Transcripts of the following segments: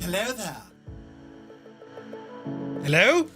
Hello there. Hello?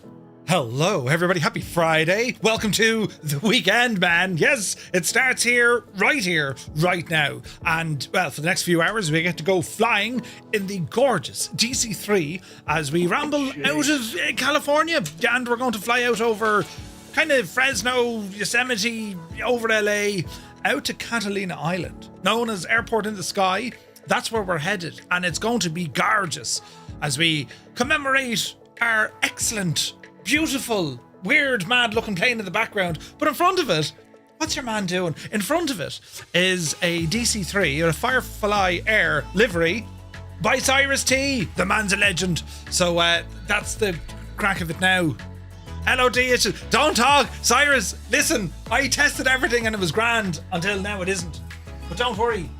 Hello, everybody. Happy Friday. Welcome to the weekend, man. Yes, it starts here, right now. And, well, for the next few hours, we get to go flying in the gorgeous DC-3 as we ramble out of California. And we're going to fly out over kind of Fresno, Yosemite, over LA, out to Catalina Island, known as Airport in the Sky. That's where we're headed. And it's going to be gorgeous as we commemorate our excellent, beautiful, weird, mad-looking plane in the background. But in front of it, what's your man doing? In front of it is a DC-3, or a Firefly Air livery by Cyrus T. The man's a legend. So that's the crack of it now. LOD, don't talk. Cyrus, listen, I tested everything and it was grand until now it isn't. But don't worry.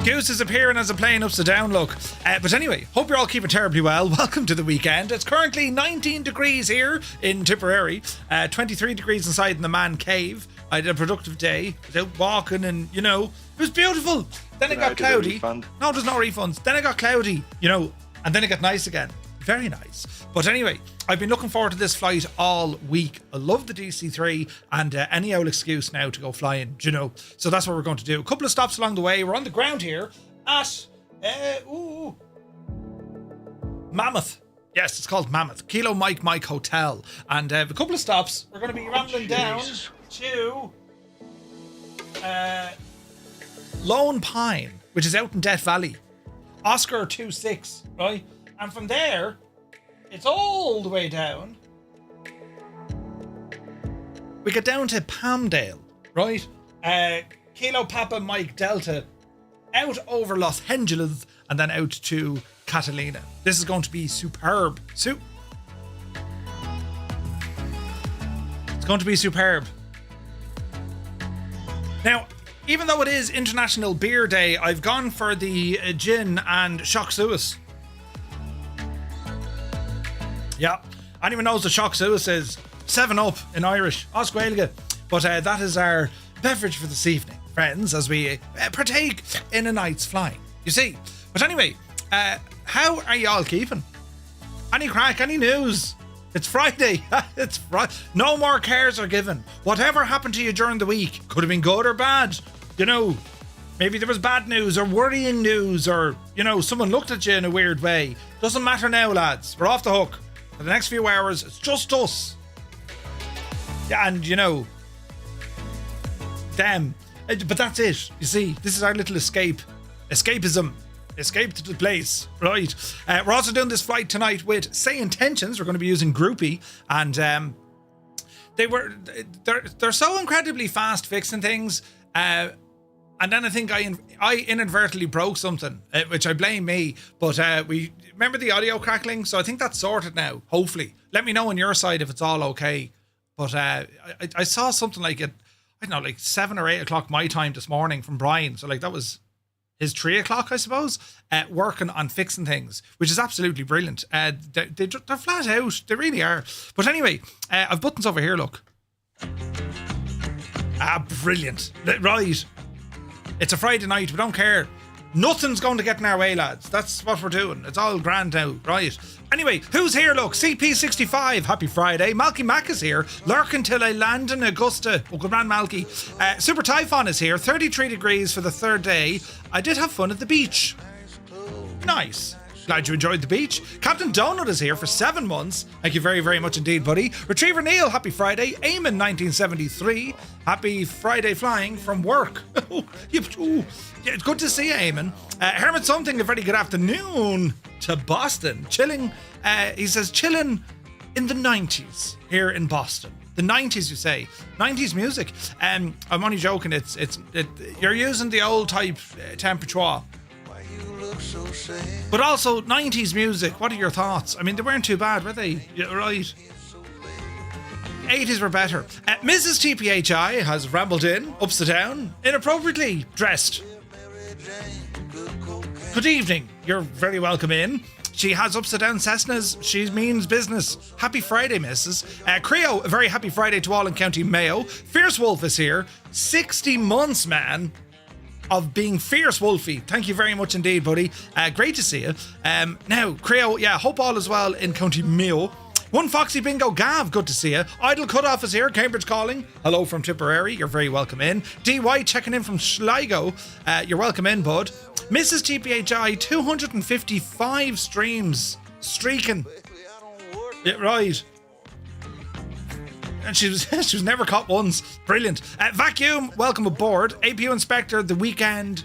Goose is appearing as a plane upside down look. But anyway, hope you're all keeping terribly well. Welcome to the weekend. It's currently 19 degrees here in Tipperary, 23 degrees inside in the man cave. I had a productive day, was out walking and, it was beautiful. Then it got cloudy. No, there's no refunds. Then it got cloudy, and then it got nice again. Very nice. But anyway, I've been looking forward to this flight all week. I love the DC-3 and any old excuse now to go flying, So that's what we're going to do. A couple of stops along the way. We're on the ground here at Mammoth. Yes, it's called Mammoth. Kilo Mike Hotel. And a couple of stops. We're going to be rambling down to Lone Pine, which is out in Death Valley. Oscar 26, right? And from there, it's all the way down. We get down to Palmdale, right? Kilo Papa Mike Delta, out over Los Angeles, and then out to Catalina. This is going to be superb. It's going to be superb. Now, even though it is International Beer Day, I've gone for the gin and shock suus. Yeah, anyone knows what shock suus is? 7-Up in Irish, Osquailga. But that is our beverage for this evening, friends, as we partake in a night's flying, you see. But anyway, how are y'all keeping? Any crack, any news? It's Friday. It's Friday. No more cares are given. Whatever happened to you during the week, could have been good or bad. Maybe there was bad news or worrying news or, someone looked at you in a weird way. Doesn't matter now, lads. We're off the hook. For the next few hours, it's just us. Yeah, and them. But that's it. You see, this is our little escape. Escapism. Escape to the place. Right. We're also doing this flight tonight with Say Intentions. We're going to be using Groupie. And they're so incredibly fast fixing things. And then I think I inadvertently broke something, which I blame me. But we remember the audio crackling, so I think that's sorted now. Hopefully, let me know on your side if it's all okay. But I saw something like like 7 or 8 o'clock my time this morning from Brian. So that was his 3 o'clock, I suppose, working on fixing things, which is absolutely brilliant. They're flat out, they really are. But anyway, I've buttons over here. Look, brilliant, right? It's a Friday night, we don't care. Nothing's going to get in our way, lads. That's what we're doing. It's all grand now, right? Anyway, who's here? Look, CP65. Happy Friday. Malky Mac is here. Lurking till I land in Augusta. Oh, good man, Malky. Super Typhon is here. 33 degrees for the third day. I did have fun at the beach. Nice. Glad you enjoyed the beach. Captain Donut is here for 7 months. Thank you very, very much indeed, buddy. Retriever Neil, happy Friday. Eamon 1973. Happy Friday flying from work. Yeah, it's good to see you, Eamon. Hermit Something, a very good afternoon to Boston. Chilling, he says, chilling in the 90s here in Boston. The 90s, you say. 90s music. I'm only joking. You're using the old type temperature. But also 90s music, what are your thoughts? I mean, they weren't too bad, were they? Yeah, right. 80s were better. Mrs. TPHI has rambled in, upside down, inappropriately dressed. Good evening, you're very welcome in. She has upside down Cessnas. She means business. Happy Friday, Mrs. Creo, a very happy Friday to all in County Mayo. Fierce Wolf is here. 60 months, man. of being fierce, Wolfie. Thank you very much indeed, buddy. Great to see you. Now, Creo, hope all is well in County Mayo. One Foxy Bingo, Gav, good to see you. Idle Cutoff is here, Cambridge calling. Hello from Tipperary, you're very welcome in. DY checking in from Sligo, you're welcome in, bud. Mrs. TPHI, 255 streams, streaking. Yeah, right. And she was never caught once. Brilliant. Vacuum, welcome aboard. APU Inspector, the weekend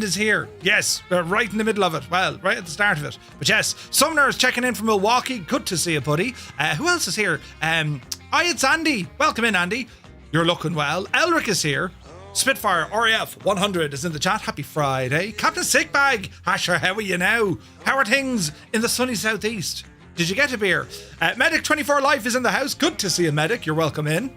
is here. Yes, we're right in the middle of it. Well, right at the start of it. But yes, Sumner is checking in from Milwaukee. Good to see you, buddy. Who else is here? Hi, it's Andy. Welcome in, Andy. You're looking well. Elric is here. Spitfire RAF 100 is in the chat. Happy Friday. Captain Sickbag. Asher, how are you now? How are things in the sunny southeast? Did you get a beer? Medic 24 Life is in the house. Good to see you, Medic. You're welcome in.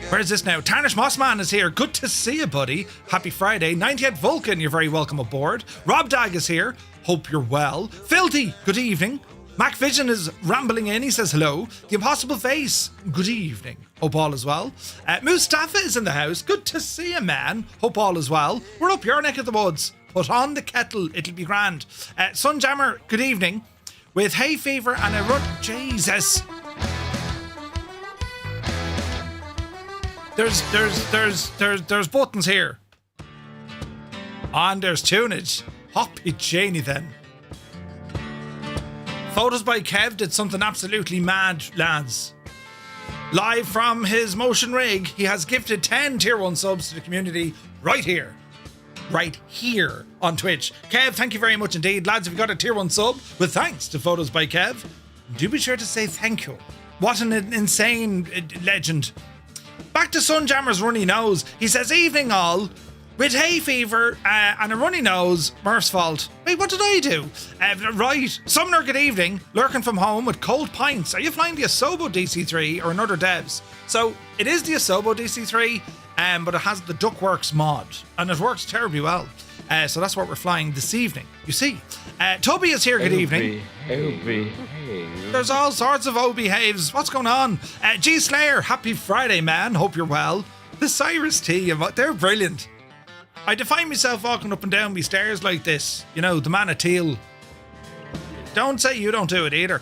Where's this now? Tarnish Mossman is here. Good to see you, buddy. Happy Friday. 98 Vulcan, you're very welcome aboard. Rob Dag is here. Hope you're well. Filthy, good evening. Mac Vision is rambling in. He says hello. The Impossible Face, good evening. Hope all is well. Mustafa is in the house. Good to see you, man. Hope all is well. We're up your neck of the woods. Put on the kettle. It'll be grand. Sunjammer, good evening. With hay fever and a rut. Jesus. There's buttons here. And there's tunage. Hoppy Janie then. Photos by Kev did something absolutely mad, lads. Live from his motion rig, he has gifted 10 tier 1 subs to the community right here. Right here on Twitch. Kev, thank you very much indeed. Lads, if you got a tier 1 sub, with thanks to Photos by Kev, do be sure to say thank you. What an insane legend. Back to Sunjammer's runny nose. He says, evening all. With hay fever and a runny nose, Murph's fault. Wait, what did I do? Right. Sumner, good evening. Lurking from home with cold pints. Are you flying the Asobo DC-3 or another devs? So, it is the Asobo DC-3, but it has the Duckworks mod. And it works terribly well. So that's what we're flying this evening. You see. Toby is here, good evening. There's all sorts of O-behaves. What's going on? G Slayer, happy Friday, man. Hope you're well. The Cyrus T, they're brilliant. I define myself walking up and down these stairs like this. You know, the man of teal. Don't say you don't do it either.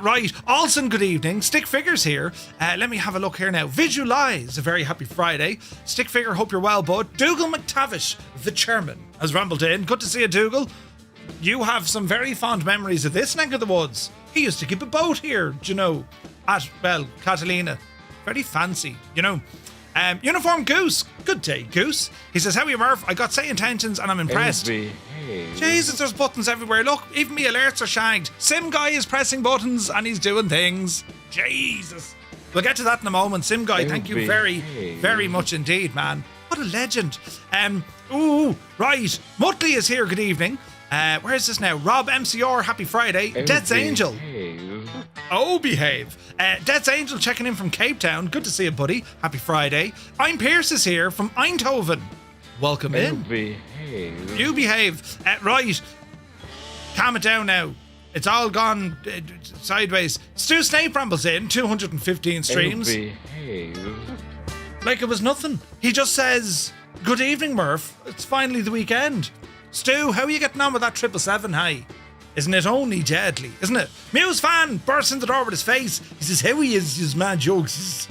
Right, Olsen, good evening. Stick Figures here. Let me have a look here now. Visualize, a very happy Friday. Stick Figure, hope you're well, bud. Dougal McTavish, the chairman, has rambled in. Good to see you, Dougal. You have some very fond memories of this neck of the woods. He used to keep a boat here, do you know, at, well, Catalina. Very fancy, you know. Uniform Goose, good day, Goose. He says, how are you, Murph? I got say intentions and I'm impressed. Jesus, there's buttons everywhere. Look, even me alerts are shagged. Sim Guy is pressing buttons and he's doing things. Jesus. We'll get to that in a moment. Sim Guy, thank you very, very much indeed, man. What a legend. Right. Muttley is here, good evening. Where is this now? Rob MCR, happy Friday. Death's Angel. Oh, behave. Death's Angel checking in from Cape Town. Good to see you, buddy. Happy Friday. I'm Pierce is here from Eindhoven. Welcome in. You behave. Right. Calm it down now. It's all gone sideways. Stu Snape rambles in. 215 streams. Like it was nothing. He just says, good evening, Murph. It's finally the weekend. Stu, how are you getting on with that 777 high? Isn't it only deadly, isn't it? Muse fan bursts in the door with his face. He says, how he is, his mad jokes.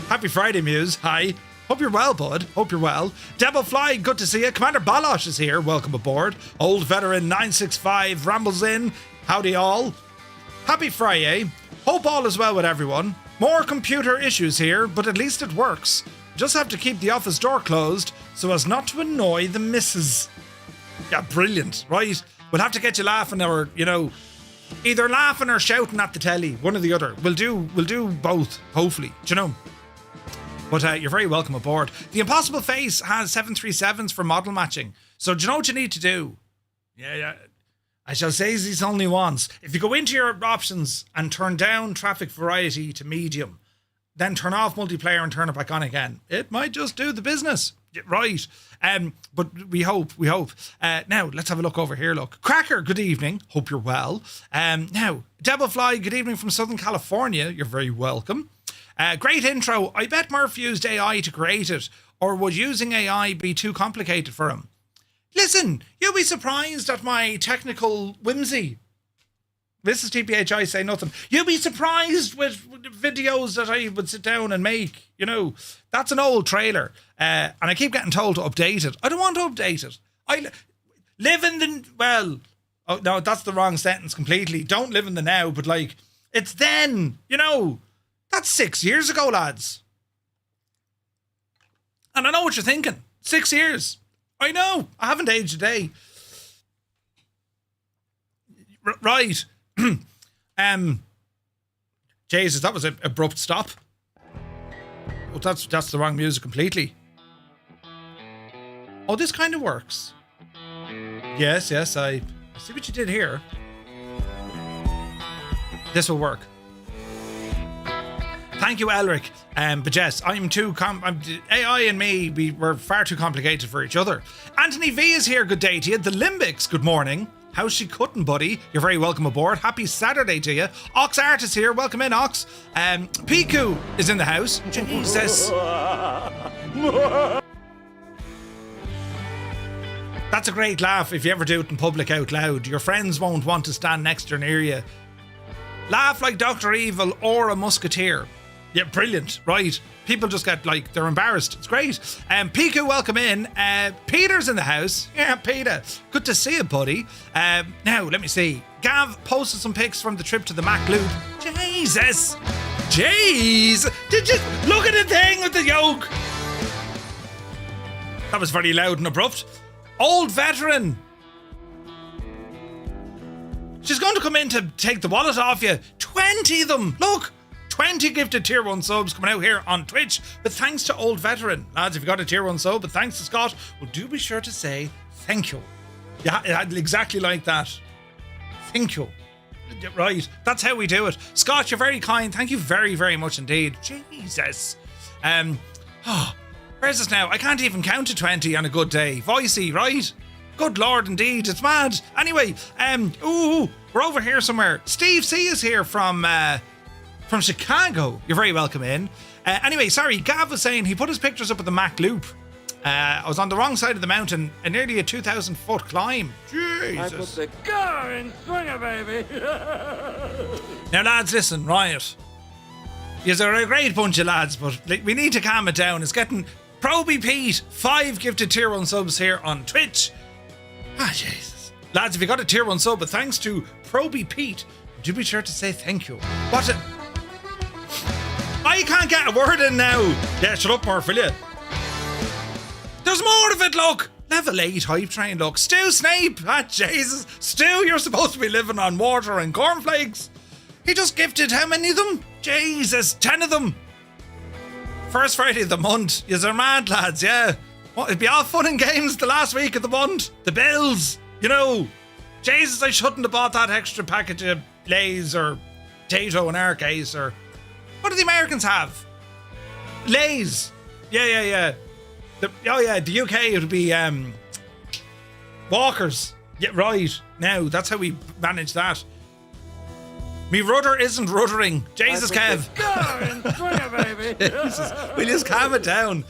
Happy Friday, Muse. Hi. Hope you're well, bud. Hope you're well. Devil Fly, good to see you. Commander Balosh is here. Welcome aboard. Old Veteran 965 rambles in. Howdy all. Happy Friday. Hope all is well with everyone. More computer issues here, but at least it works. Just have to keep the office door closed so as not to annoy the missus. Yeah, brilliant, right? We'll have to get you laughing or, you know, either laughing or shouting at the telly, one or the other. We'll do both, hopefully, do you know? But you're very welcome aboard. The Impossible Face has 737s for model matching. So do you know what you need to do? Yeah. I shall say these only once. If you go into your options and turn down traffic variety to medium, then turn off multiplayer and turn it back on again, it might just do the business. Right. But we hope. Now, let's have a look over here. Look. Cracker, good evening. Hope you're well. Now, Devilfly, good evening from Southern California. You're very welcome. Great intro. I bet Murph used AI to create it, or would using AI be too complicated for him? Listen, you'll be surprised at my technical whimsy. Mrs. TPHI say nothing. You'll be surprised with videos that I would sit down and make. You know, that's an old trailer. And I keep getting told to update it. I don't want to update it. I live in the... Well, oh no, that's the wrong sentence completely. Don't live in the now, but like, it's then. You know, that's 6 years ago, lads. And I know what you're thinking. 6 years. I know. I haven't aged a day. Right. Jesus, that was an abrupt stop. Oh, that's the wrong music completely. Oh, this kind of works. Yes, I see what you did here. This will work. Thank you, Elric. But yes, AI and me, we're far too complicated for each other. Anthony V is here. Good day to you. The Limbics, good morning. How's she cutting, buddy? You're very welcome aboard. Happy Saturday to you. Ox Art is here. Welcome in, Ox. Piku is in the house. Jesus. That's a great laugh if you ever do it in public out loud. Your friends won't want to stand next or near you. Laugh like Dr. Evil or a musketeer. Yeah, brilliant. Right. People just get like, they're embarrassed. It's great. Piku, welcome in. Peter's in the house. Yeah, Peter. Good to see you, buddy. Now, let me see. Gav posted some pics from the trip to the Mac Loop. Jesus. Jeez. Did you look at the thing with the yoke? That was very loud and abrupt. Old veteran. She's going to come in to take the wallet off you. 20 of them. Look. 20 gifted tier 1 subs coming out here on Twitch. But thanks to Old Veteran. Lads, if you got a tier 1 sub, but thanks to Scott, well, do be sure to say thank you. Yeah, exactly like that. Thank you. Right. That's how we do it. Scott, you're very kind. Thank you very, very much indeed. Jesus. Where's this now? I can't even count to 20 on a good day. Voicey, right? Good Lord, indeed. It's mad. Anyway, we're over here somewhere. Steve C is here from Chicago. You're very welcome in. Anyway, sorry, Gav was saying he put his pictures up at the Mac Loop. I was on the wrong side of the mountain, and nearly a 2,000 foot climb. Jesus. I put the car in swinger, baby. Now, lads, listen, right. You're a great bunch of lads, but we need to calm it down. It's getting Proby Pete, 5 gifted tier 1 subs here on Twitch. Jesus. Lads, if you got a tier 1 sub, but thanks to Proby Pete, do be sure to say thank you. I can't get a word in now. Yeah, shut up, Murph, will you? There's more of it, look. Level 8 hype train, look. Stu Snape. Jesus. Stu, you're supposed to be living on water and cornflakes. He just gifted how many of them? Jesus, 10 of them. First Friday of the month. You're mad, lads, yeah. What, it'd be all fun and games the last week of the month. The bills, you know. Jesus, I shouldn't have bought that extra package of Lay's or potato in our case, or... What do the Americans have? Lay's. Yeah. The UK, it would be Walkers. Yeah, right. Now, that's how we manage that. Me rudder isn't ruddering. Jesus, Kev. Jesus, will you just calm it down?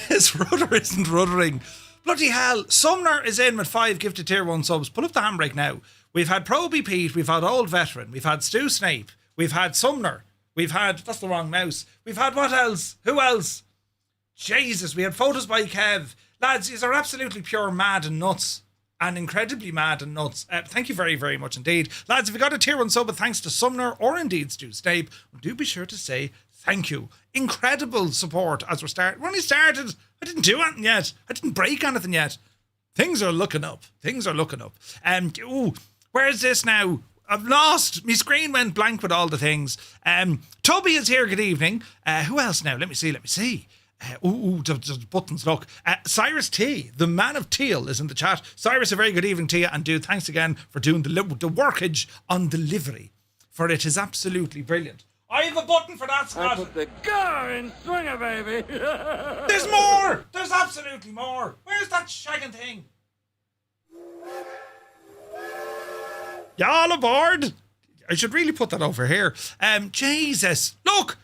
His rudder isn't ruddering. Bloody hell. Sumner is in with 5 gifted tier 1 subs. Pull up the handbrake now. We've had Proby Pete. We've had Old Veteran. We've had Stu Snape. We've had Sumner. We've had... That's the wrong mouse. We've had what else? Who else? Jesus, we had photos by Kev. Lads, these are absolutely pure mad and nuts. And incredibly mad and nuts. Thank you very, very much indeed. Lads, if you got a tier 1 sub with thanks to Sumner or indeed Stu Snape, do be sure to say thank you. Incredible support as we're starting. We only started. I didn't do anything yet. I didn't break anything yet. Things are looking up. Where's this now? I've lost. My screen went blank with all the things. Toby is here. Good evening. Who else now? Let me see. The buttons, look. Cyrus T, the man of teal, is in the chat. Cyrus, a very good evening to you, and dude, thanks again for doing the workage on delivery, for it is absolutely brilliant. I have a button for that, Scott. I put the car in swinger, baby. There's more. There's absolutely more. Where's that shagging thing? Y'all aboard? I should really put that over here. Jesus, look.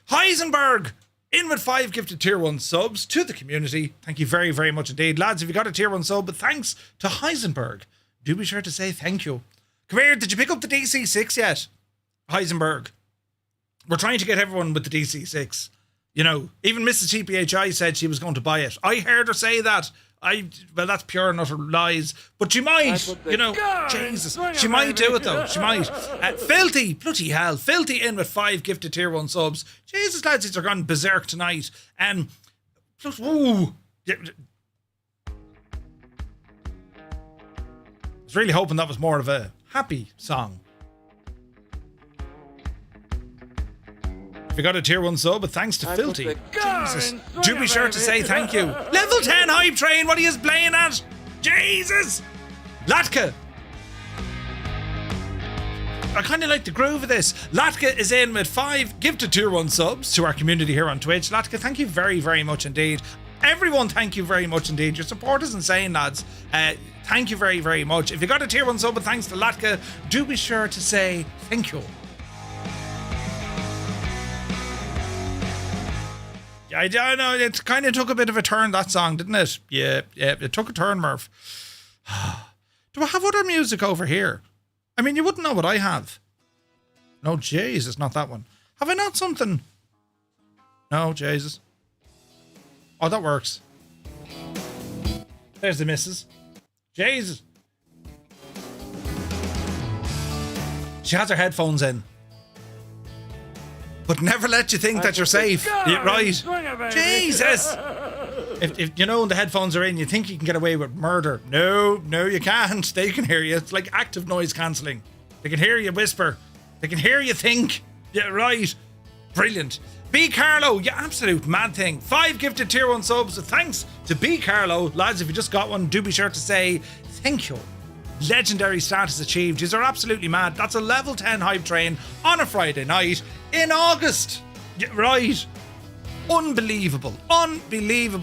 Heisenberg in with 5 gifted tier 1 subs to the community. Thank you very, very much indeed. Lads, if you got a tier 1 sub, but thanks to Heisenberg, do be sure to say thank you. Come here, did you pick up the DC-6 yet? Heisenberg. We're trying to get everyone with the DC-6. You know, even Mrs. TPHI said she was going to buy it. I heard her say that. Well, that's pure and utter lies. But she might, you know, Jesus. She might do it though. She might. Filthy, bloody hell. Filthy in with 5 gifted tier 1 subs. Jesus, lads, these are gone berserk tonight. Plus, ooh. I was really hoping that was more of a happy song. If you got a tier 1 sub, but thanks to Filthy. Jesus. Do be sure to say thank you. Level 10 hype train, what are you playing at? Jesus. Latka. I kind of like the groove of this. Latka is in with 5 gifted tier 1 subs to our community here on Twitch. Latka, thank you very, very much indeed. Everyone, thank you very much indeed. Your support is insane, lads. Thank you very, very much. If you got a tier 1 sub, but thanks to Latka, do be sure to say thank you. I don't know, it kind of took a bit of a turn, that song, didn't it? Yeah, it took a turn, Murph. Do I have other music over here? I mean, you wouldn't know what I have. No, Jesus, not that one. Have I not something? No, Jesus. Oh, that works. There's the missus. Jesus. She has her headphones in. But never let you think that you're safe. Yeah, right. Jesus. If you know the headphones are in, you think you can get away with murder. No, you can't. They can hear you. It's like active noise cancelling. They can hear you whisper. They can hear you think. Yeah, right. Brilliant. B. Carlo, you absolute mad thing. 5 gifted tier 1 subs. Thanks to B. Carlo. Lads, if you just got one, do be sure to say thank you. Legendary status achieved. These are absolutely mad. That's a level 10 hype train on a Friday night in August. Yeah, right. Unbelievable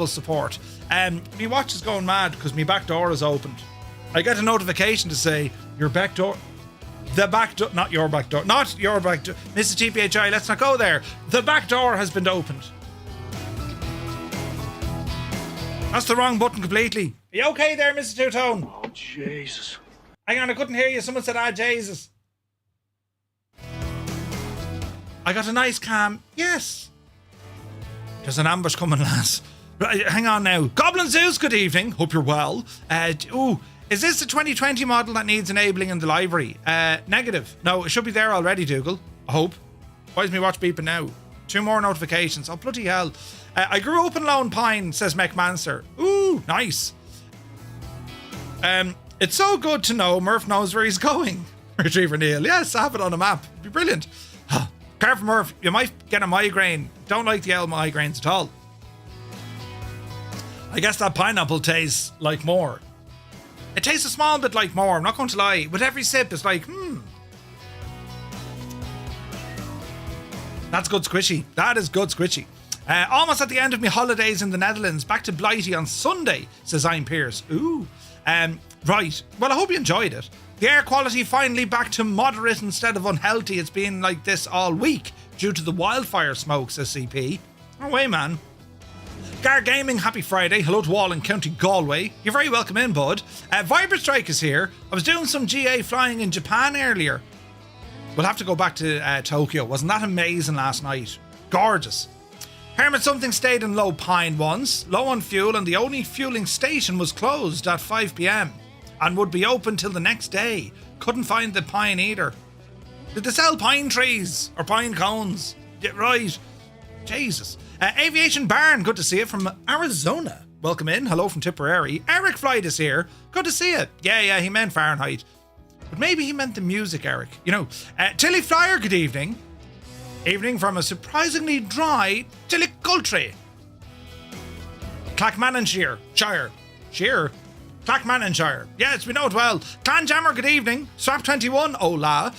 support. My watch is going mad because my back door is opened. I get a notification to say your back door, not your back door, Mrs. TPHI, let's not go there. The back door has been opened. That's the wrong button completely. Are you okay there, Mrs. Two-Tone? Oh, Jesus. Hang on, I couldn't hear you. Someone said, Jesus. I got a nice cam. Yes. There's an ambush coming, lads. Right, hang on now. Goblin Zeus, good evening. Hope you're well. Is this the 2020 model that needs enabling in the library? Negative. No, it should be there already, Dougal. I hope. Why is my watch beeping now? 2 more notifications. Oh, bloody hell. I grew up in Lone Pine, says Mechmancer. Ooh, nice. It's so good to know Murph knows where he's going. Retriever Neil. Yes, I have it on a map. It'd be brilliant. Careful, Murph. You might get a migraine. Don't like the L migraines at all. I guess that pineapple tastes like more. It tastes a small bit like more. I'm not going to lie. With every sip, it's like, That's good squishy. That is good squishy. Almost at the end of my holidays in the Netherlands. Back to Blighty on Sunday, says I'm Pierce. Ooh. Right. Well, I hope you enjoyed it. The air quality finally back to moderate instead of unhealthy. It's been like this all week due to the wildfire smoke, says CP. Oh, way, man. Gar Gaming, happy Friday. Hello to all in County Galway. You're very welcome in, bud. Vibrastrike is here. I was doing some GA flying in Japan earlier. We'll have to go back to Tokyo. Wasn't that amazing last night? Gorgeous. Hermit something stayed in Low Pine once, low on fuel, and the only fueling station was closed at 5 p.m. and would be open till the next day. Couldn't find the pine either. Did they sell pine trees or pine cones? Yeah, right. Jesus. Aviation Barn, good to see you from Arizona. Welcome in. Hello from Tipperary. Eric Flight is here. Good to see you. Yeah, he meant Fahrenheit. But maybe he meant the music, Eric. You know. Tilly Flyer, good evening. Evening from a surprisingly dry Tillicoultry. Clackmannanshire. Clackmannanshire. Yes, we know it well. Clanjammer, good evening. Swap21, hola.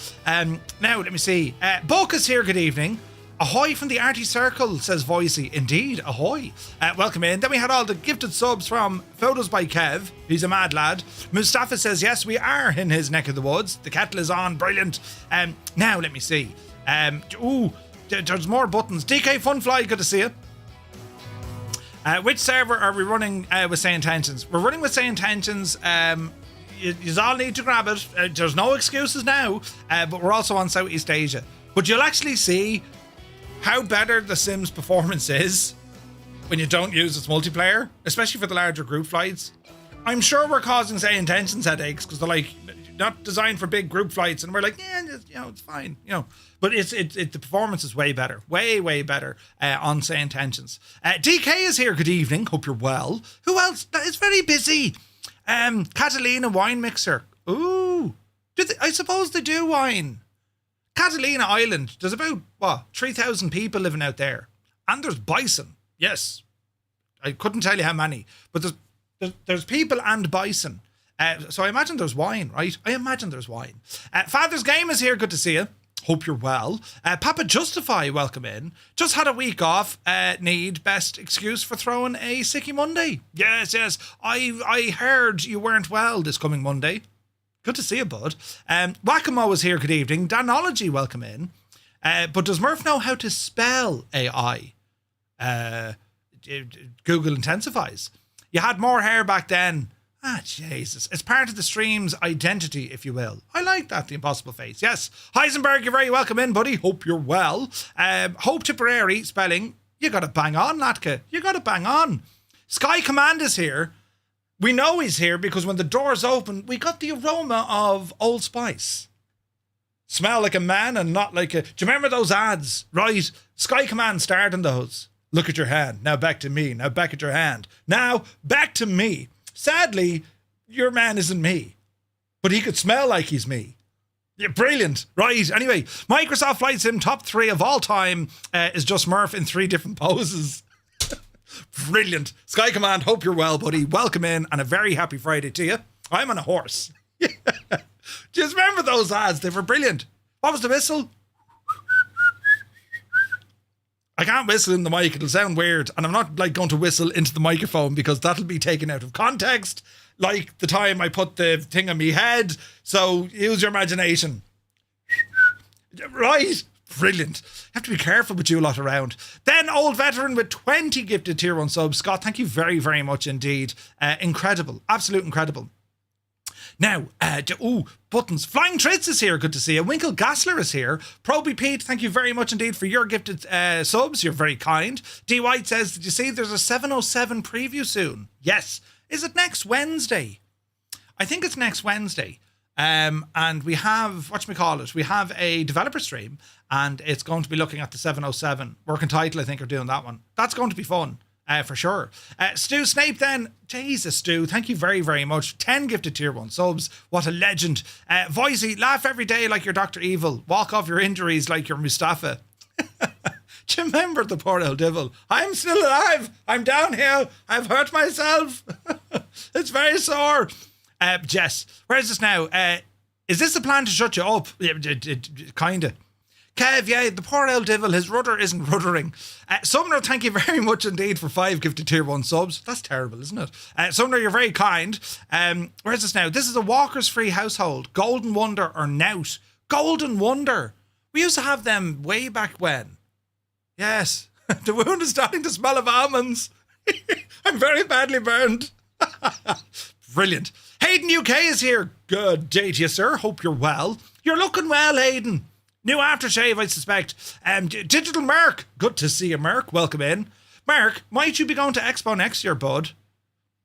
Now, let me see. Boca's here, good evening. Ahoy from the Arty Circle, says Voicey. Indeed, ahoy. Welcome in. Then we had all the gifted subs from Photos by Kev. He's a mad lad. Mustafa says, yes, we are in his neck of the woods. The kettle is on. Brilliant. Now, let me see. There's more buttons. DK Funfly, good to see you. Which server are we running with Say Intentions? We're running with Say Intentions. You all need to grab it. There's no excuses now, but we're also on Southeast Asia. But you'll actually see how better the Sims performance is when you don't use its multiplayer, especially for the larger group flights. I'm sure we're causing Say Intentions headaches because they're like not designed for big group flights, and we're like, yeah, it's fine, But the performance is way better, way better on Say Intentions. DK is here. Good evening. Hope you're well. Who else? It's very busy. Catalina Wine Mixer. Ooh, I suppose they do wine. Catalina Island. There's about 3,000 people living out there, and there's bison. Yes, I couldn't tell you how many, but there's people and bison. So I imagine there's wine, right? I imagine there's wine. Father's Game is here. Good to see you. Hope you're well. Papa Justify, welcome in. Just had a week off. Need best excuse for throwing a sicky Monday. Yes. I heard you weren't well this coming Monday. Good to see you, bud. Whack-A-Mo is here. Good evening. Danology, welcome in. But does Murph know how to spell AI? Google intensifies. You had more hair back then. Jesus. It's part of the stream's identity, if you will. I like that, the impossible face. Yes. Heisenberg, you're very welcome in, buddy. Hope you're well. Hope Tipperary, spelling. You got to bang on, Latka. You got to bang on. Sky Command is here. We know he's here because when the doors open, we got the aroma of Old Spice. Smell like a man and not like a... Do you remember those ads? Right. Sky Command starred in those. Look at your hand. Now back to me. Now back at your hand. Now back to me. Sadly, your man isn't me, but he could smell like he's me. Yeah, brilliant. Right. Anyway, Microsoft Flight Sim top 3 of all time is just Murph in 3 different poses. Brilliant. Sky Command, hope you're well, buddy. Welcome in and a very happy Friday to you. I'm on a horse. Just remember those ads. They were brilliant. What was the whistle? I can't whistle in the mic, it'll sound weird, and I'm not going to whistle into the microphone because that'll be taken out of context, like the time I put the thing on me head, so use your imagination. Right, brilliant. Have to be careful with you lot around. Then Old Veteran with 20 gifted tier 1 subs. Scott, thank you very, very much indeed. Incredible, absolute incredible. Now, buttons. Flying Tritz is here. Good to see you. Winkle Gassler is here. Proby Pete, thank you very much indeed for your gifted subs. You're very kind. D White says, did you see there's a 707 preview soon? Yes. Is it next Wednesday? I think it's next Wednesday. And we have, we have a developer stream and it's going to be looking at the 707. Working Title, I think, are doing that one. That's going to be fun. For sure. Stu Snape then. Jesus, Stu. Thank you very, very much. 10 gifted tier 1 subs. What a legend. Voicey, laugh every day like you're Dr. Evil. Walk off your injuries like you're Mustafa. Do you remember the poor old devil? I'm still alive. I'm down here. I've hurt myself. It's very sore. Jess, where is this now? Is this the plan to shut you up? Kinda. Kev, yeah, the poor old devil, his rudder isn't ruddering. Sumner, thank you very much indeed for 5 gifted tier 1 subs. That's terrible, isn't it? Sumner, you're very kind. Where is this now? This is a Walker's Free household. Golden Wonder or Nout. Golden Wonder. We used to have them way back when. Yes. The wound is starting to smell of almonds. I'm very badly burned. Brilliant. Hayden UK is here. Good day to you, sir. Hope you're well. You're looking well, Hayden. New aftershave, I suspect. Digital Merc. Good to see you, Merc. Welcome in. Mark, might you be going to Expo next year, bud?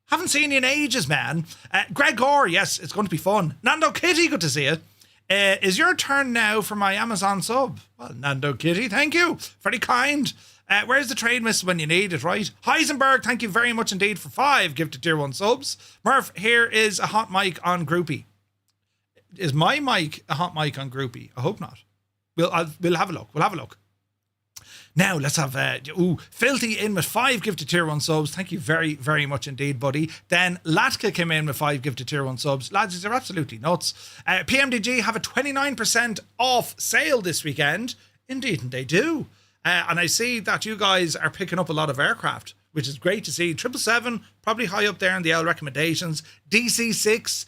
Haven't seen you in ages, man. Greg Orr, yes, it's going to be fun. Nando Kitty, good to see you. Is your turn now for my Amazon sub? Well, Nando Kitty, thank you. Very kind. Where's the trade miss when you need it, right? Heisenberg, thank you very much indeed for 5 gifted tier 1 subs. Murph, here is a hot mic on Groupie. Is my mic a hot mic on Groupie? I hope not. We'll have a look. We'll have a look. Now, let's have Filthy in with 5 gifted tier 1 subs. Thank you very, very much indeed, buddy. Then Latka came in with 5 gifted tier 1 subs. Lads, these are absolutely nuts. PMDG have a 29% off sale this weekend. Indeed, and they do. And I see that you guys are picking up a lot of aircraft, which is great to see. 777, probably high up there in the L recommendations. DC-6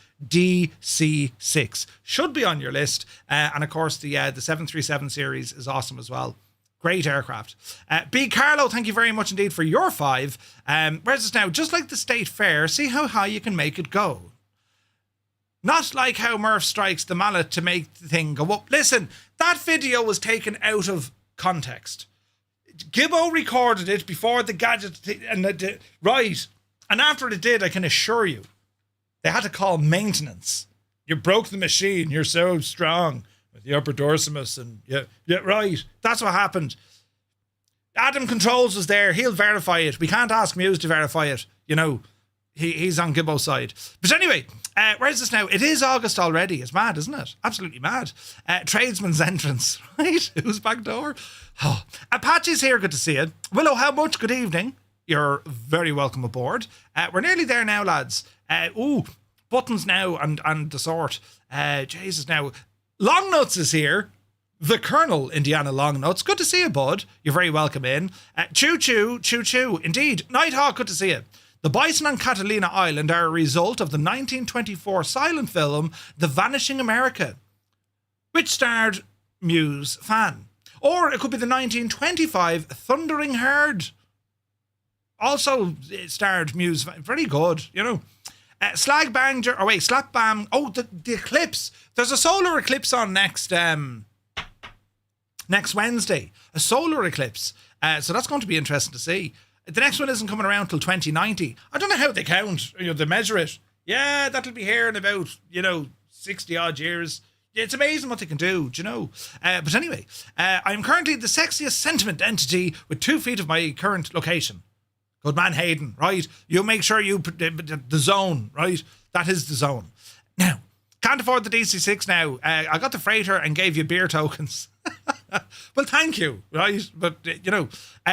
should be on your list. And of course, the 737 series is awesome as well. Great aircraft. B. Carlo, thank you very much indeed for your 5. Where's this now? Just like the state fair, see how high you can make it go. Not like how Murph strikes the mallet to make the thing go up. Listen, that video was taken out of context. Gibbo recorded it before the gadget, right. And after it did, I can assure you, they had to call maintenance. You broke the machine. You're so strong with the upper dorsimus, and yeah, right. That's what happened. Adam Controls was there. He'll verify it. We can't ask Muse to verify it. You know, he's on Gibbo's side. But anyway, where's this now? It is August already. It's mad, isn't it? Absolutely mad. Tradesman's entrance, right? Who's back door? Oh. Apache's here. Good to see you. Willow, how much? Good evening. You're very welcome aboard. We're nearly there now, lads. Buttons now and the sort. Jesus now. Longnuts is here. The Colonel, Indiana Longnuts. Good to see you, bud. You're very welcome in. Choo choo, choo choo. Indeed. Nighthawk, good to see you. The bison on Catalina Island are a result of the 1924 silent film The Vanishing America, which starred Muse fan. Or it could be the 1925 Thundering Herd. Also it starred Muse fan. Very good, you know. Slap bam. Oh, the eclipse. There's a solar eclipse on next Wednesday. A solar eclipse. So that's going to be interesting to see. The next one isn't coming around till 2090. I don't know how they count, they measure it. Yeah, that'll be here in about, 60 odd years. It's amazing what they can do, do you know? But anyway, I'm currently the sexiest sentiment entity with 2 feet of my current location. Good man, Hayden, right? You make sure the zone, right? That is the zone. Now, can't afford the DC-6 now. I got the freighter and gave you beer tokens. Well, thank you, right? But,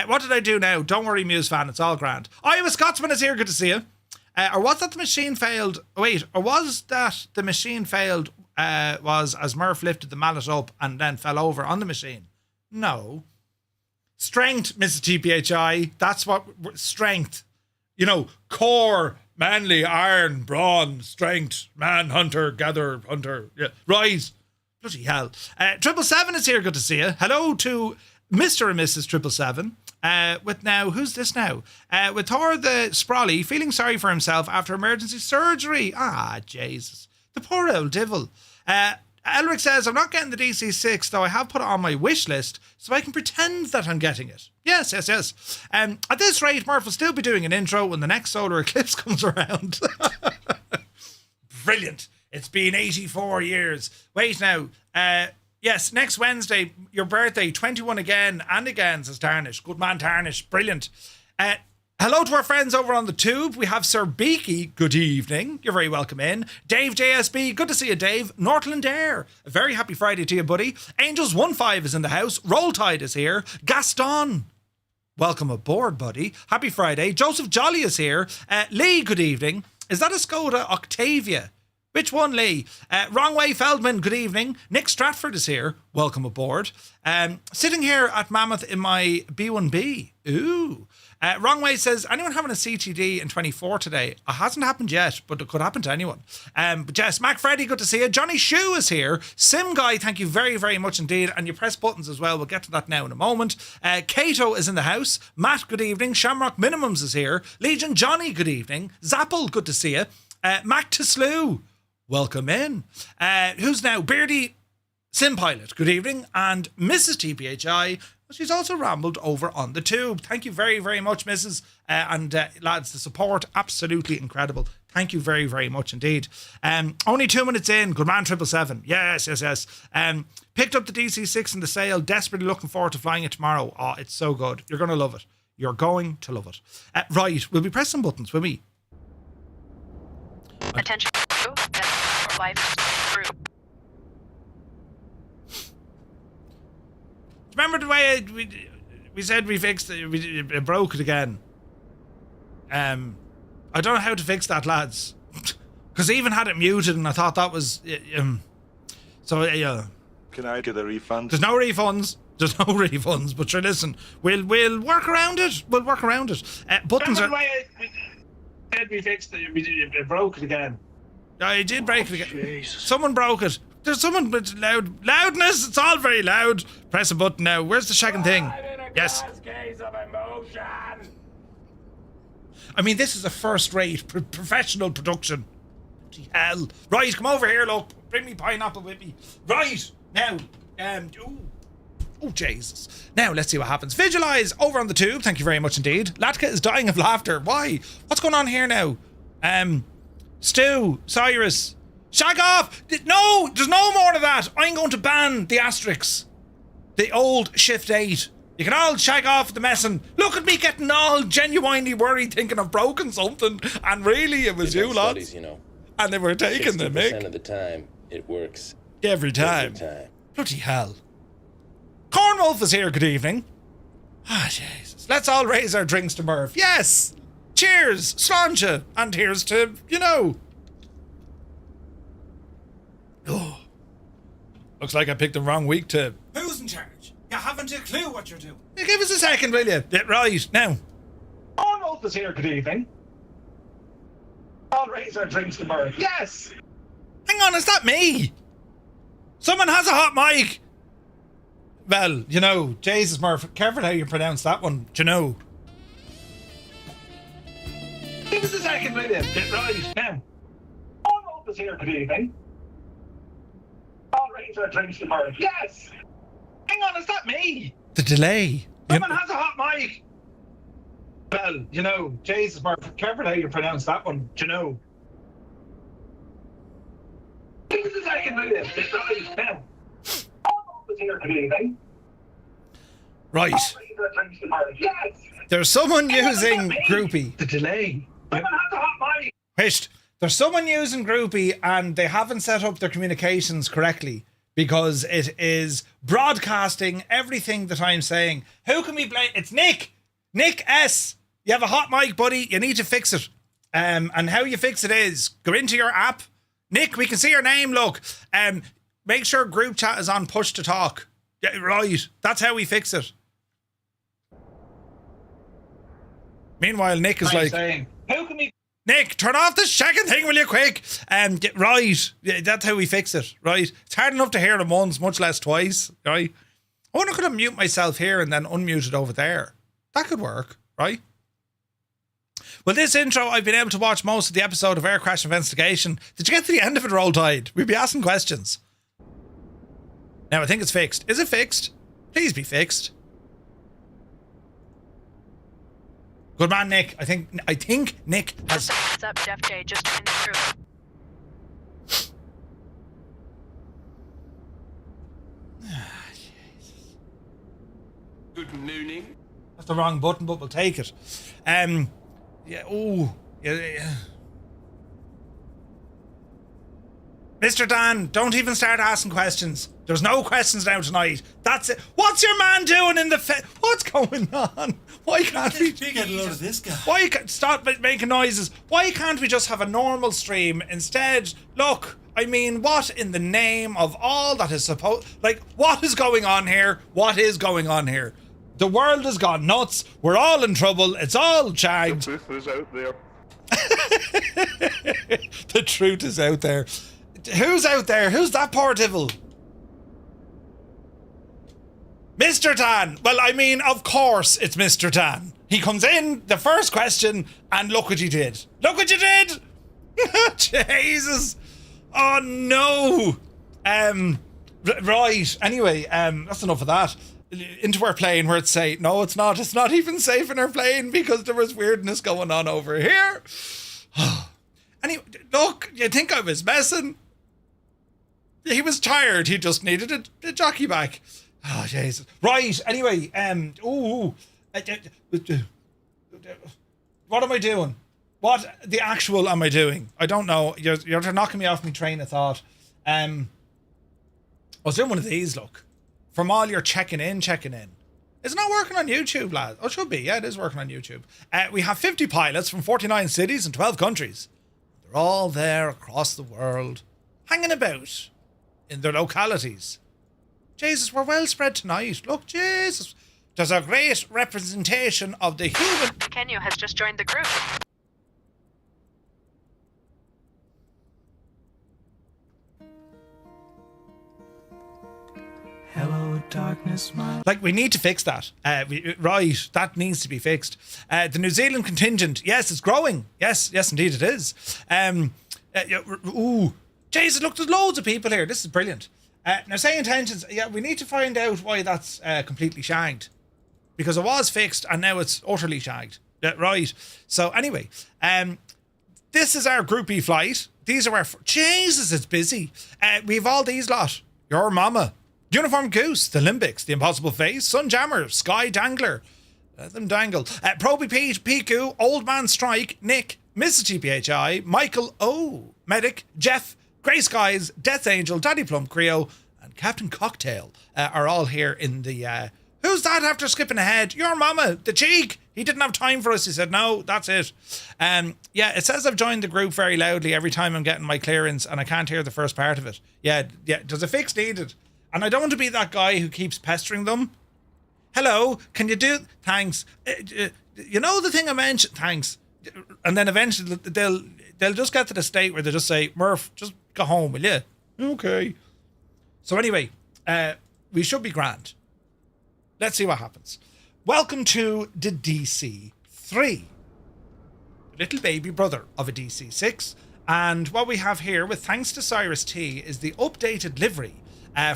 what did I do now? Don't worry, Muse fan, it's all grand. Iowa Scotsman is here, good to see you. Or was that the machine failed? Or was that the machine failed was as Murph lifted the mallet up and then fell over on the machine? No. Strength, Mrs. TPHI. That's what strength. Core, manly, iron, brawn, strength, man, hunter, gather, hunter. Yeah, rise. Bloody hell. 777 is here. Good to see you. Hello to Mr. and Mrs. 777. With now, who's this now? With Thor the Sprawly feeling sorry for himself after emergency surgery. Ah, Jesus. The poor old devil. Elric says, I'm not getting the DC-6, though I have put it on my wish list so I can pretend that I'm getting it. Yes. At this rate, Murph will still be doing an intro when the next solar eclipse comes around. Brilliant. It's been 84 years. Wait now. Yes, next Wednesday, your birthday, 21 again and again, says Tarnish. Good man, Tarnish. Brilliant. Hello to our friends over on the tube. We have Sir Beaky. Good evening. You're very welcome in. Dave JSB. Good to see you, Dave. Northland Air. A very happy Friday to you, buddy. Angels15 is in the house. Roll Tide is here. Gaston. Welcome aboard, buddy. Happy Friday. Joseph Jolly is here. Lee, good evening. Is that a Skoda Octavia? Which one, Lee? Wrong Way Feldman, good evening. Nick Stratford is here. Welcome aboard. Sitting here at Mammoth in my B1B. Ooh. Wrong Way says, anyone having a CTD in 24 today? It hasn't happened yet, but it could happen to anyone. But yes, Mac Freddy, good to see you. Johnny Shoe is here. Sim Guy, thank you very, very much indeed. And you press buttons as well. We'll get to that now in a moment. Kato is in the house. Matt, good evening. Shamrock Minimums is here. Legion Johnny, good evening. Zapple, good to see you. Mac to Slew, welcome in. Who's now? Beardy Sim Pilot, good evening. And Mrs. TPHI, she's also rambled over on the tube. Thank you very, very much, Mrs. And lads, the support, absolutely incredible. Thank you very, very much indeed. Only 2 minutes in. Good man, 777. Yes. Picked up the DC-6 in the sale. Desperately looking forward to flying it tomorrow. Oh, it's so good. You're going to love it. You're going to love it. Right, we'll be pressing buttons, will we? Attention. Remember the way we said we fixed it, it broke it again. I don't know how to fix that, lads. Because I even had it muted and I thought that was... Can I get a refund? There's no refunds. But sure, listen, we'll work around it. Buttons are... Remember the way we said we fixed it, it broke it again. I did break it again. Jesus. Someone broke it. There's someone with loudness. It's all very loud. Press a button now. Where's the shagging thing? Yes. Case of emotion. I mean, this is a first-rate professional production. Bloody hell. Right, come over here, look. Bring me pineapple with me. Right, now. Oh, Jesus. Now, let's see what happens. Visualize over on the tube. Thank you very much indeed. Latka is dying of laughter. Why? What's going on here now? Stu, Cyrus. Shag off! No, there's no more of that. I'm going to ban the asterisks. The old Shift 8. You can all shag off the messing. Look at me getting all genuinely worried thinking I've broken something. And really, it was you lot. Studies, you know. And they were taking the mic. 60% of the time, it works. Every time. Bloody hell. Cornwolf is here, good evening. Ah, Jesus. Let's all raise our drinks to Murph. Yes! Cheers! Sláinte! And here's to, you know. Oh. Looks like I picked the wrong week to... Who's in charge? You haven't a clue what you're doing. Give us a second, will you? Right, now. Cornwolf is here, good evening. All raise our drinks to Murph. Yes! Hang on, is that me? Someone has a hot mic! Well, you know, Jesus, Murph, careful how you pronounce that one, do you know? Give us a second, will you? Right, now. Cornwolf is here, good evening. All raise our drinks to Murph. Yes! Hang on, is that me? The delay. Someone has a hot mic! Well, you know, Jesus, Murph, careful how you pronounce that one, do you know? Give us a second, will you? Right, now. Right. There's someone using Groupie. The delay. Wait. There's someone using Groupie and they haven't set up their communications correctly because it is broadcasting everything that I'm saying. Who can we blame? It's Nick. Nick S. You have a hot mic, buddy. You need to fix it. And how you fix it is go into your app. Nick, we can see your name. Look. Make sure group chat is on push to talk. Yeah, right. That's how we fix it. Meanwhile, Nick is like, how can we... Nick, turn off this shagging thing, will you, quick? Right. Yeah, that's how we fix it, right? It's hard enough to hear them once, much less twice, right? I wonder, could I mute myself here and then unmute it over there? That could work, right? Well, this intro, I've been able to watch most of the episode of Air Crash Investigation. Did you get to the end of it, Roll Tide? We'd be asking questions. Now, I think it's fixed. Is it fixed? Please be fixed. Good man, Nick. I think Nick has... What's up, Jeff J? Just joined the group. Jesus. Good nooning. That's the wrong button, but we'll take it. Yeah, oh. Yeah. Mr. Dan, don't even start asking questions. There's no questions now tonight. That's it. What's your man doing in the what's going on? Why can't we get a load of this guy? Why stop making noises? Why can't we just have a normal stream instead? Look, I mean, what in the name of all that is supposed... Like, what is going on here? What is going on here? The world has gone nuts. We're all in trouble. It's all shagged. The truth is out there. The truth is out there. Who's out there? Who's that poor devil? Mr. Tan. Well, I mean, of course it's Mr. Tan. He comes in, the first question, and look what you did. Look what you did! Jesus. Oh, no. Right. Anyway, that's enough of that. Into our plane where it's safe. No, it's not. It's not even safe in our plane because there was weirdness going on over here. Anyway, look, you think I was messing? He was tired. He just needed a jockey back. Oh, Jesus. Right. Anyway, what am I doing? What the actual am I doing? I don't know. You're knocking me off my train of thought. I was doing one of these, look. From all your checking in. It's not working on YouTube, lad. Oh, it should be. Yeah, it is working on YouTube. We have 50 pilots from 49 cities and 12 countries. They're all there across the world, hanging about in their localities. Jesus, we're well spread tonight. Look, Jesus. There's a great representation of the human... Kenya has just joined the group. darkness, my Like, we need to fix that. Right, that needs to be fixed. The New Zealand contingent, yes, it's growing. Yes, indeed it is. Ooh, Jesus, look, there's loads of people here. This is brilliant. Now, say intentions, yeah, we need to find out why that's completely shagged. Because it was fixed and now it's utterly shagged. Right. So anyway, this is our groupie flight. These are our... Jesus, it's busy. We've all these lot. Your Mama, Uniform Goose, the Limbics, the Impossible Face, Sun Jammer, Sky Dangler. Let them dangle. Proby Pete, Piku, Old Man Strike, Nick, Mrs. TPHI, Michael O, Medic, Jeff, Grey Skies, Death Angel, Daddy Plum Creo, and Captain Cocktail are all here in the... Who's that after skipping ahead? Your Mama, the cheek. He didn't have time for us. He said, no, that's it. Yeah, it says I've joined the group very loudly every time I'm getting my clearance and I can't hear the first part of it. Yeah, there's a fix needed. And I don't want to be that guy who keeps pestering them. Hello, can you do... Thanks. You know the thing I mentioned? Thanks. And then eventually they'll just get to the state where they just say, Murph, just go home, will you? Okay. So anyway, we should be grand. Let's see what happens. Welcome to the DC-3, the little baby brother of a DC-6. And what we have here, with thanks to Cyrus T, is the updated livery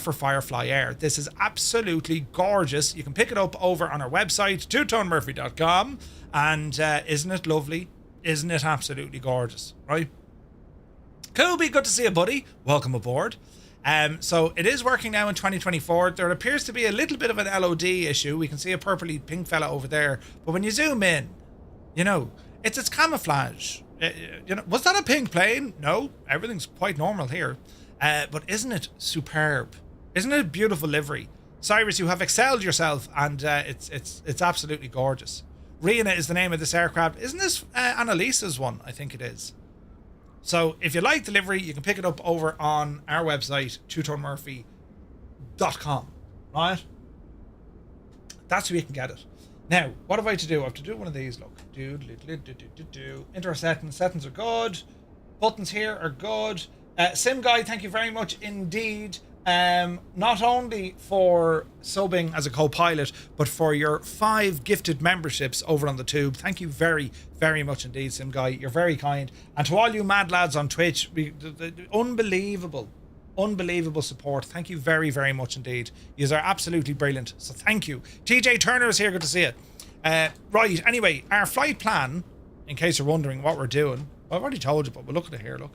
for Firefly Air. This is absolutely gorgeous. You can pick it up over on our website, twotonemurphy.com. And isn't it lovely? Isn't it absolutely gorgeous, right? Kobe, good to see you, buddy. Welcome aboard. So it is working now in 2024. There appears to be a little bit of an LOD issue. We can see a purpley pink fella over there. But when you zoom in, you know, it's camouflage. You know, was that a pink plane? No, everything's quite normal here. But isn't it superb? Isn't it a beautiful livery? Cyrus, you have excelled yourself, and it's absolutely gorgeous. Rena is the name of this aircraft. Isn't this Annalisa's one? I think it is. So if you like the livery, you can pick it up over on our website, twotonemurphy.com, right? That's where you can get it. Now, what have I to do? I have to do one of these, look. Enter our settings. Settings are good. Buttons here are good. Sim Guy, thank you very much indeed. Not only for subbing as a co-pilot, but for your 5 gifted memberships over on the tube. Thank you very, very much indeed, Sim Guy. You're very kind. And to all you mad lads on Twitch, the unbelievable support. Thank you very, very much indeed. You are absolutely brilliant. So thank you. TJ Turner is here. Good to see you. Right. Anyway, our flight plan, in case you're wondering what we're doing, well, I've already told you, but we'll look at it here. Look.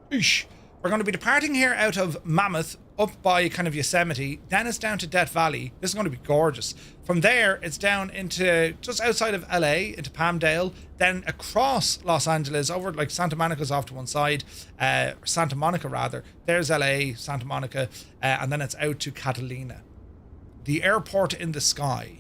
We're going to be departing here out of Mammoth, up by kind of Yosemite. Then it's down to Death Valley. This is going to be gorgeous. From there, it's down into just outside of LA, into Palmdale, then across Los Angeles, over like Santa Monica's off to one side, Santa Monica rather. There's LA, Santa Monica, and then it's out to Catalina, the airport in the sky.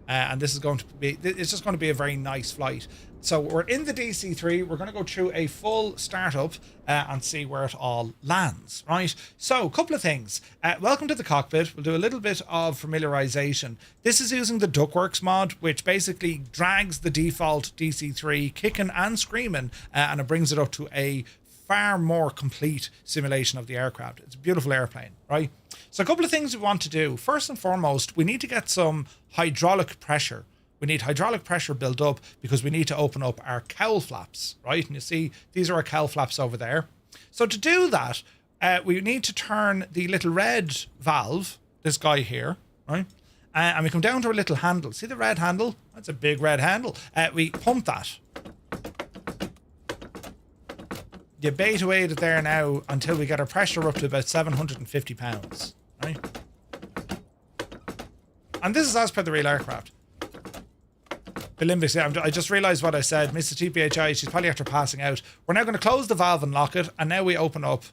And this is going to be, it's just going to be a very nice flight. So we're in the DC-3. We're going to go through a full startup and see where it all lands, right? So a couple of things. Welcome to the cockpit. We'll do a little bit of familiarization. This is using the Duckworks mod, which basically drags the default DC-3 kicking and screaming, and it brings it up to a far more complete simulation of the aircraft. It's a beautiful airplane, right? So a couple of things we want to do. First and foremost, we need to get some hydraulic pressure. We need hydraulic pressure built up because we need to open up our cowl flaps, right? And you see, these are our cowl flaps over there. So to do that, we need to turn the little red valve, this guy here, right? And we come down to our little handle. See the red handle? That's a big red handle. We pump that. You bait away at it there now until we get our pressure up to about 750 pounds, right? And this is as per the real aircraft. The Limbics, yeah, I just realised what I said. Mrs. TPHI, she's probably after passing out. We're now going to close the valve and lock it, and now we open up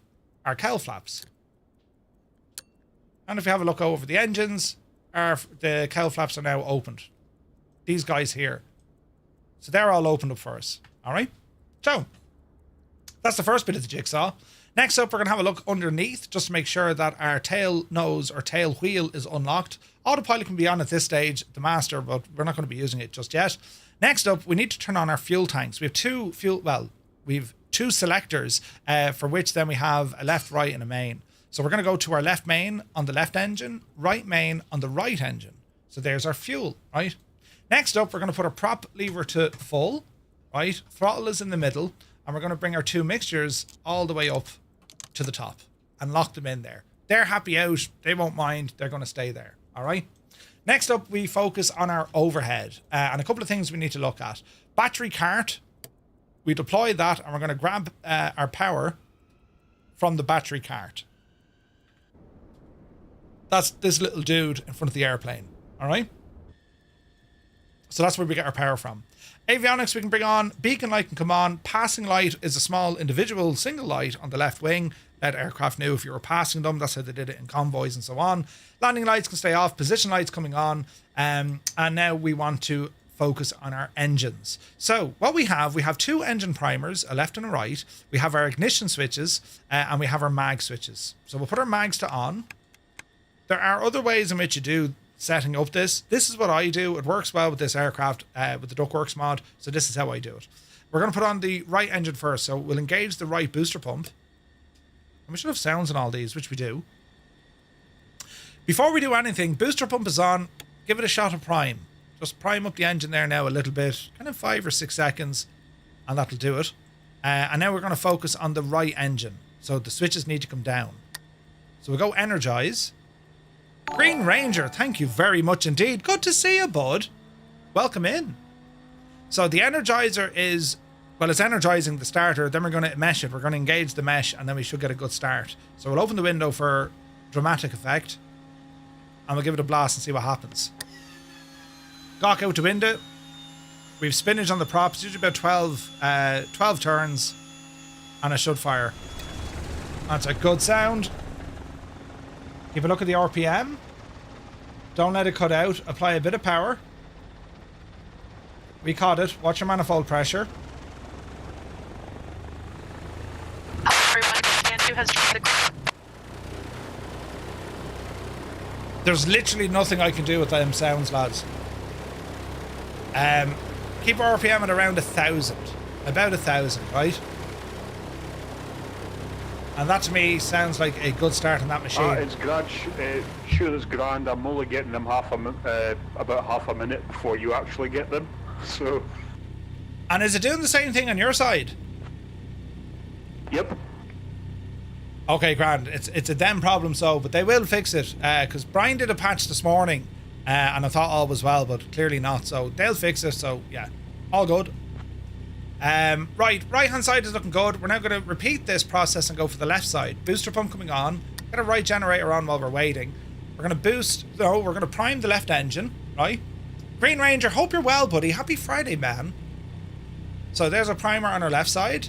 our cowl flaps. And if you have a look over the engines, the cowl flaps are now opened. These guys here. So they're all opened up for us. All right? So, that's the first bit of the jigsaw. Next up, we're going to have a look underneath just to make sure that our tail nose or tail wheel is unlocked. Autopilot can be on at this stage, the master, but we're not going to be using it just yet. Next up, we need to turn on our fuel tanks. We have two selectors for which then we have a left, right, and a main. So we're going to go to our left main on the left engine, right main on the right engine. So there's our fuel, right? Next up, we're going to put our prop lever to full, right? Throttle is in the middle, and we're going to bring our two mixtures all the way up to the top and lock them in there. They're happy out. They won't mind. They're going to stay there, all right? Next up, we focus on our overhead and a couple of things we need to look at. Battery cart, we deploy that, and we're going to grab our power from the battery cart. That's this little dude in front of the airplane, all right? So that's where we get our power from. Avionics we can bring on. Beacon light can come on. Passing light is a small individual single light on the left wing. That aircraft knew if you were passing them. That's how they did it in convoys and so on. Landing lights can stay off. Position lights coming on. And now we want to focus on our engines. So what we have two engine primers, a left and a right. We have our ignition switches and we have our mag switches. So we'll put our mags to on. There are other ways in which you do setting up this. This is what I do. It works well with this aircraft, with the Duckworks mod. So this is how I do it. We're going to put on the right engine first. So we'll engage the right booster pump. And we should have sounds on all these, which we do. Before we do anything, booster pump is on. Give it a shot of prime. Just prime up the engine there now a little bit. Kind of 5 or 6 seconds. And that'll do it. And now we're going to focus on the right engine. So the switches need to come down. So we'll go energize. Green Ranger, thank you very much indeed. Good to see you, bud. Welcome in. So the energizer is, well, it's energizing the starter. Then we're going to mesh it. We're going to engage the mesh, and then we should get a good start. So we'll open the window for dramatic effect, and we'll give it a blast and see what happens. Gawk out the window. We've spinach on the props, usually about 12 turns, and it should fire. That's a good sound. Give a look at the RPM. Don't let it cut out. Apply a bit of power. We caught it. Watch your manifold pressure. There's literally nothing I can do with them sounds, lads. Keep our RPM at around 1,000. About 1,000, right? And that to me sounds like a good start on that machine. It's grand. Sure, it's grand. I'm only getting them about half a minute before you actually get them. So. And is it doing the same thing on your side? Yep. Okay, grand. It's a them problem, so, but they will fix it. Because Brian did a patch this morning, and I thought all was well, but clearly not. So they'll fix it. So yeah, all good. Right hand side is looking good. We're now going to repeat this process and go for the left side. Booster pump coming on. Get a right generator on while we're waiting. We're going to prime the left engine, right? Green Ranger, hope you're well, buddy. Happy Friday, man. So there's a primer on our left side.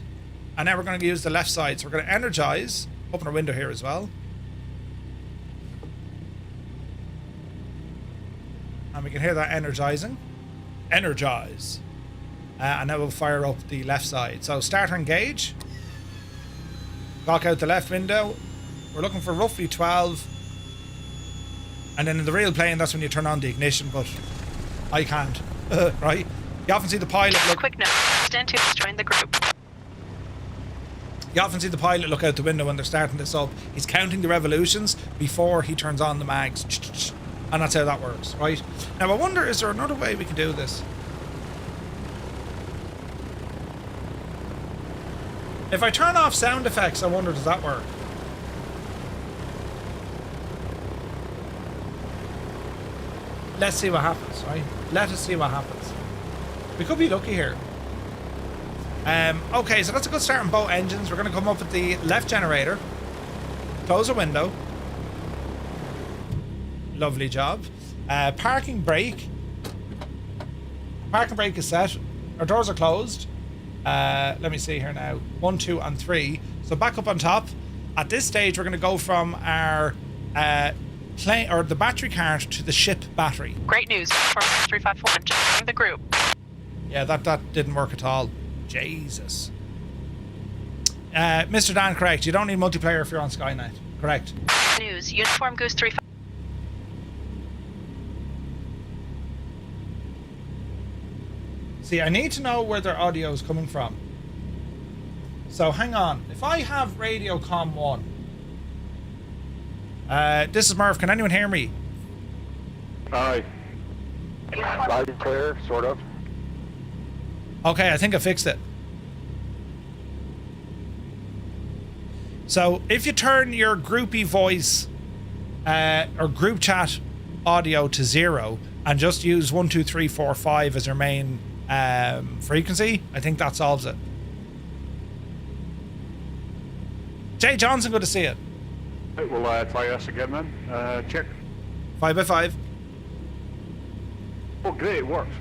And now we're going to use the left side. So we're going to energize. Open our window here as well. And we can hear that energizing. Energize. And now we'll fire up the left side. So starter engage. Lock out the left window. We're looking for roughly 12. And then in the real plane, that's when you turn on the ignition, but I can't. Right? You often see the pilot look... Quick note. Stand to join the group. You often see the pilot look out the window when they're starting this up. He's counting the revolutions before he turns on the mags. And that's how that works, right? Now, I wonder, is there another way we can do this? If I turn off sound effects, I wonder, does that work? Let's see what happens, right? Let us see what happens. We could be lucky here. Okay, so that's a good start on both engines. We're going to come up with the left generator. Close the window. Lovely job. Parking brake. Parking brake is set. Our doors are closed. Let me see here now. 1, 2, and 3. So back up on top. At this stage, we're going to go from our plane or the battery cart to the ship battery. Great news. 354. Join the group. Yeah, that didn't work at all. Jesus. Mr. Dan, correct. You don't need multiplayer if you're on Skynet. Correct. News. Uniform Goose 35. See, I need to know where their audio is coming from. So hang on. If I have radio com 1, This is Murph. Can anyone hear me? Aye. Loud and clear, sort of. Okay, I think I fixed it. So if you turn your groupie voice or group chat audio to 0 and just use 1, 2, 3, 4, 5 as your main frequency, I think that solves it. Jay Johnson, good to see you. We'll try us again then. Check. 5x5. Oh, great, it works.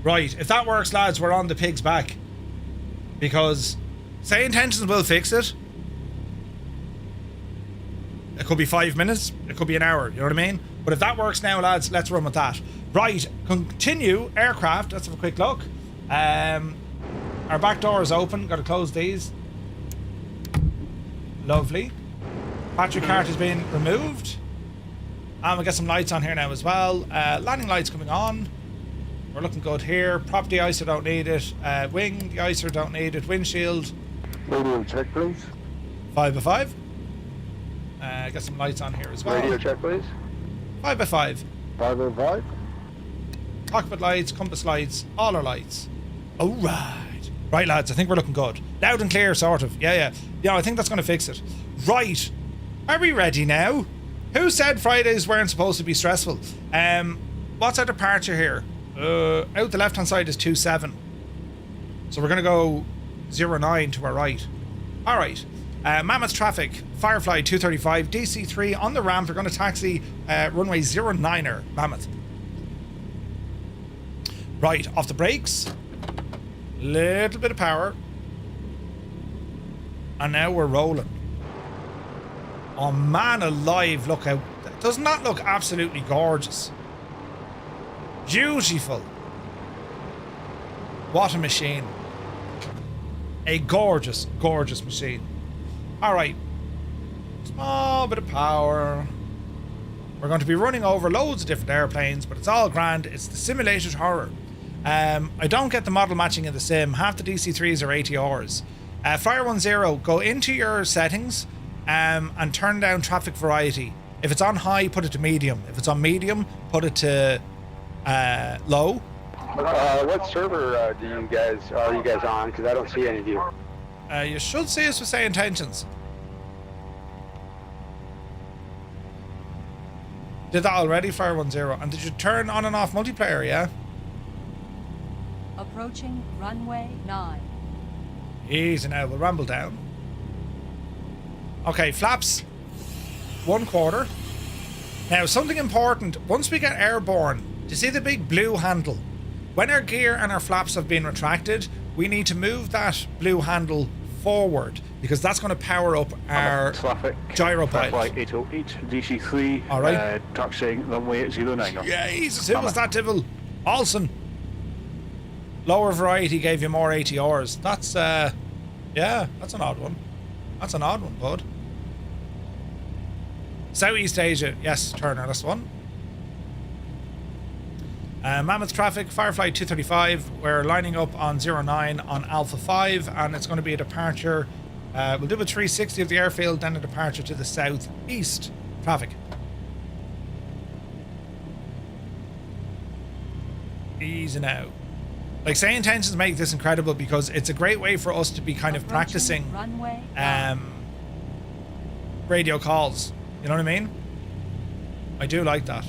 Right, if that works, lads, we're on the pig's back. Because say intentions will fix it. It could be 5 minutes, it could be an hour, you know what I mean? But if that works now, lads, let's run with that. Right, continue aircraft. Let's have a quick look. Our back door is open, gotta close these. Lovely. Battery cart has been removed. And we'll get some lights on here now as well. Landing lights coming on. We're looking good here. Prop de-icer, don't need it. Wing de-icer, don't need it. Windshield. Radio check, please. 5x5. Get some lights on here as well. Radio check, please. 5x5. 505. Cockpit lights, compass lights, all our lights. All right. Right, lads, I think we're looking good. Loud and clear, sort of. Yeah. Yeah, I think that's going to fix it. Right. Are we ready now? Who said Fridays weren't supposed to be stressful? What's our departure here? Out the left-hand side is 27. So we're going to go 09 to our right. All right. Mammoth traffic, Firefly 235, DC-3 on the ramp. We're going to taxi runway 09er, Mammoth. Right, off the brakes. Little bit of power. And now we're rolling. Oh man alive, look out. Doesn't that look absolutely gorgeous? Beautiful. What a machine. A gorgeous, gorgeous machine. Alright. Small bit of power. We're going to be running over loads of different airplanes, but it's all grand. It's the simulated horror. I don't get the model matching in the sim. Half the DC-3s are ATRs. Flyer 10, go into your settings and turn down traffic variety. If it's on high, put it to medium. If it's on medium, put it to low. What server are you guys on? Because I don't see any of you. You should see us with say intentions. Did that already, Fire 10. And did you turn on and off multiplayer, yeah? Approaching runway 9. Easy now, we'll ramble down. Okay, flaps 1/4. Now, something important. Once we get airborne, do you see the big blue handle? When our gear and our flaps have been retracted, we need to move that blue handle forward because that's going to power up our gyro pilot. Flight 808, DC-3. All right. Taxiing runway 09. Jesus, who was that, Divil? Olsen. Lower variety gave you more ATRs. That's, yeah, that's an odd one. That's an odd one, bud. Southeast Asia. Yes, Turner, that's the one. Mammoth traffic, Firefly 235. We're lining up on 09 on Alpha 5, and it's going to be a departure. We'll do a 360 of the airfield, then a departure to the southeast traffic. Easy now. Like, say intentions make this incredible because it's a great way for us to be kind of practicing radio calls. You know what I mean? I do like that.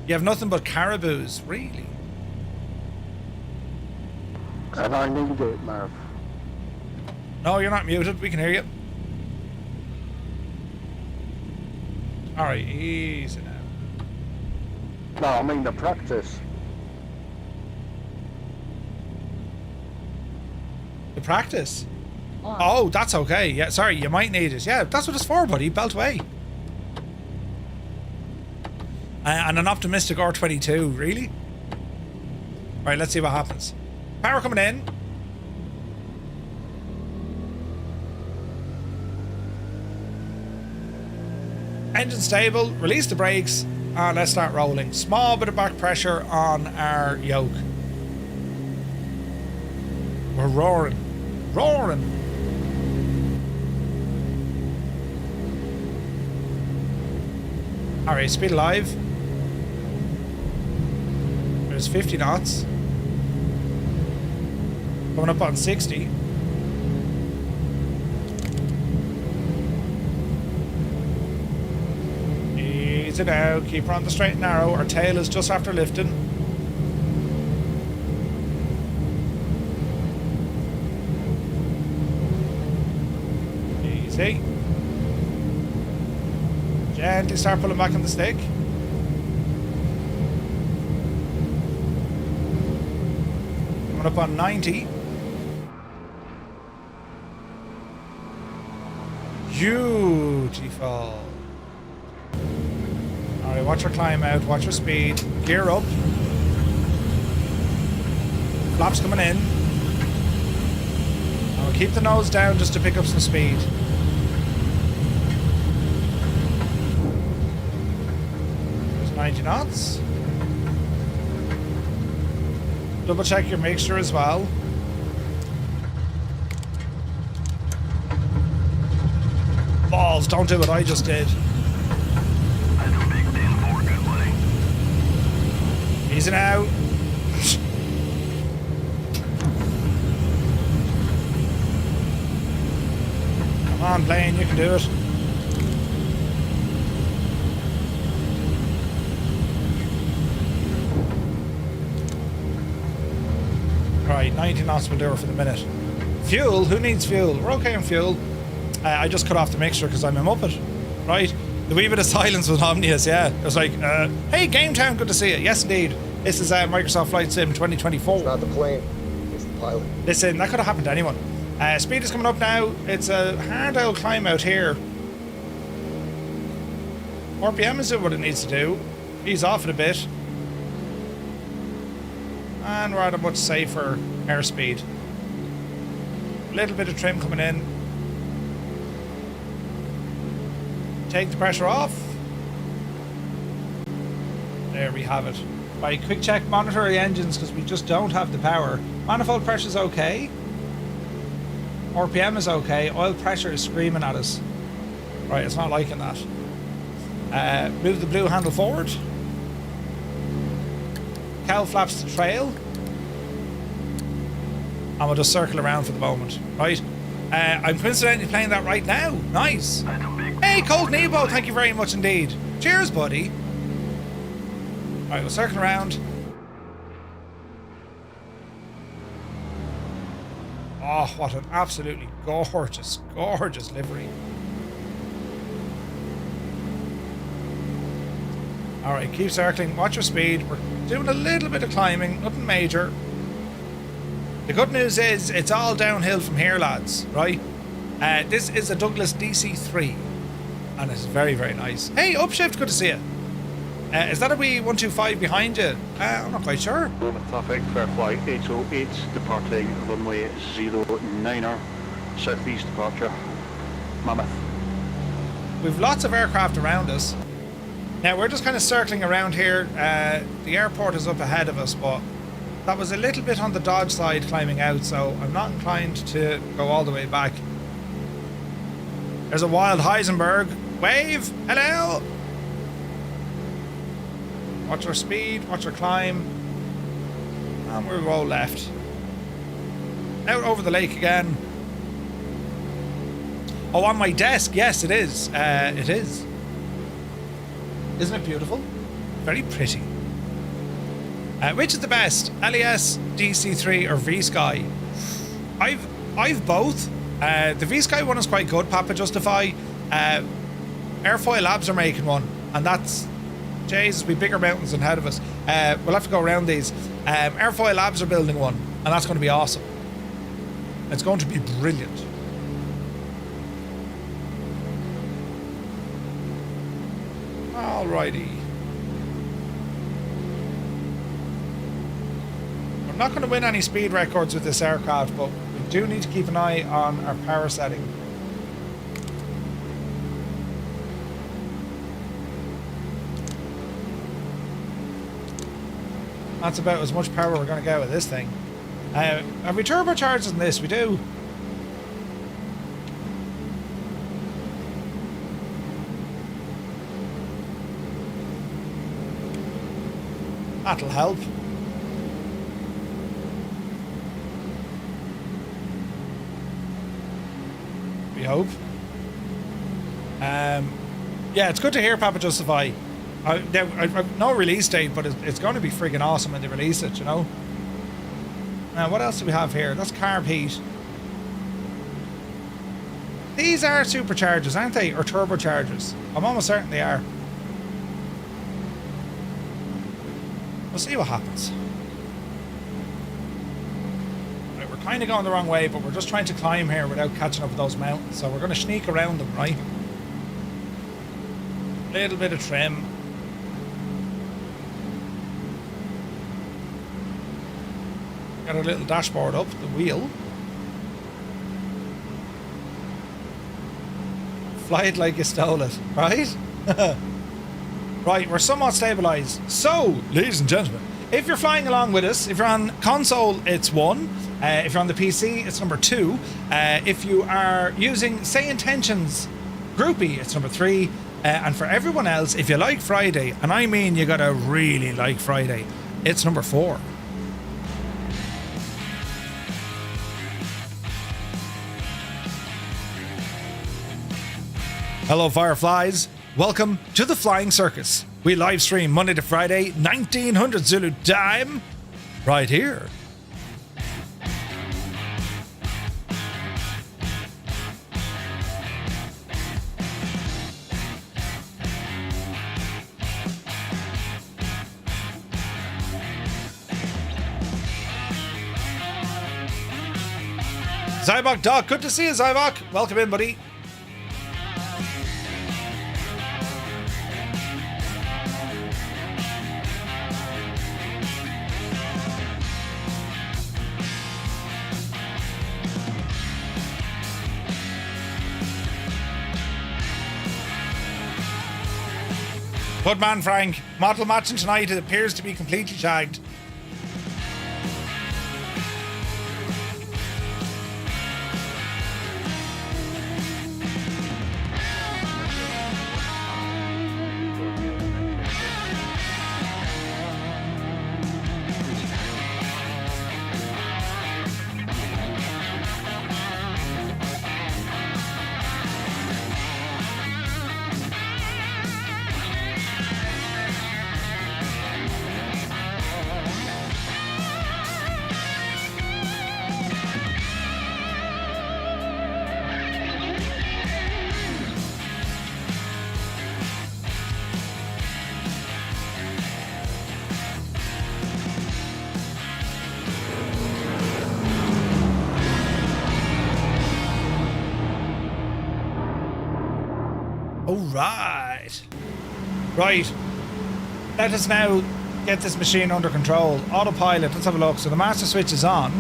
You have nothing but caribous, really. And I need it, Marv. No, you're not muted. We can hear you. Alright, easy now. No, I mean the practice. The practice? Oh, that's okay. Yeah, sorry, you might need it. Yeah, that's what it's for, buddy. Belt away. And an optimistic R22, really? Right, let's see what happens. Power coming in. Engine stable, release the brakes, and let's start rolling. Small bit of back pressure on our yoke. We're roaring. Roaring. Alright, speed alive. There's 50 knots. Coming up on 60. Easy now. Keep her on the straight and narrow. Our tail is just after lifting. Easy. Gently start pulling back on the stick. Coming up on 90. Beautiful. Alright, watch her climb out, watch her speed. Gear up. Flaps coming in. I'll keep the nose down just to pick up some speed. There's 90 knots. Double check your mixture as well. Balls, don't do what I just did. Easy now. Come on, Blaine, you can do it. Right, 90 knots will do it for the minute. Fuel? Who needs fuel? We're okay on fuel. I just cut off the mixture because I'm a muppet. Right? The wee bit of silence was omnious, yeah. It was like, hey, Game Town, good to see you. Yes, indeed. This is Microsoft Flight Sim 2024. It's not the plane, it's the pilot. Listen, that could have happened to anyone. Speed is coming up now. It's a hard old climb out here. RPM is doing what it needs to do. Ease off it a bit. And we're at a much safer airspeed. A little bit of trim coming in. Take the pressure off. There we have it. Right, quick check, monitor the engines because we just don't have the power. Manifold pressure is okay. RPM is okay. Oil pressure is screaming at us. Right, it's not liking that. Move the blue handle forward. Cowl flaps to trail. And we'll just circle around for the moment, right? I'm coincidentally playing that right now. Nice. Hey, Cold Nebo, thank you very much indeed. Cheers, buddy. Alright, we'll circle around. Oh, what an absolutely gorgeous, gorgeous livery. Alright, keep circling, watch your speed. We're doing a little bit of climbing, nothing major. The good news is it's all downhill from here, lads, right? This is a Douglas DC-3 and it's very, very nice. Hey, Upshift, good to see you. Is that a wee 125 behind you? I'm not quite sure. Mammoth traffic for flight 808 departing runway 09er, southeast departure, Mammoth. We've lots of aircraft around us. Now we're just kind of circling around here. The airport is up ahead of us, but that was a little bit on the dodge side climbing out, so I'm not inclined to go all the way back. There's a wild Heisenberg. Wave! Hello! Watch our speed, watch our climb. And we'll roll left. Out over the lake again. Oh, on my desk, yes it is. It is. Isn't it beautiful? Very pretty. Which is the best? LES, DC-3 or V-Sky? I've both. The V-Sky one is quite good, Papa Justify. Airfoil Labs are making one, and that's Jesus, we bigger mountains ahead of us. We'll have to go around these. Airfoil Labs are building one, and that's going to be awesome. It's going to be brilliant. Alrighty. I'm not going to win any speed records with this aircraft, but we do need to keep an eye on our power setting. That's about as much power we're going to get with this thing. Have we turbocharged in this? We do. That'll help. We hope. Yeah, it's good to hear Papa Justify. I've no release date, but it's going to be friggin' awesome when they release it, you know? Now, what else do we have here? That's carb heat. These are superchargers, aren't they? Or turbochargers? I'm almost certain they are. We'll see what happens. Right, we're kind of going the wrong way, but we're just trying to climb here without catching up with those mountains. So we're going to sneak around them, right? Little bit of trim. Got a little dashboard up, the wheel. Fly it like you stole it, right? Right, we're somewhat stabilised. So, ladies and gentlemen, if you're flying along with us, if you're on console, it's 1. If you're on the PC, it's number 2. If you are using Say Intentions Groupie, it's number 3. And for everyone else, if you like Friday, and I mean you gotta really like Friday, it's number 4. Hello, Fireflies. Welcome to the Flying Circus. We live stream Monday to Friday, 1900 Zulu time, right here. Zybok Doc, good to see you, Zybok. Welcome in, buddy. Good man, Frank. Model matching tonight, it appears to be completely shagged. Right, let us now get this machine under control. Autopilot, let's have a look. So the master switch is on,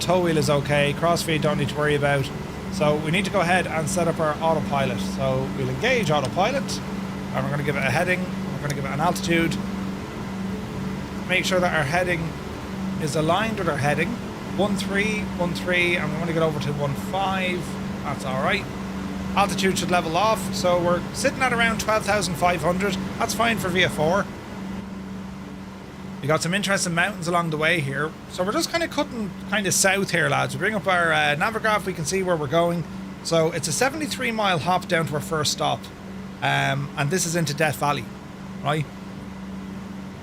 tow wheel is okay, crossfeed don't need to worry about. So we need to go ahead and set up our autopilot. So we'll engage autopilot, and we're going to give it a heading, we're going to give it an altitude. Make sure that our heading is aligned with our heading. 13, 13, and we want to get over to 15, that's alright. Altitude should level off, so we're sitting at around 12,500. That's fine for VF4. We got some interesting mountains along the way here, so we're just kind of cutting kind of south here, lads. We bring up our navigraph, we can see where we're going. So it's a 73-mile hop down to our first stop, and this is into Death Valley, right?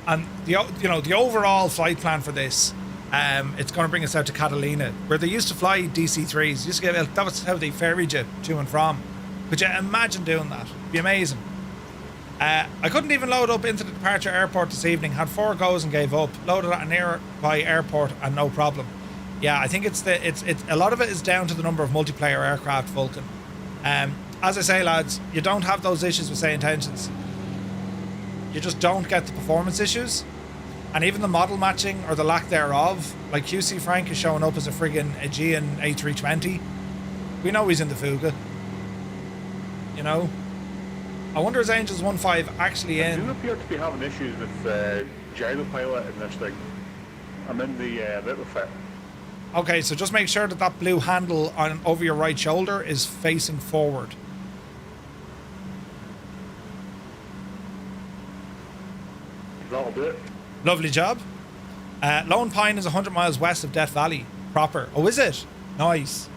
And the overall flight plan for this, it's going to bring us out to Catalina, where they used to fly DC-3s. That was how they ferried you to and from. Could you imagine doing that? It'd be amazing. I couldn't even load up into the departure airport this evening. Had 4 goes and gave up. Loaded at a nearby airport and no problem. Yeah, I think it's a lot of it is down to the number of multiplayer aircraft, Vulcan. As I say, lads, you don't have those issues with Say Intentions. You just don't get the performance issues. And even the model matching, or the lack thereof, like QC Frank is showing up as a friggin' Aegean A320. We know he's in the Fuga. You know? I wonder is Angels 1.5 actually in? I do appear to be having issues with gyropilot in this thing. I'm in the retrofit. Okay, so just make sure that that blue handle on over your right shoulder is facing forward. That'll do it. Lovely job. Lone Pine is 100 miles west of Death Valley proper. Oh, is it? Nice.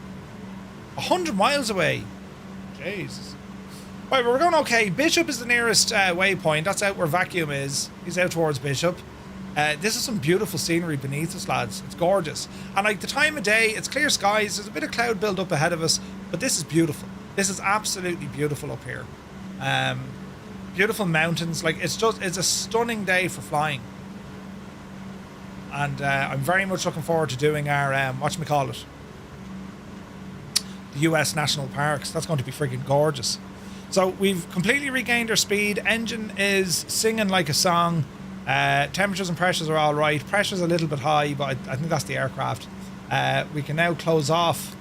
100 miles away. Jesus. Right, but we're going okay. Bishop is the nearest waypoint. That's out where Vacuum is. He's out towards Bishop. This is some beautiful scenery beneath us, lads. It's gorgeous. And like the time of day, it's clear skies. There's a bit of cloud build up ahead of us, but this is beautiful. This is absolutely beautiful up here. Beautiful mountains. Like it's a stunning day for flying. And I'm very much looking forward to doing our whatchamacallit, the US National Parks. That's going to be freaking gorgeous. So we've completely regained our speed. Engine is singing like a song. Temperatures and pressures are all right. Pressure's a little bit high, but I think that's the aircraft. We can now close off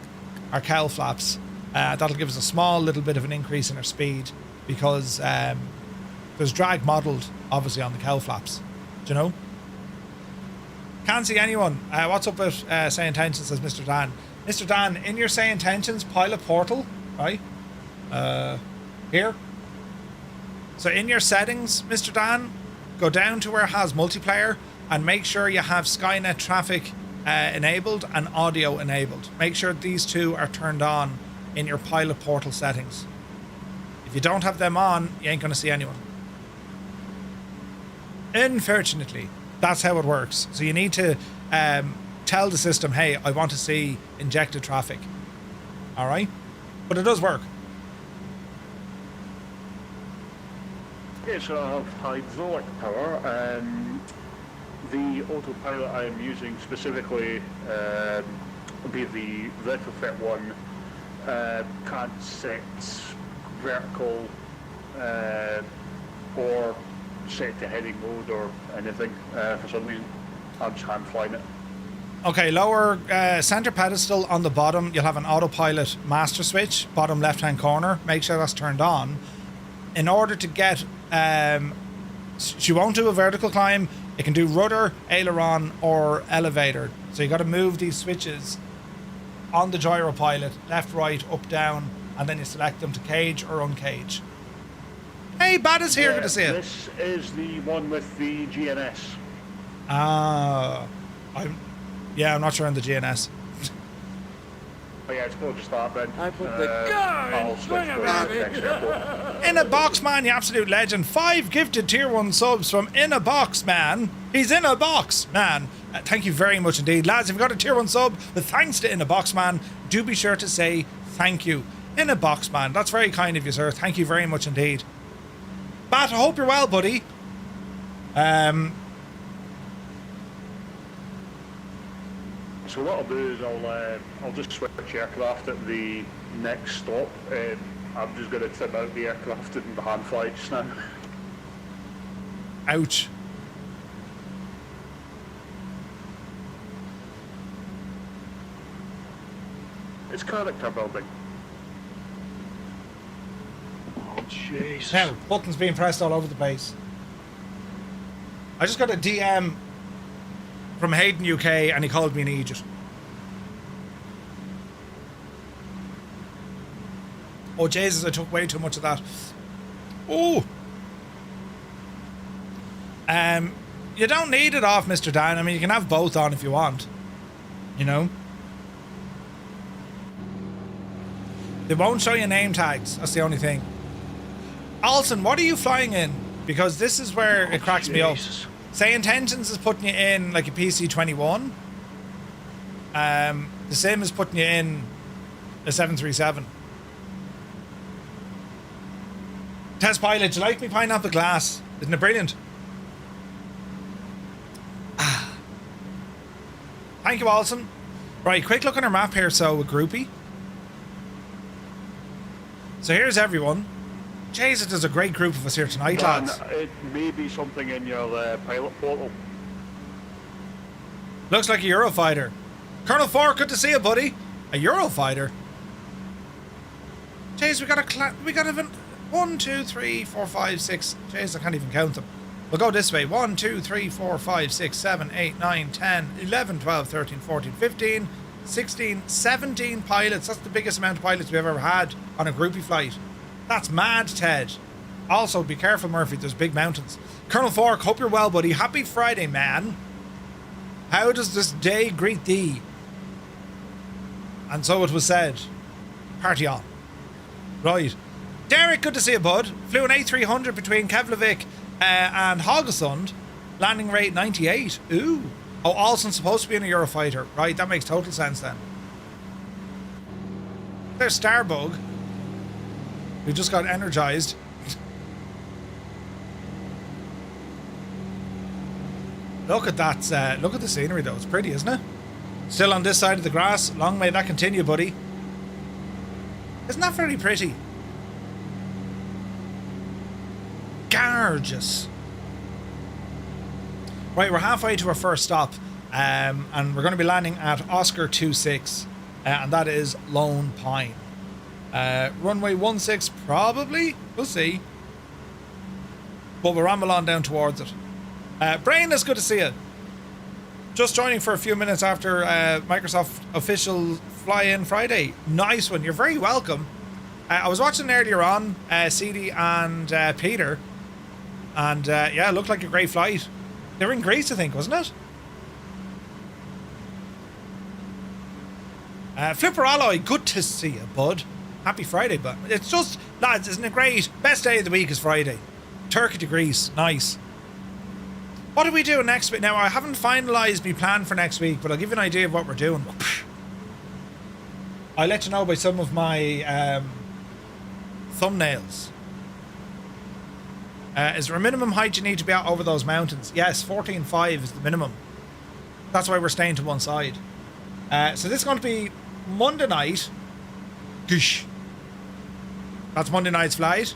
our cowl flaps. That'll give us a small little bit of an increase in our speed because there's drag modelled, obviously, on the cowl flaps. Do you know? Can't see anyone. What's up with say intentions, says Mr. Dan. Mr. Dan, in your say intentions, pilot portal, right? Here. So in your settings, Mr. Dan, go down to where it has multiplayer and make sure you have Skynet traffic enabled and audio enabled. Make sure these two are turned on in your pilot portal settings. If you don't have them on, you ain't going to see anyone. Unfortunately, that's how it works. So you need to tell the system, hey, I want to see injected traffic. All right? But it does work. Okay, so I have hydraulic power, and the autopilot I am using specifically will be the retrofit one. Can't set vertical or set to heading mode or anything for some reason. I'm just hand flying it. Okay, lower center pedestal on the bottom, you'll have an autopilot master switch, bottom left hand corner. Make sure that's turned on. In order to get, she won't do a vertical climb. It can do rudder, aileron, or elevator. So you got to move these switches on the gyropilot, left, right, up, down, and then you select them to cage or uncage. Hey, Bad is here. Good to see you. This is the one with the GNS. I'm not sure on the GNS. Oh yeah, it's called just that, Ben. I put the car in swing of baby. In a box, man, you absolute legend. 5 gifted tier 1 subs from In a Box, man. He's in a box, man. Thank you very much indeed. Lads, if you've got a tier 1 sub with thanks to In a Box, man, do be sure to say thank you. In a Box, man. That's very kind of you, sir. Thank you very much indeed. Bat, I hope you're well, buddy. So what I'll do is I'll just switch aircraft at the next stop. I'm just going to trim out the aircraft and hand fly just now. Ouch. It's character building. Oh, jeez. Now, buttons being pressed all over the place. I just got a DM from Hayden UK and he called me an idiot. Oh Jesus, I took way too much of that. Oh. You don't need it off, Mr. Dan. I mean, you can have both on if you want. You know? They won't show you name tags. That's the only thing. Alson, what are you flying in? Because this is where it cracks me up. Say Intentions is putting you in like a PC-21. The same as putting you in a 737. Test pilot, do you like me pineapple glass? Isn't it brilliant? Thank you, Alson. Right, quick look on our map here. So, a groupie. So here's everyone. Jesus, there's a great group of us here tonight, lads. It may be something in your pilot portal. Looks like a Eurofighter. Colonel Ford, good to see you, buddy. A Eurofighter? Jeez, we got a 1, 2, 3, 4, 5, 6. Jeez, I can't even count them. We'll go this way. 1, 2, 3, 4, 5, 6, 7, 8, 9, 10, 11, 12, 13, 14, 15, 16, 17 pilots. That's the biggest amount of pilots we've ever had on a groupie flight. That's mad, Ted. Also, be careful, Murphy. There's big mountains. Colonel Fork, hope you're well, buddy. Happy Friday, man. How does this day greet thee? And so it was said. Party on. Right. Derek, good to see you, bud. Flew an A300 between Keflavik and Haugesund. Landing rate 98. Ooh. Oh, Alston's supposed to be in a Eurofighter. Right, that makes total sense then. There's Starbug. We just got energized. Look at that. Look at the scenery, though. It's pretty, isn't it? Still on this side of the grass. Long may that continue, buddy. Isn't that very pretty? Gorgeous. Right, we're halfway to our first stop. And we're going to be landing at Oscar 26. And that is Lone Pine. Runway 16, probably. We'll see. But we'll ramble on down towards it. Brain, it's good to see you. Just joining for a few minutes after Microsoft official fly-in Friday. Nice one. You're very welcome. I was watching earlier on, CD and Peter. And yeah, it looked like a great flight. They were in Greece, I think, wasn't it? Flipper Alloy, good to see you, bud. Happy Friday, but it's just, lads, isn't it great? Best day of the week is Friday. Turkey to Greece, nice. What are we doing next week? Now, I haven't finalised my plan for next week, but I'll give you an idea of what we're doing. I'll let you know by some of my thumbnails. Is there a minimum height you need to be out over those mountains? Yes, 14.5 is the minimum. That's why we're staying to one side. So this is going to be Monday night. Goosh. That's Monday night's flight.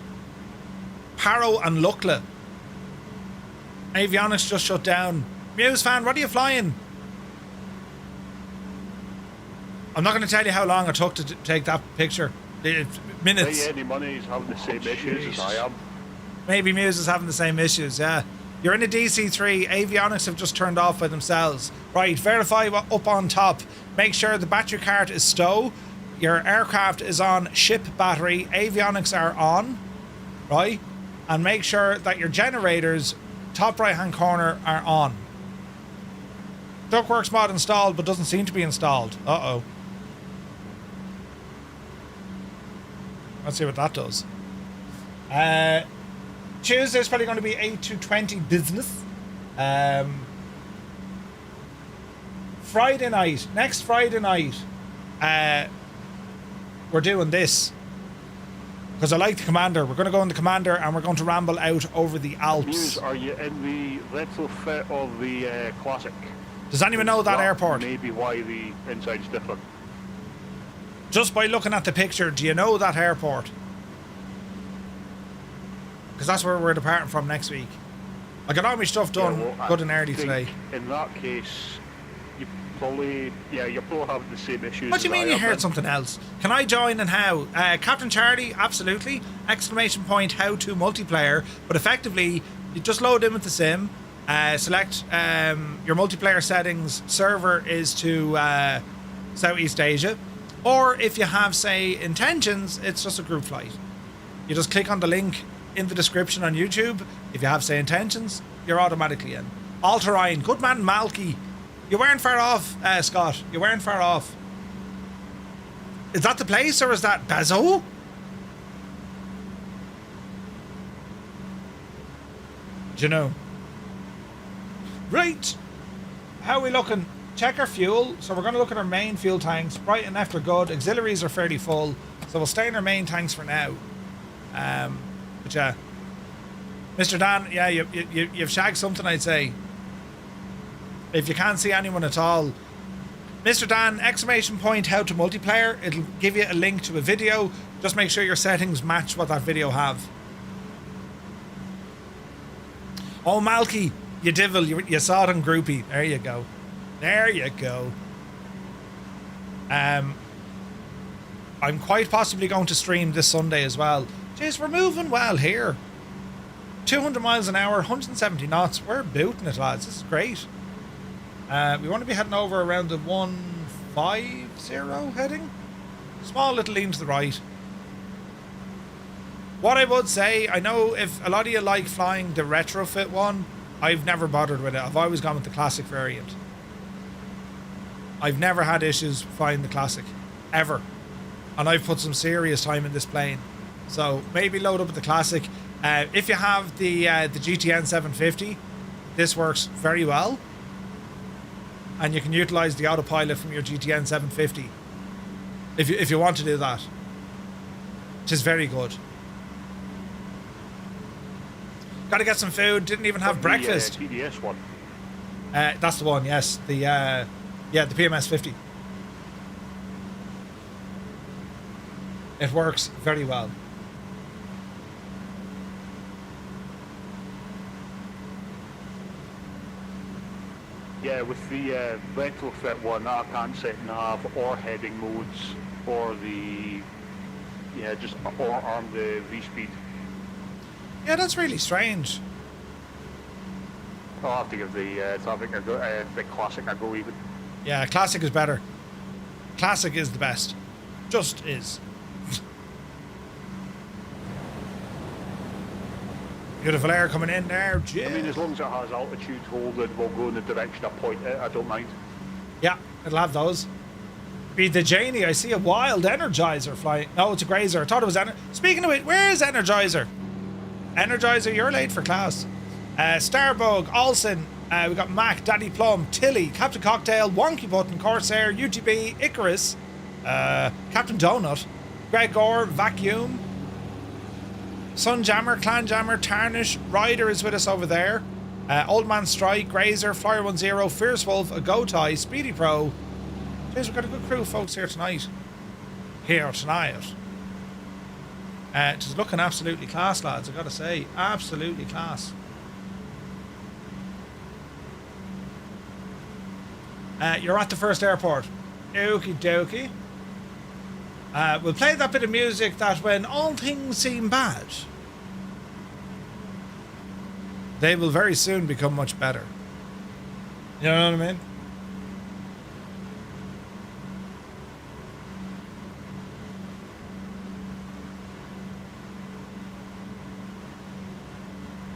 Paro and Lukla. Avionics just shut down. Muse fan, what are you flying? I'm not going to tell you how long it took to take that picture. Minutes. Any money is having the same issues as I am. Maybe Muse is having the same issues, yeah. You're in a DC-3. Avionics have just turned off by themselves. Right, verify up on top. Make sure the battery cart is stow. Your aircraft is on ship battery. Avionics are on. Right? And make sure that your generators, top right hand corner, are on. Ductworks mod installed, but doesn't seem to be installed. Uh-oh. Let's see what that does. Tuesday's probably going to be 8 to 20 business. Friday night, next Friday night, we're doing this. Because I like the Commander. We're going to go in the Commander and we're going to ramble out over the Alps. Muse, are you in the retrofit of the Classic? Does anyone know that airport? Maybe why the inside's different. Just by looking at the picture, do you know that airport? Because that's where we're departing from next week. I got all my stuff done good and early today. In that case, you're probably having the same issues. What do you mean you heard something else? Can I join and how? Captain Charlie, absolutely. Exclamation point, how to multiplayer. But effectively, you just load in with the sim. Select your multiplayer settings. Server is to Southeast Asia. Or if you have, say, intentions, it's just a group flight. You just click on the link in the description on YouTube. If you have, say, intentions, you're automatically in. Alterine, good man, Malky. You weren't far off, Scott. You weren't far off. Is that the place or is that Bazo? Do you know? Right. How are we looking? Check our fuel. So we're going to look at our main fuel tanks. Right and left are good. Auxiliaries are fairly full. So we'll stay in our main tanks for now. But yeah. Mr. Dan, yeah, you've shagged something, I'd say. If you can't see anyone at all. Mr. Dan, exclamation point, how to multiplayer. It'll give you a link to a video. Just make sure your settings match what that video have. Oh, Malky, you divil, you saw it on Groupie. There you go. There you go. I'm quite possibly going to stream this Sunday as well. Jeez, we're moving well here. 200 miles an hour, 170 knots. We're booting it, lads. This is great. We want to be heading over around the 150 heading. Small little lean to the right. What I would say, I know if a lot of you like flying the retrofit one, I've never bothered with it. I've always gone with the classic variant. I've never had issues flying the classic, ever. And I've put some serious time in this plane. So maybe load up with the classic. If you have the GTN 750, this works very well. And you can utilize the autopilot from your GTN 750 if you want to do that, which is very good. Got to get some food. Didn't even have breakfast. The TDS one. That's the one. Yes, the PMS 50. It works very well. Yeah, with the retrofit one, I can't set nav or heading modes or or arm the V-speed. Yeah, that's really strange. I'll have to give the traffic a go, the classic a go even. Yeah, classic is better. Classic is the best. Just is. Beautiful air coming in there. I mean, as long as it has altitude hold and will go in the direction I point it, I don't mind. Yeah, it'll have those. Be the Janie, I see a wild Energizer flying. No, it's a Grazer. I thought it was Speaking of it, where is Energizer? Energizer, you're late for class. Starbug, Olsen, we got Mac, Daddy Plum, Tilly, Captain Cocktail, Wonky Button, Corsair, UTB, Icarus, Captain Donut, Gregor, Vacuum, Sunjammer, Clanjammer, Tarnish, Ryder is with us over there. Old Man Strike, Grazer, Flyer 10, Fierce Wolf, a Gotai, Speedy Pro. Jeez, we've got a good crew of folks here tonight. Just looking absolutely class, lads, I gotta say. Absolutely class. You're at the first airport. Okie dokie. We'll play that bit of music that when all things seem bad, they will very soon become much better. You know what I mean?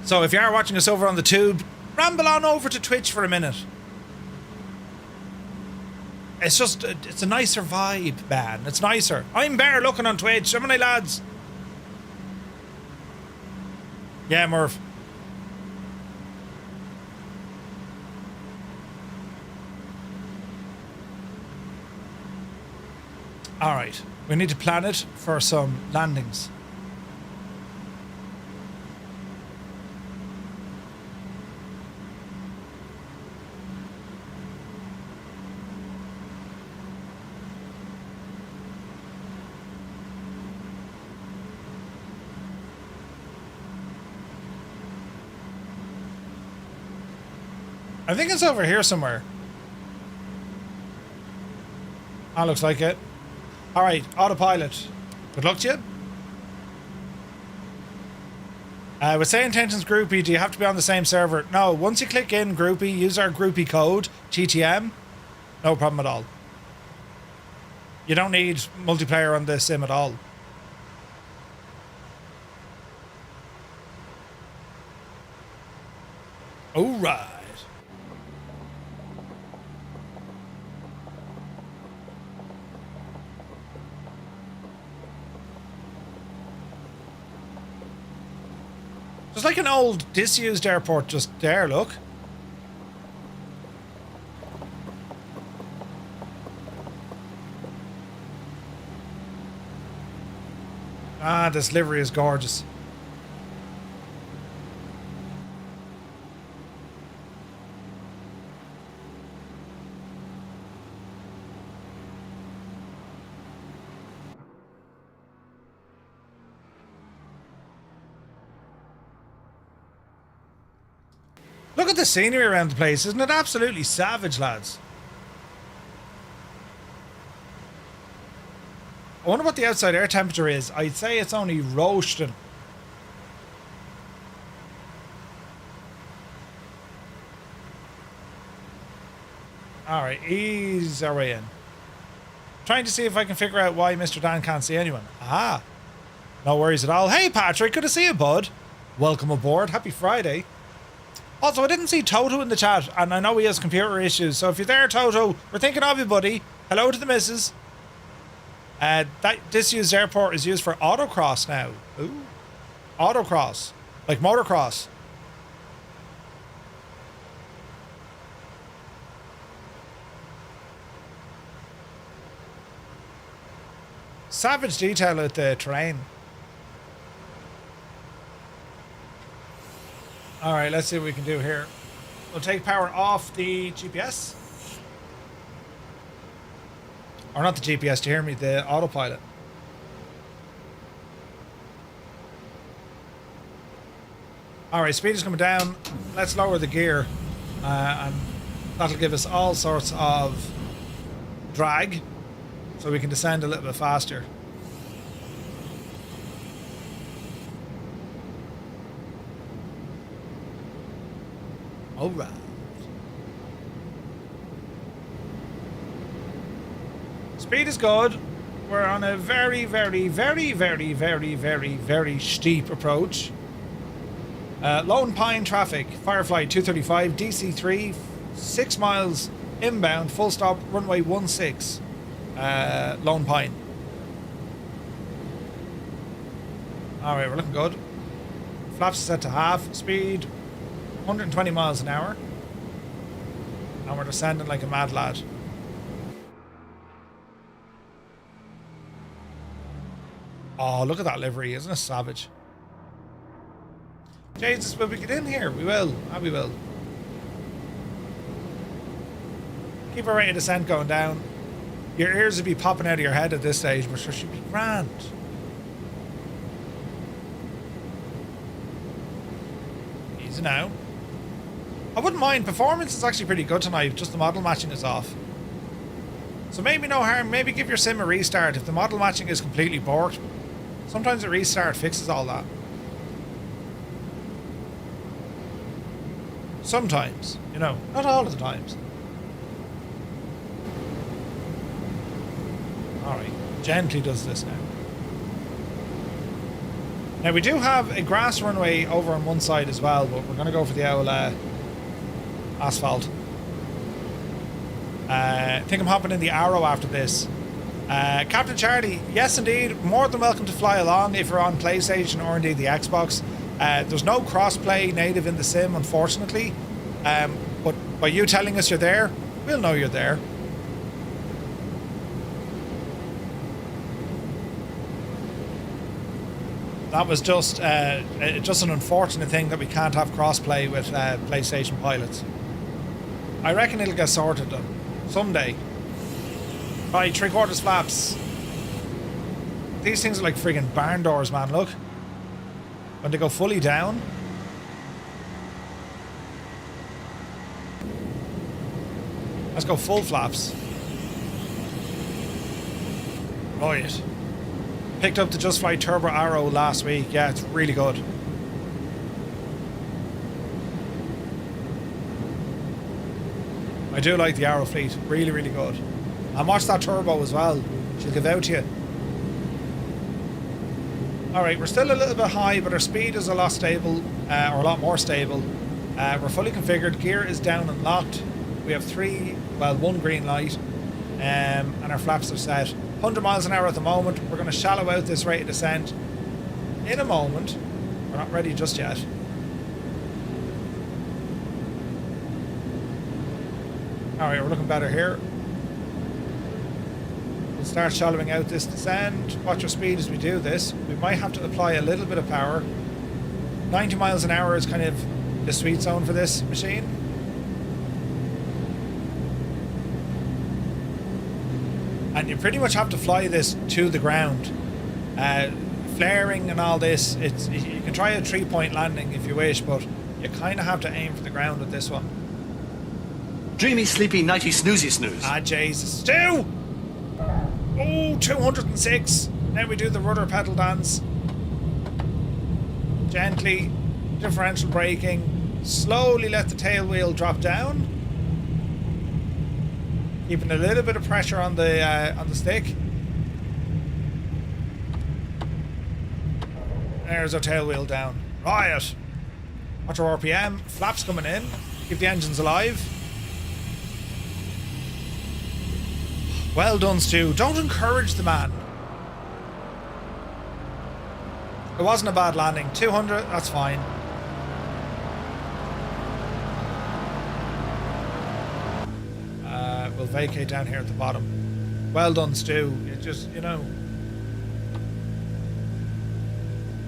So if you are watching us over on the tube, ramble on over to Twitch for a minute. It's just, it's a nicer vibe, man. It's nicer. I'm Bear looking on Twitch. How many lads? Yeah, Murph. All right. We need to plan it for some landings. I think it's over here somewhere. That looks like it. All right, autopilot. Good luck to you. With Say Intentions Groupie, do you have to be on the same server? No, once you click in Groupie, use our Groupie code, TTM. No problem at all. You don't need multiplayer on this sim at all. All right. There's like an old disused airport just there, look. Ah, this livery is gorgeous. Look at the scenery around the place. Isn't it absolutely savage, lads? I wonder what the outside air temperature is. I'd say it's only roasting. Alright, ease our way in. Trying to see if I can figure out why Mr. Dan can't see anyone. Aha! No worries at all. Hey, Patrick, good to see you, bud. Welcome aboard. Happy Friday. Also, I didn't see Toto in the chat, and I know he has computer issues, so if you're there, Toto, we're thinking of you, buddy. Hello to the missus. That disused airport is used for autocross now. Ooh. Autocross. Like motocross. Savage detail at the terrain. Alright, let's see what we can do here. We'll take power off the GPS. Or not the GPS, do you hear me? The autopilot. Alright, speed is coming down. Let's lower the gear. And that'll give us all sorts of drag. So we can descend a little bit faster. Alright. Speed is good. We're on a very, very, very, very, very, very, very steep approach. Lone Pine traffic, Firefly 235, DC-3, 6 miles inbound, full stop, runway 16. Lone Pine. Alright, we're looking good. Flaps set to half, speed 120 miles an hour. And we're descending like a mad lad. Oh, look at that livery, isn't it savage? Jesus, will we get in here? We will. We will. Keep our rate of descent going down. Your ears would be popping out of your head at this stage, but sure should be grand. Easy now. I wouldn't mind. Performance is actually pretty good tonight, just the model matching is off. So maybe no harm, maybe give your sim a restart if the model matching is completely borked. Sometimes a restart fixes all that. Sometimes, you know, not all of the times. Alright, gently does this now. Now we do have a grass runway over on one side as well, but we're going to go for the old asphalt. I think I'm hopping in the Arrow after this. Captain Charlie, yes indeed, more than welcome to fly along if you're on PlayStation or indeed the Xbox. There's no cross-play native in the sim, unfortunately. But by you telling us you're there, we'll know you're there. That was just an unfortunate thing that we can't have cross-play with PlayStation pilots. I reckon it'll get sorted though, someday. Right, 3/4 flaps. These things are like friggin' barn doors, man, look. When they go fully down. Let's go full flaps. Right. Picked up the Just Fly Turbo Arrow last week. Yeah, it's really good. I do like the Arrow fleet. Really, really good. And watch that turbo as well. She'll give out to you. Alright, we're still a little bit high, but our speed is a lot stable, or a lot more stable. We're fully configured. Gear is down and locked. We have one green light. And our flaps are set. 100 miles an hour at the moment. We're going to shallow out this rate of descent in a moment. We're not ready just yet. Alright, we're looking better here. We'll start shallowing out this descent. Watch our speed as we do this. We might have to apply a little bit of power. 90 miles an hour is kind of the sweet zone for this machine. And you pretty much have to fly this to the ground. Flaring and all this, you can try a 3-point landing if you wish, but you kind of have to aim for the ground with this one. Dreamy, sleepy, nighty, snoozy, snooze. Ah, Jesus. Stu! Oh, 206. Now we do the rudder pedal dance. Gently, differential braking. Slowly let the tail wheel drop down. Keeping a little bit of pressure on the stick. There's our tail wheel down. Riot. Watch our RPM. Flaps coming in. Keep the engines alive. Well done, Stu. Don't encourage the man. It wasn't a bad landing. 200, that's fine. We'll vacate down here at the bottom. Well done, Stu. You just, you know.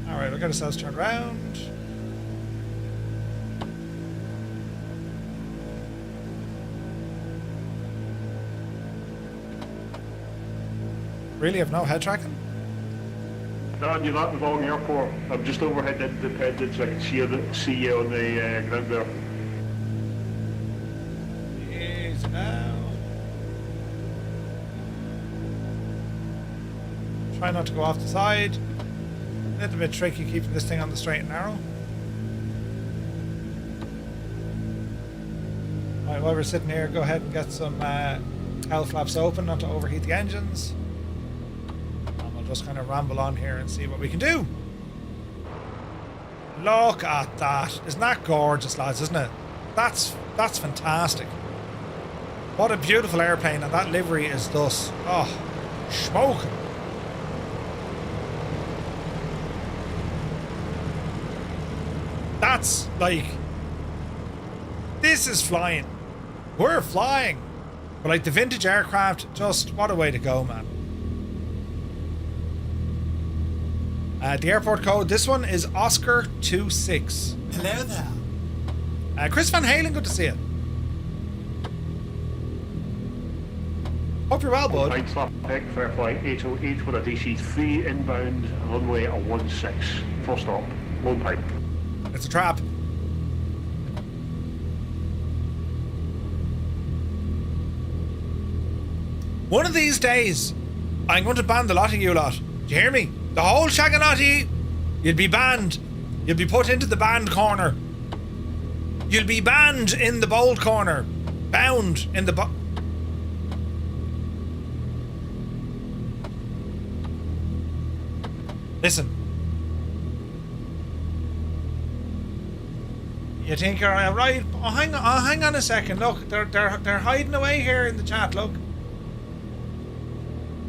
Alright, we'll get ourselves turned around. Really have no head tracking? Dan, you're not in the wrong airport. I'm just overhead independent so I can see you on the ground there. Easy now. Try not to go off the side. A little bit tricky keeping this thing on the straight and narrow. Right, while we're sitting here, go ahead and get some tail flaps open, not to overheat the engines. And we'll just kind of ramble on here and see what we can do. Look at that. Isn't that gorgeous, lads, isn't it? That's fantastic. What a beautiful airplane, and that livery is thus, oh, smoking. That's like, this is flying. We're flying. But like the vintage aircraft, just what a way to go, man. The airport code, this one is Oscar 26. Hello there. Chris Van Halen, good to see you. Hope you're well, bud. Flight slap pick for flight 808 with a DC-3 inbound, runway at 16. Full stop. Low pipe. It's a trap. One of these days, I'm going to ban the lot of you lot. Do you hear me? The whole shaganati, you'll be banned. You'll be put into the banned corner. You'll be banned in the bold corner. Bound in the Listen. You think you're right? Oh, hang on a second. Look, they're hiding away here in the chat. Look.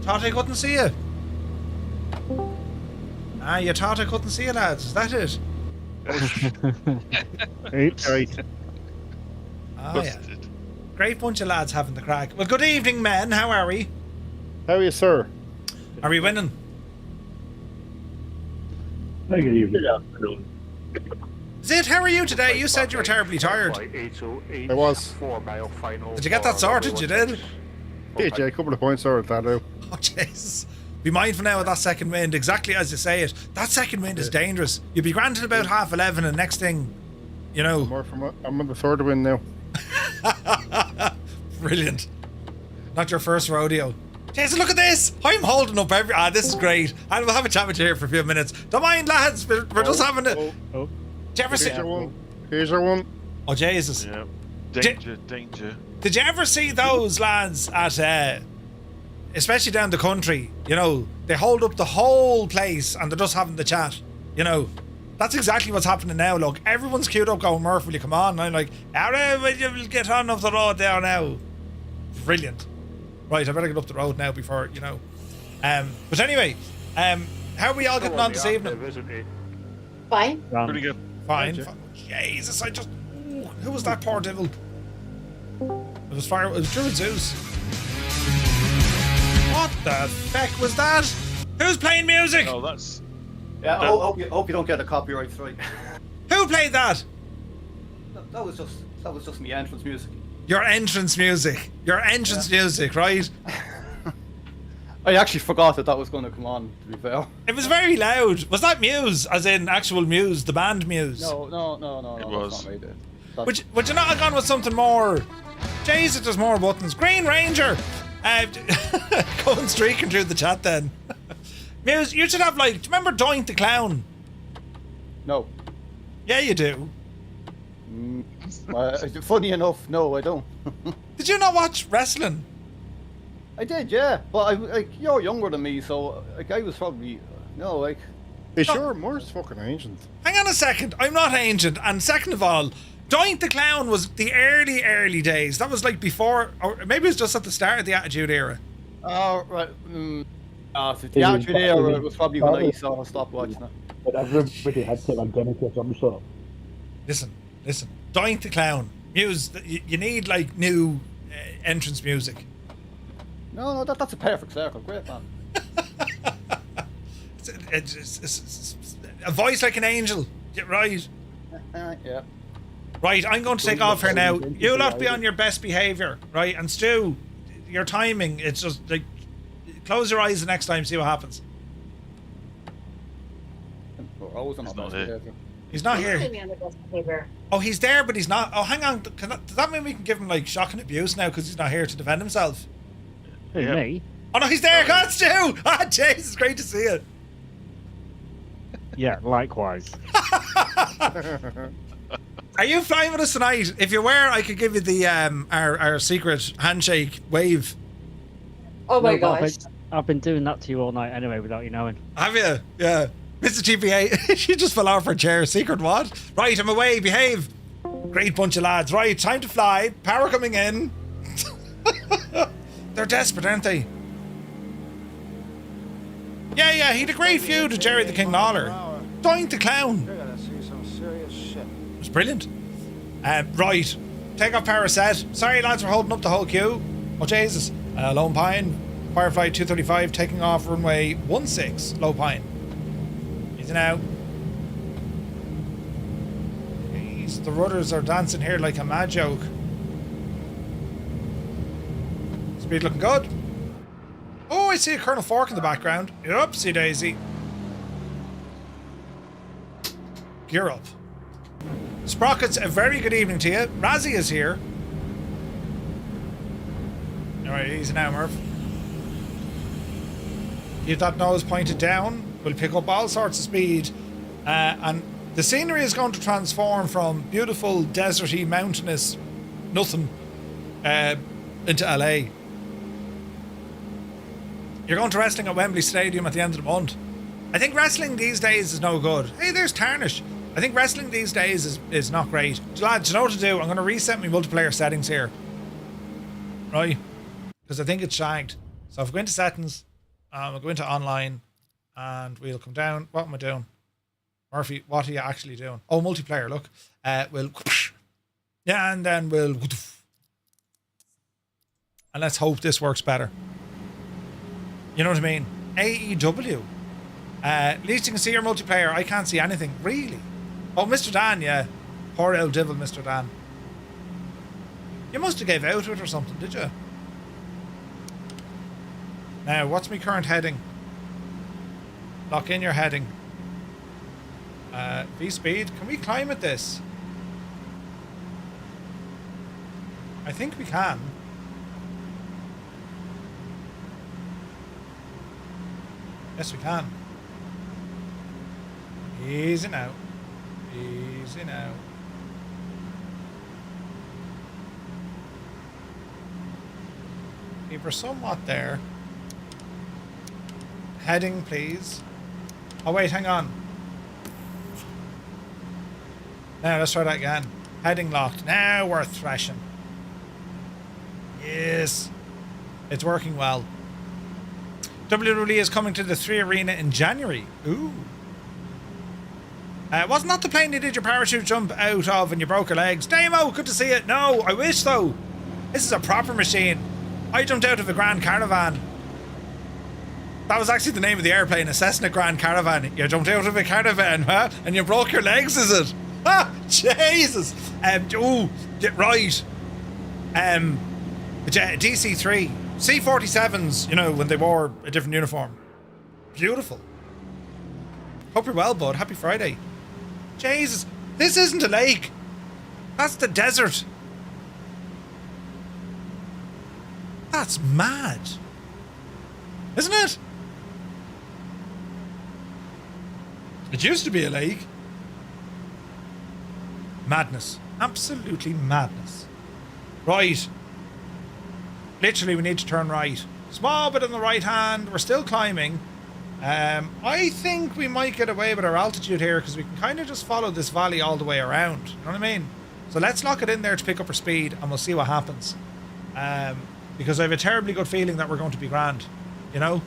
Thought I couldn't see you. Ah, you thought I couldn't see you, lads. Is that it? Right. Ah, yeah. Great bunch of lads having the crack. Well, good evening, men. How are we? How are you, sir? Are we winning? Good evening. Good afternoon. Zid, how are you today? You said you were terribly tired. I was. Did you get that sorted? You did? Yeah, a couple of points sorted that out. Oh, Jesus. Be mindful now of that second wind, exactly as you say it. That second wind is dangerous. You'll be granted about 11:30 and next thing, you know. I'm on the third wind now. Brilliant. Not your first rodeo. Jason, look at this. I'm holding up every... Ah, this is great. And we'll have a chat with you here for a few minutes. Don't mind, lads. We're just having it. Oh. Did you ever see... Here's your one. Oh, Jesus. Yeah. Danger. Did you ever see those lads at... especially down the country, you know, they hold up the whole place and they're just having the chat, you know. That's exactly what's happening now. Look, everyone's queued up going, Murph, will you come on? And I'm like, alright, will you get on off the road there now? Brilliant. Right, I better get up the road now before, you know. But anyway, how are we all getting on this evening? Fine. Pretty good. Fine. Jesus, I just... Ooh, who was that poor devil? It was Druid Zeus. What the feck was that? Who's playing music? Oh, that's... Yeah, hope you don't get a copyright strike. Who played that? That was just my entrance music. Your entrance music. Your entrance music, right? I actually forgot that was going to come on, to be fair. It was very loud. Was that Muse? As in actual Muse, the band Muse? No. It was. Not me, dude. Would you not have gone with something more... Jesus, there's more buttons. Green Ranger! Going streaking through the chat then. Muse, you should have like... Do you remember Doink the Clown? No. Yeah, you do. Funny enough, no, I don't. Did you not watch wrestling? I did, yeah. But you're younger than me, so like I was probably Hey, sure, Moore's fucking ancient. Hang on a second. I'm not ancient. And second of all, Doink the Clown was the early days. That was like before, or maybe it was just at the start of the Attitude Era. Oh, right. So the Attitude Era was probably when I saw her stop watching it. But everybody had to identity of some sort. Listen. Doink the Clown. You need like new entrance music. No, that's a perfect circle. Great man. It's a voice like an angel. Yeah, right. Yeah. Right, I'm going to take off here now. You'll have to be on your best behaviour, right? And Stu, your timing, it's just like, close your eyes the next time, see what happens. He's not here. Oh, he's there, but he's not. Oh, hang on. Does that mean we can give him like shocking abuse now because he's not here to defend himself? Who, me? Oh no, he's there. God, Stu! Ah, Jesus, great to see you. Yeah, likewise. Are you flying with us tonight? If you were, I could give you the our secret handshake wave. Oh my gosh. I've been doing that to you all night anyway without you knowing. Have you? Yeah. Mr. GPA, she just fell off her chair. Secret what? Right, I'm away. Behave. Great bunch of lads. Right, time to fly. Power coming in. They're desperate, aren't they? Yeah, he had a great feud with Jerry the King Lawler. Doink the Clown. You're gonna see some serious shit. It was brilliant. Right, take off power set. Sorry lads, we're holding up the whole queue. Oh Jesus. Lone Pine, Firefly 235 taking off runway 16, Low Pine. Easy now. Jeez, the rudders are dancing here like a mad joke. Speed looking good. Oh, I see a Colonel Fork in the background. Oopsie daisy. Gear up. Sprockets, a very good evening to you. Razzie is here. Alright, easy now, Murph. Keep that nose pointed down. We'll pick up all sorts of speed. And the scenery is going to transform from beautiful, deserty, mountainous nothing into LA. You're going to wrestling at Wembley Stadium at the end of the month. I think wrestling these days is no good. Hey, there's Tarnish. I think wrestling these days is not great. Lads, you know what to do? I'm going to reset my multiplayer settings here. Right? Because I think it's shagged. So if we go into settings, we'll go into online, and we'll come down. What am I doing? Murphy, what are you actually doing? Oh, multiplayer, look. We'll... Yeah, and then we'll... And let's hope this works better. You know what I mean? AEW. At least you can see your multiplayer. I can't see anything. Really? Oh, Mr. Dan, yeah. Poor old devil, Mr. Dan. You must have gave out of it or something, did you? Now, what's my current heading? Lock in your heading. V-speed. Can we climb at this? I think we can. Yes, we can. Easy now. Easy now. Keep her somewhat there. Heading, please. Oh, wait, hang on. Now, let's try that again. Heading locked. Now we're thrashing. Yes. It's working well. WWE is coming to the 3 Arena in January. Ooh. Wasn't that the plane you did your parachute jump out of and you broke your legs? Damo, good to see it. No, I wish though. This is a proper machine. I jumped out of a Grand Caravan. That was actually the name of the airplane, a Cessna Grand Caravan. You jumped out of a caravan, huh? And you broke your legs, is it? Ah, Jesus. Ooh, right. DC-3. C-47s, you know, when they wore a different uniform. Beautiful. Hope you're well, bud. Happy Friday. Jesus, this isn't a lake. That's the desert. That's mad. Isn't it? It used to be a lake. Madness. Absolutely madness. Right. Literally, we need to turn right. Small bit on the right hand. We're still climbing. I think we might get away with our altitude here because we can kind of just follow this valley all the way around. You know what I mean? So let's lock it in there to pick up our speed and we'll see what happens. Because I have a terribly good feeling that we're going to be grand. You know?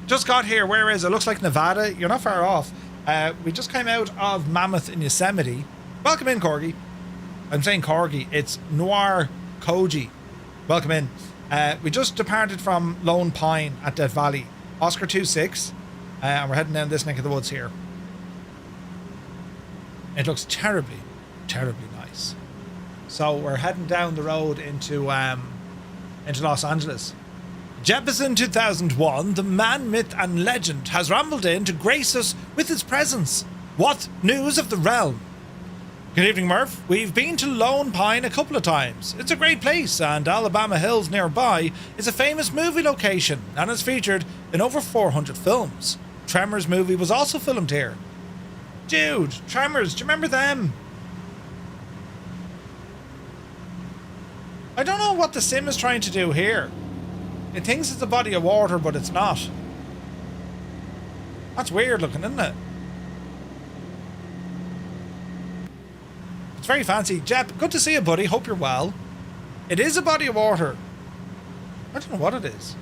Just got here. Where is it? Looks like Nevada. You're not far off. We just came out of Mammoth in Yosemite. Welcome in, Corgi. I'm saying Corgi. It's Noir Koji. Welcome in. We just departed from Lone Pine at Death Valley. Oscar 26. And we're heading down this neck of the woods here. It looks terribly, terribly nice. So we're heading down the road into Los Angeles. Jeppesen 2001, the man, myth and legend, has rambled in to grace us with his presence. What news of the realm? Good evening, Murph. We've been to Lone Pine a couple of times. It's a great place, and Alabama Hills nearby is a famous movie location and is featured in over 400 films. Tremors movie was also filmed here. Dude, Tremors, do you remember them? I don't know what the sim is trying to do here. It thinks it's a body of water, but it's not. That's weird looking, isn't it? It's very fancy. Jep, good to see you, buddy. Hope you're well. It is a body of water. I don't know what it is.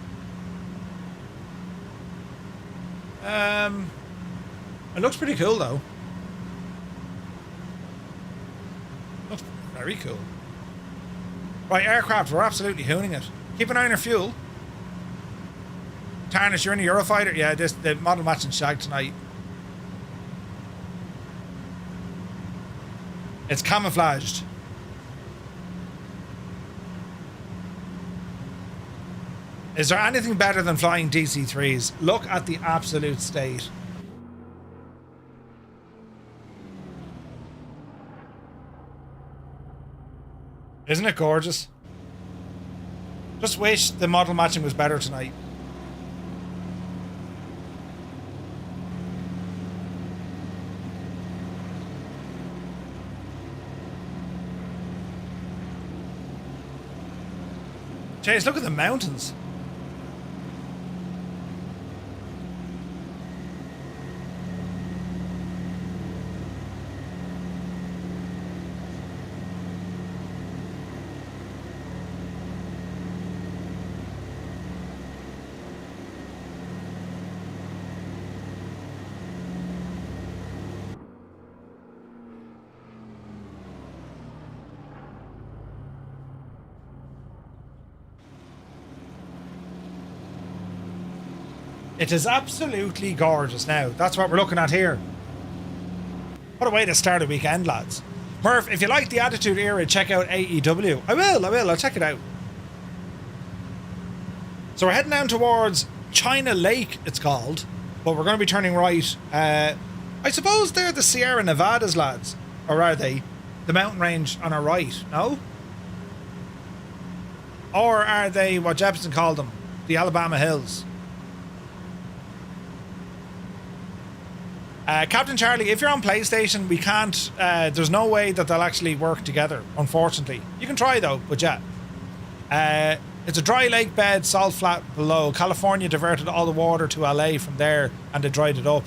It looks pretty cool, though. Looks very cool. Right, aircraft, we're absolutely hooning it. Keep an eye on your fuel. Tarnish, you're in a Eurofighter? Yeah, the model matching shag tonight. It's camouflaged. Is there anything better than flying DC-3s? Look at the absolute state. Isn't it gorgeous? Just wish the model matching was better tonight. Jeez, look at the mountains. It is absolutely gorgeous now. That's what we're looking at here. What a way to start a weekend, lads. Murph, if you like the Attitude Era, check out AEW. I will. I'll check it out. So we're heading down towards China Lake, it's called. But we're going to be turning right. I suppose they're the Sierra Nevadas, lads. Or are they? The mountain range on our right, no? Or are they what Jefferson called them? The Alabama Hills? Captain Charlie, if you're on PlayStation, we can't, there's no way that they'll actually work together, unfortunately. You can try though, but yeah. It's a dry lake bed, salt flat below. California diverted all the water to LA from there and they dried it up.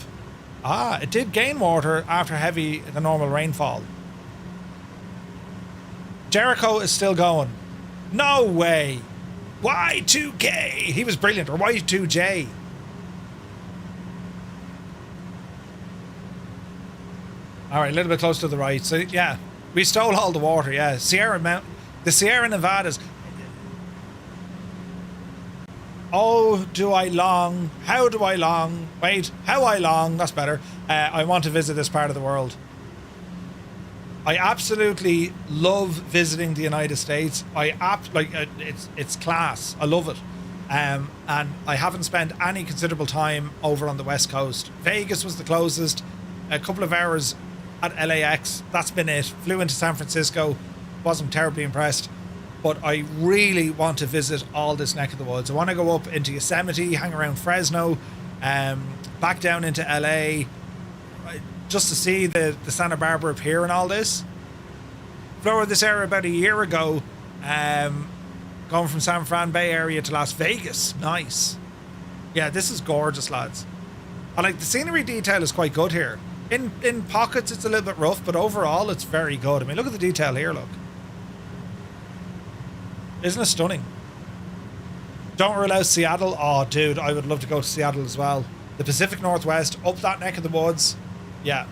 Ah, it did gain water after the normal rainfall. Jericho is still going. No way. Y2K. He was brilliant. Or Y2J. All right, a little bit close to the right. So, yeah, we stole all the water, yeah. The Sierra Nevadas. Oh, do I long? How do I long? Wait, how I long? That's better. I want to visit this part of the world. I absolutely love visiting the United States. It's class. I love it. And I haven't spent any considerable time over on the West Coast. Vegas was the closest. A couple of hours at LAX. That's been it. Flew into San Francisco. Wasn't terribly impressed. But I really want to visit all this neck of the woods. I want to go up into Yosemite, hang around Fresno, back down into LA, just to see the Santa Barbara Pier and all this. Flew this area about a year ago, going from San Fran Bay Area to Las Vegas. Nice. Yeah, this is gorgeous, lads. I like the scenery detail is quite good here. In pockets, it's a little bit rough, but overall, it's very good. I mean, look at the detail here, look. Isn't it stunning? Don't rule out Seattle. Oh, dude, I would love to go to Seattle as well. The Pacific Northwest, up that neck of the woods. Yeah.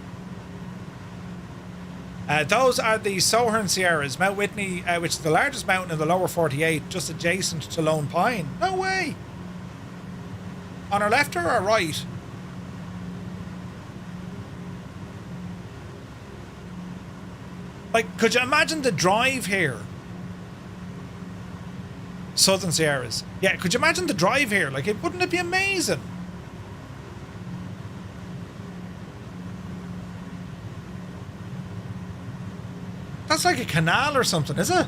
Those are the Southern Sierras. Mount Whitney, which is the largest mountain in the lower 48, just adjacent to Lone Pine. No way! On our left or our right? Like, could you imagine the drive here? Southern Sierras. Yeah, could you imagine the drive here? Like, wouldn't it be amazing? That's like a canal or something, is it?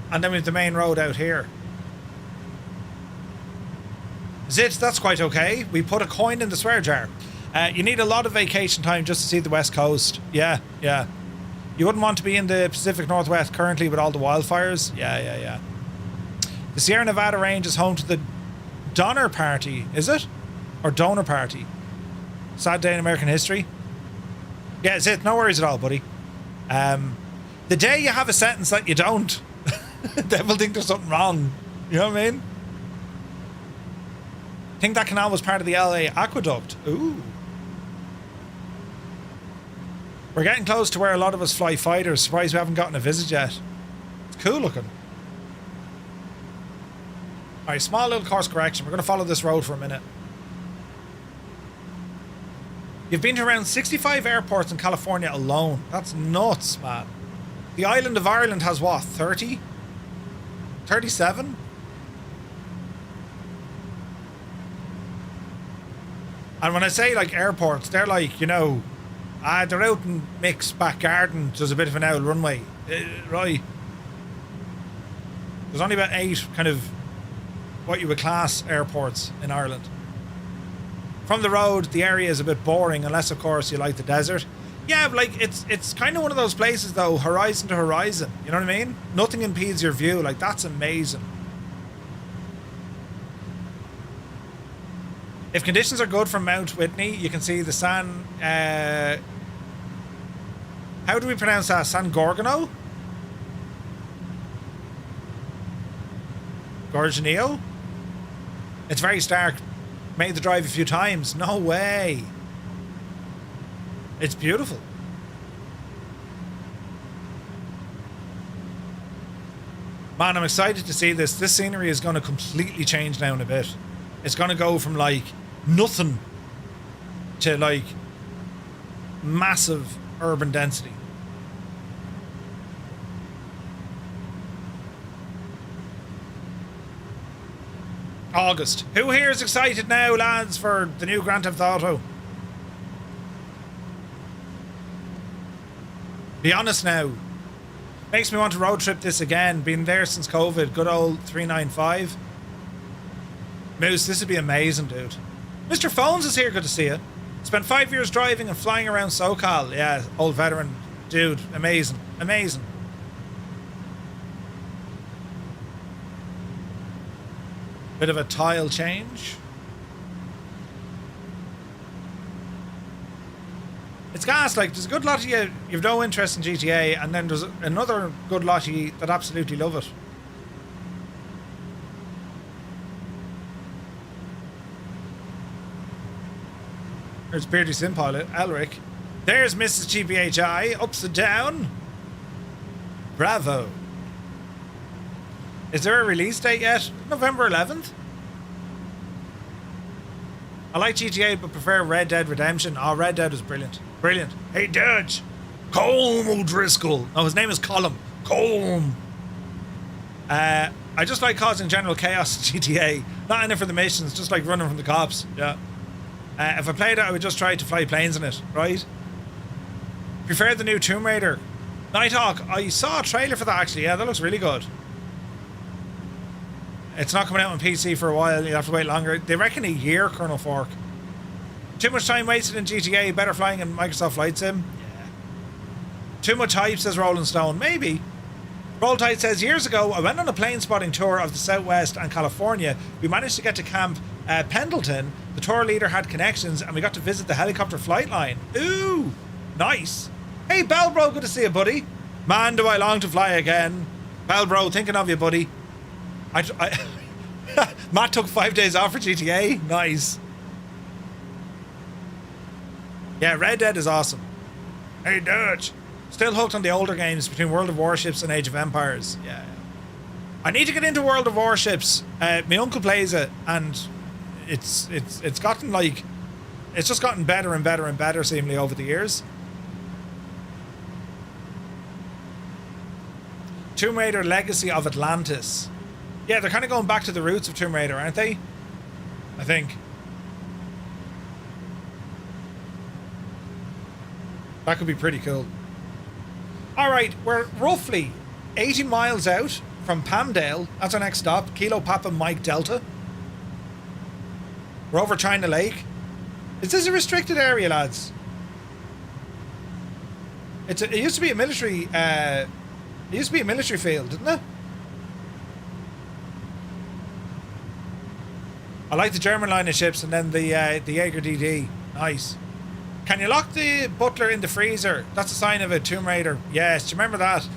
And then we have the main road out here. Zit, that's quite okay. We put a coin in the swear jar. You need a lot of vacation time just to see the West Coast. Yeah, yeah. You wouldn't want to be in the Pacific Northwest currently with all the wildfires. Yeah. The Sierra Nevada range is home to the Donner Party, is it? Or Donor Party? Sad day in American history. Yeah, it's it. No worries at all, buddy. The day you have a sentence that you don't, devil think there's something wrong. You know what I mean? I think that canal was part of the LA aqueduct. Ooh. We're getting close to where a lot of us fly fighters. Surprised we haven't gotten a visit yet. It's cool looking. Alright, small little course correction. We're going to follow this road for a minute. You've been to around 65 airports in California alone. That's nuts, man. The island of Ireland has what, 30? 37? And when I say like airports, they're like, you know, they're out in Mick's back garden. There's a bit of an owl runway. Right. There's only about 8 kind of what you would class airports in Ireland. From the road, the area is a bit boring, unless of course you like the desert. Yeah, like it's kind of one of those places though, horizon to horizon. You know what I mean? Nothing impedes your view. Like, that's amazing. If conditions are good from Mount Whitney, you can see the San... how do we pronounce that? San Gorgonio? Gorgonio? It's very stark. Made the drive a few times. No way. It's beautiful. Man, I'm excited to see this. This scenery is going to completely change now in a bit. It's going to go from like nothing to like massive urban density. August. Who here is excited now, lads, for the new Grand Theft Auto? Be honest now. Makes me want to road trip this again. Been there since COVID. Good old 395. Moose, this would be amazing, dude. Mr. Phones is here. Good to see you. Spent 5 years driving and flying around SoCal. Yeah, old veteran. Dude, amazing. Amazing. Bit of a tile change. It's gas, like, there's a good lot of you, you've no interest in GTA, and then there's another good lot of you that absolutely love it. There's Beardy Simpilot, Elric. There's Mrs. GPHI, upside down. Bravo. Is there a release date yet? November 11th? I like GTA but prefer Red Dead Redemption. Oh, Red Dead is brilliant. Brilliant. Hey, Dutch. Colm O'Driscoll. Oh, his name is Colm. Colm. I just like causing general chaos in GTA. Not in it for the missions, just like running from the cops. Yeah. If I played it, I would just try to fly planes in it, right? Prefer the new Tomb Raider. Nighthawk. I saw a trailer for that actually. Yeah, that looks really good. It's not coming out on PC for a while. You have to wait longer. They reckon a year, Colonel Fork. Too much time wasted in GTA. Better flying in Microsoft Flight Sim. Yeah. Too much hype, says Rolling Stone. Maybe. Roll Tide says, years ago, I went on a plane spotting tour of the Southwest and California. We managed to get to Camp Pendleton. The tour leader had connections and we got to visit the helicopter flight line. Ooh, nice. Hey, Belbro, good to see you, buddy. Man, do I long to fly again. Belbro, thinking of you, buddy. Matt took 5 days off for GTA. Nice. Yeah, Red Dead is awesome. Hey, Dutch. Still hooked on the older games between World of Warships and Age of Empires. Yeah. I need to get into World of Warships. My uncle plays it, and it's gotten like, it's just gotten better and better and better seemingly over the years. Tomb Raider Legacy of Atlantis. Yeah, they're kind of going back to the roots of Tomb Raider, aren't they? I think. That could be pretty cool. Alright, we're roughly 80 miles out from Palmdale. That's our next stop. Kilo Papa Mike Delta. We're over China Lake. Is this a restricted area, lads? It used to be a military field, didn't it? I like the German line of ships and then the Jaeger DD. Nice. Can you lock the butler in the freezer? That's a sign of a Tomb Raider. Yes, do you remember that?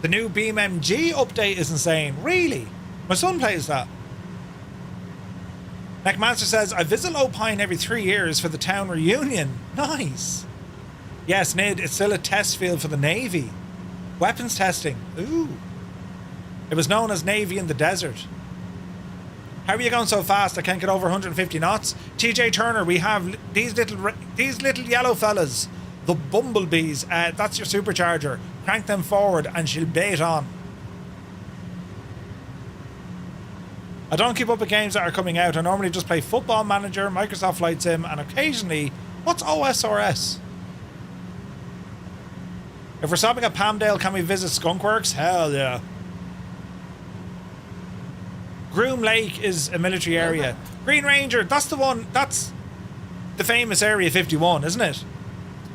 The new BeamMG update is insane. Really? My son plays that. Neckmaster says, I visit Lopine every 3 years for the town reunion. Nice. Yes, Nid, it's still a test field for the Navy. Weapons testing. Ooh. It was known as Navy in the Desert. How are you going so fast? I can't get over 150 knots. TJ Turner, we have these little yellow fellas, the bumblebees. That's your supercharger. Crank them forward and she'll bait on. I don't keep up with games that are coming out. I normally just play Football Manager, Microsoft Flight Sim, and occasionally, what's OSRS? If we're stopping at Palmdale, can we visit Skunkworks? Hell yeah. Groom Lake is a military area. Green Ranger, that's the one, that's the famous Area 51, isn't it?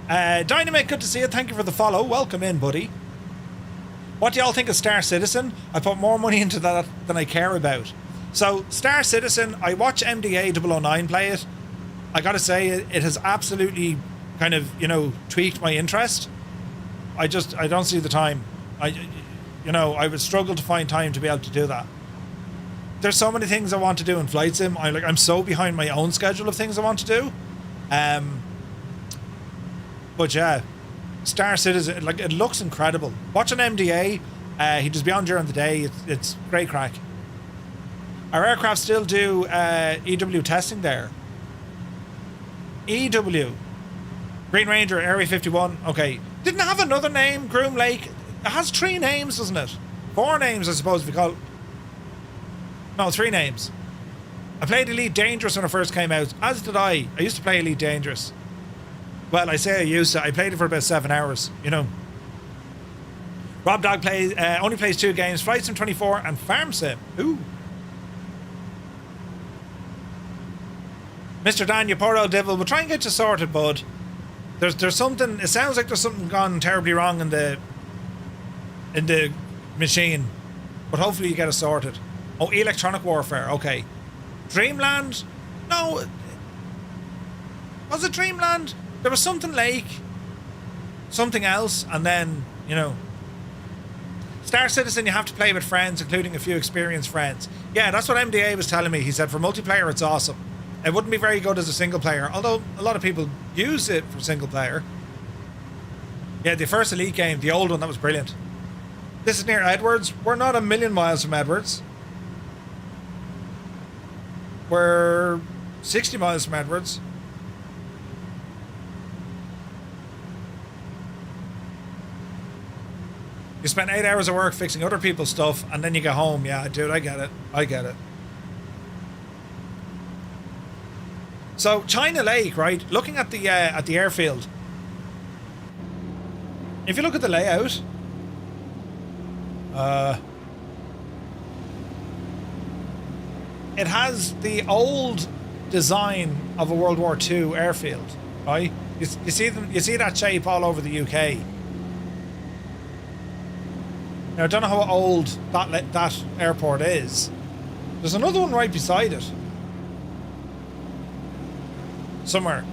Dynamite, good to see you. Thank you for the follow. Welcome in, buddy. What do y'all think of Star Citizen? I put more money into that than I care about. So, Star Citizen, I watch MDA 009 play it. I gotta say, it has absolutely kind of, tweaked my interest. I don't see the time. I would struggle to find time to be able to do that. There's so many things I want to do in Flight Sim. I'm so behind my own schedule of things I want to do. But yeah, Star Citizen, it looks incredible. Watching MDA, he does beyond during the day. It's great crack. Our aircraft still do EW testing there. EW. Green Ranger, Area 51. Okay. Didn't it have another name, Groom Lake? It has 3 names, doesn't it? 4 names, I suppose, if you call it. No, 3 names. I played Elite Dangerous when it first came out, as did I. I used to play Elite Dangerous. Well, I say I used to. I played it for about 7 hours, Rob Dog only plays 2 games, Flight Sim 24 and Farm Sim. Ooh. Mr. Dan, you poor old devil. We'll try and get you sorted, bud. There's something, it sounds like there's something gone terribly wrong in the machine. But hopefully you get it sorted. Oh, electronic warfare, okay. Dreamland? No. Was it Dreamland? There was something like something else, and then, Star Citizen, you have to play with friends, including a few experienced friends. Yeah, that's what MDA was telling me. He said for multiplayer, it's awesome. It wouldn't be very good as a single player, although a lot of people use it for single player. Yeah, the first Elite game, the old one, that was brilliant. This is near Edwards. We're not a million miles from Edwards. We're 60 miles from Edwards. You spend 8 hours of work fixing other people's stuff, and then you go home. Yeah, dude, I get it. I get it. So, China Lake, right? Looking at the airfield. If you look at the layout, it has the old design of a World War II airfield, right? You see that shape all over the UK. Now, I don't know how old that airport is. There's another one right beside it. Somewhere.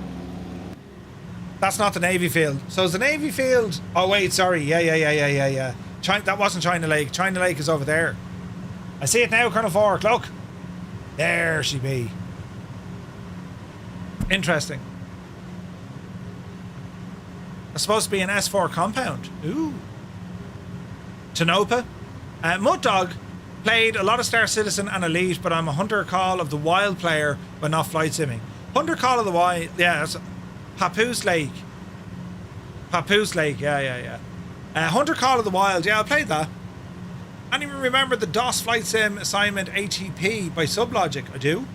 That's not the Navy field. So is the Navy field... Oh, wait, sorry. Yeah. That wasn't China Lake. China Lake is over there. I see it now, Colonel Fork. Look. There she be. Interesting. It's supposed to be an S4 compound. Ooh. Tanopa. Mud Dog played a lot of Star Citizen and Elite, but I'm a Hunter Call of the Wild player, but not flight simming. Hunter Call of the Wild, yeah, that's Papoose Lake. Papoose Lake, yeah. Hunter Call of the Wild, yeah, I played that. Anyone remember the DOS Flight Sim assignment ATP by Sublogic? I do.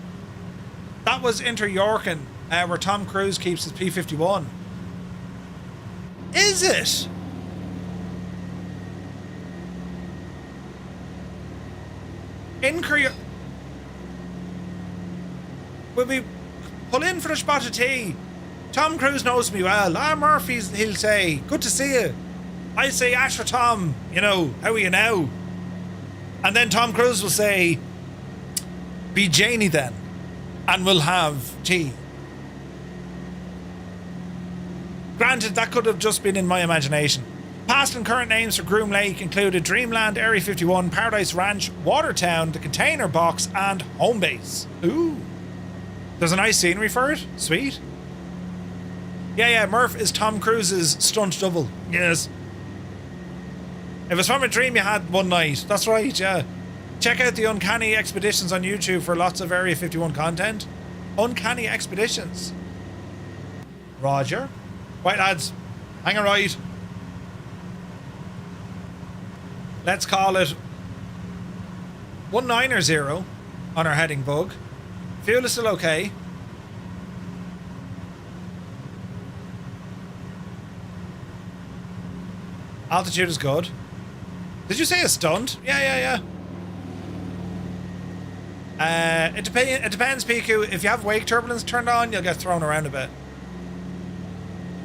That was Inter Yorkin, where Tom Cruise keeps his P-51. Is it? In Korea, will we pull in for a spot of tea? Tom Cruise knows me well. Murphy's, he'll say, good to see you. I say, Asher Tom, you know, how are you now? And then Tom Cruise will say, be Janie then, and we'll have tea. Granted, that could have just been in my imagination. Past and current names for Groom Lake included Dreamland, Area 51, Paradise Ranch, Watertown, the Container Box, and Home Base. Ooh. There's a nice scenery for it. Sweet. Yeah, Murph is Tom Cruise's stunt double. Yes. If it's from a dream you had one night. That's right, yeah. Check out the Uncanny Expeditions on YouTube for lots of Area 51 content. Uncanny Expeditions. Roger. Right, lads. Hang a right. Let's call it 190 on our heading bug. Fuel is still okay. Altitude is good. Did you say a stunt? Yeah. It depends, PQ. If you have wake turbulence turned on, you'll get thrown around a bit.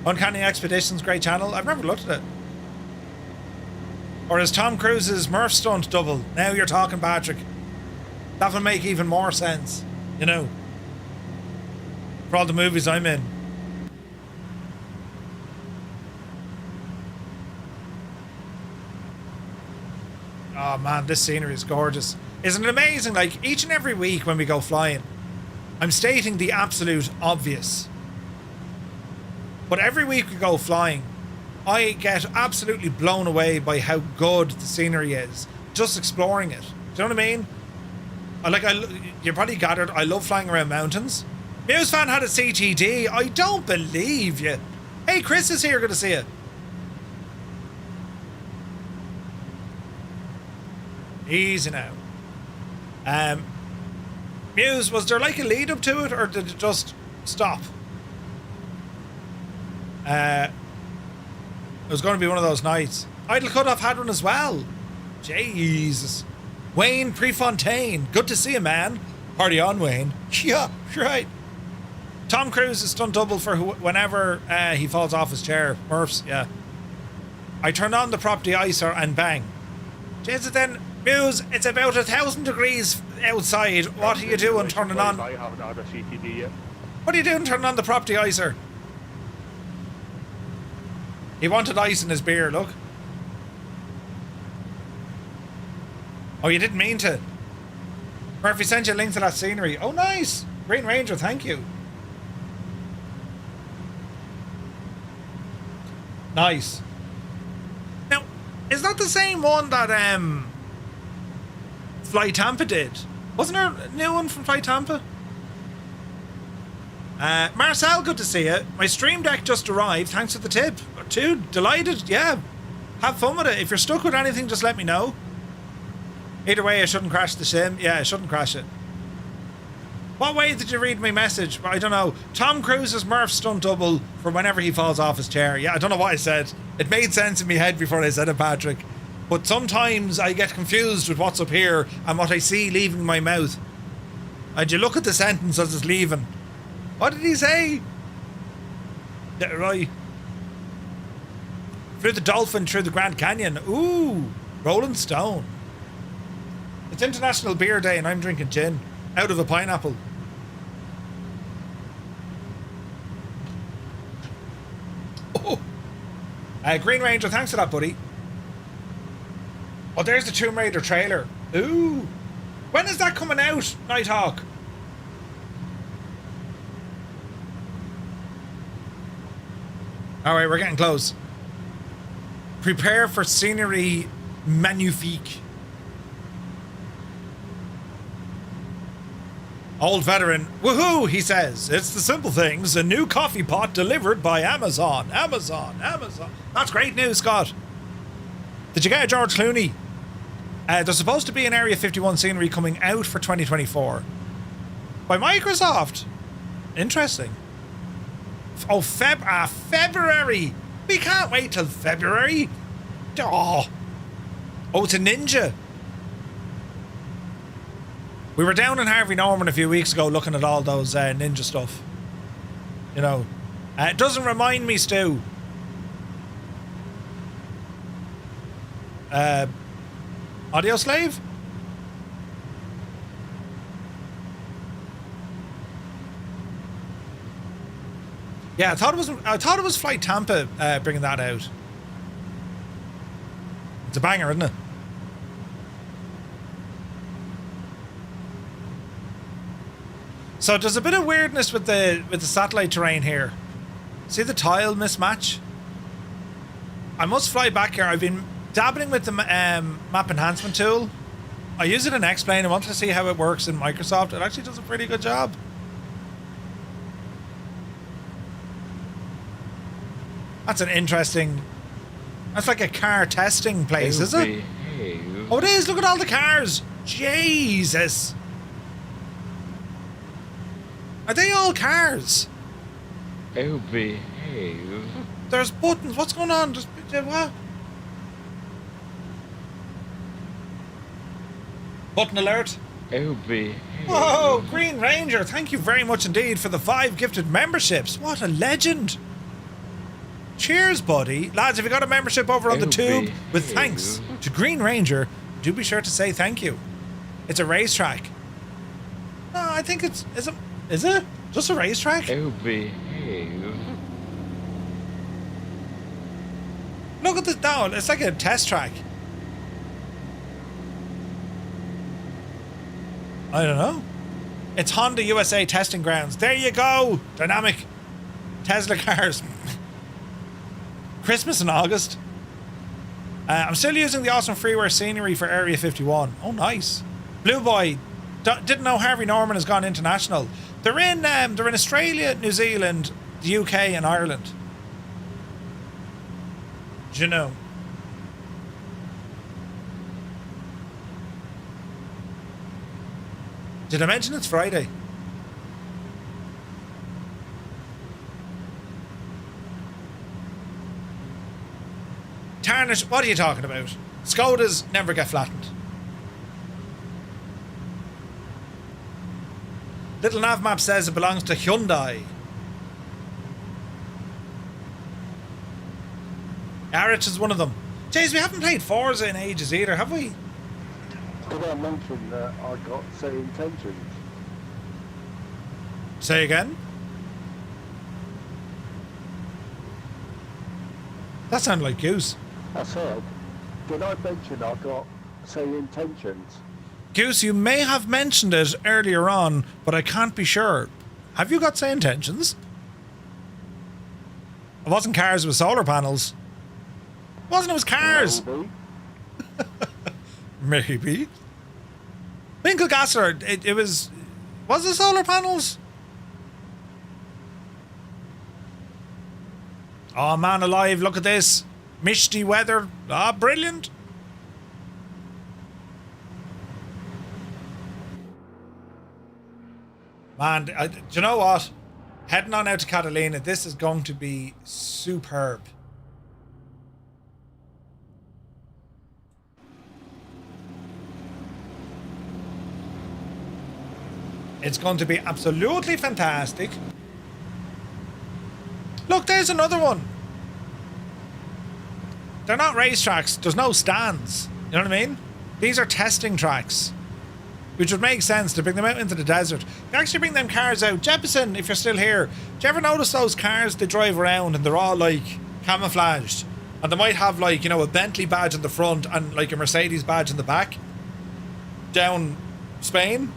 Uncanny Expeditions, great channel. I've never looked at it. Or is Tom Cruise's Murph stunt double? Now you're talking, Patrick. That will make even more sense, you know, for all the movies I'm in. Oh man, this scenery is gorgeous. Isn't it amazing? Like, each and every week when we go flying, I'm stating the absolute obvious. But every week we go flying, I get absolutely blown away by how good the scenery is. Just exploring it. Do you know what I mean? You probably gathered, I love flying around mountains. Muse fan had a CTD. I don't believe you. Hey, Chris is here. Good to see you. Easy now. Muse, was there like a lead up to it, or did it just stop? It was going to be one of those nights. Idle Cutoff had one as well. Jesus. Wayne Prefontaine. Good to see you, man. Party on, Wayne. Yeah, right. Tom Cruise is stunt double for whenever he falls off his chair. Murphs, yeah. I turn on the prop de-icer and bang. Jesus, then, Muse, it's about 1,000 degrees outside. What are you doing turning on? I haven't had a CTD yet. What are you doing turning on the prop de-icer? He wanted ice in his beer, look. Oh, you didn't mean to. Murphy sent you a link to that scenery. Oh, nice. Green Ranger, thank you. Nice. Now, is that the same one that Fly Tampa did? Wasn't there a new one from Fly Tampa? Marcel, good to see you. My stream deck just arrived. Thanks for the tip. Dude, delighted. Yeah. Have fun with it. If you're stuck with anything, just let me know. Either way, I shouldn't crash the sim. Yeah, I shouldn't crash it. What way did you read my message? I don't know. Tom Cruise's Murph stunt double for whenever he falls off his chair. Yeah, I don't know what I said. It made sense in my head before I said it, Patrick. But sometimes I get confused with what's up here and what I see leaving my mouth. And you look at the sentence as it's leaving. What did he say? Yeah, right. Through the Dolphin, through the Grand Canyon. Ooh, Rolling Stone. It's International Beer Day and I'm drinking gin out of a pineapple. Oh. Green Ranger, thanks for that, buddy. Oh, there's the Tomb Raider trailer. Ooh. When is that coming out, Nighthawk? Alright, we're getting close. Prepare for scenery magnifique. Old veteran, woohoo, he says. It's the simple things. A new coffee pot delivered by Amazon. Amazon. That's great news, Scott. Did you get a George Clooney? There's supposed to be an Area 51 scenery coming out for 2024. By Microsoft. Interesting. Oh, February. We can't wait till February. Oh, it's a Ninja. We were down in Harvey Norman a few weeks ago looking at all those Ninja stuff. You know. It doesn't remind me, Stu. Audio Slave? Yeah, I thought it was Flight Tampa bringing that out. It's a banger, isn't it? So there's a bit of weirdness with the satellite terrain here. See the tile mismatch? I must fly back here. I've been dabbling with the map enhancement tool. I use it in X-Plane. I wanted to see how it works in Microsoft. It actually does a pretty good job. That's an interesting... That's like a car testing place, is it? Oh, it is. Look at all the cars. Jesus. Are they all cars? Oh, behave. There's buttons. What's going on? Just what? Button alert. Oh, behave. Whoa, Green Ranger. Thank you very much indeed for the 5 gifted memberships. What a legend. Cheers, buddy. Lads, if you got a membership over on the tube, with thanks to Green Ranger, do be sure to say thank you. It's a racetrack. No, I think it's... Is it? Just a racetrack? Oh, behave. Look at this down. It's like a test track. I don't know. It's Honda USA testing grounds. There you go. Dynamic Tesla cars. Christmas in August. I'm still using the awesome freeware scenery for Area 51. Oh, nice. Blue Boy. Didn't know Harvey Norman has gone international. They're in Australia, New Zealand, the UK, and Ireland. Do you know? Did I mention it's Friday? Tarnish, what are you talking about? Skodas never get flattened. Little Navmap says it belongs to Hyundai. Arich is one of them. Jeez, we haven't played Forza in ages either, have we? Did I mention that I got say intentions? Say again? That sounded like Goose. I said, did I mention I got say intentions? Goose, you may have mentioned it earlier on, but I can't be sure. Have you got say intentions? It wasn't cars with solar panels. It was cars. Maybe. Maybe. Winkelgasser, it was it solar panels? Oh man alive, look at this. Misty weather. Ah, brilliant. Man, do you know what? Heading on out to Catalina, this is going to be superb. It's going to be absolutely fantastic. Look, there's another one. They're not racetracks. There's no stands. You You know what I mean? These are testing tracks, which would make sense to bring them out into the desert. You actually bring them cars out. Jeppesen, if you're still here, do you ever notice those cars they drive around and they're all like camouflaged? And they might have like, you know, a Bentley badge in the front and like a Mercedes badge in the back. Down Spain.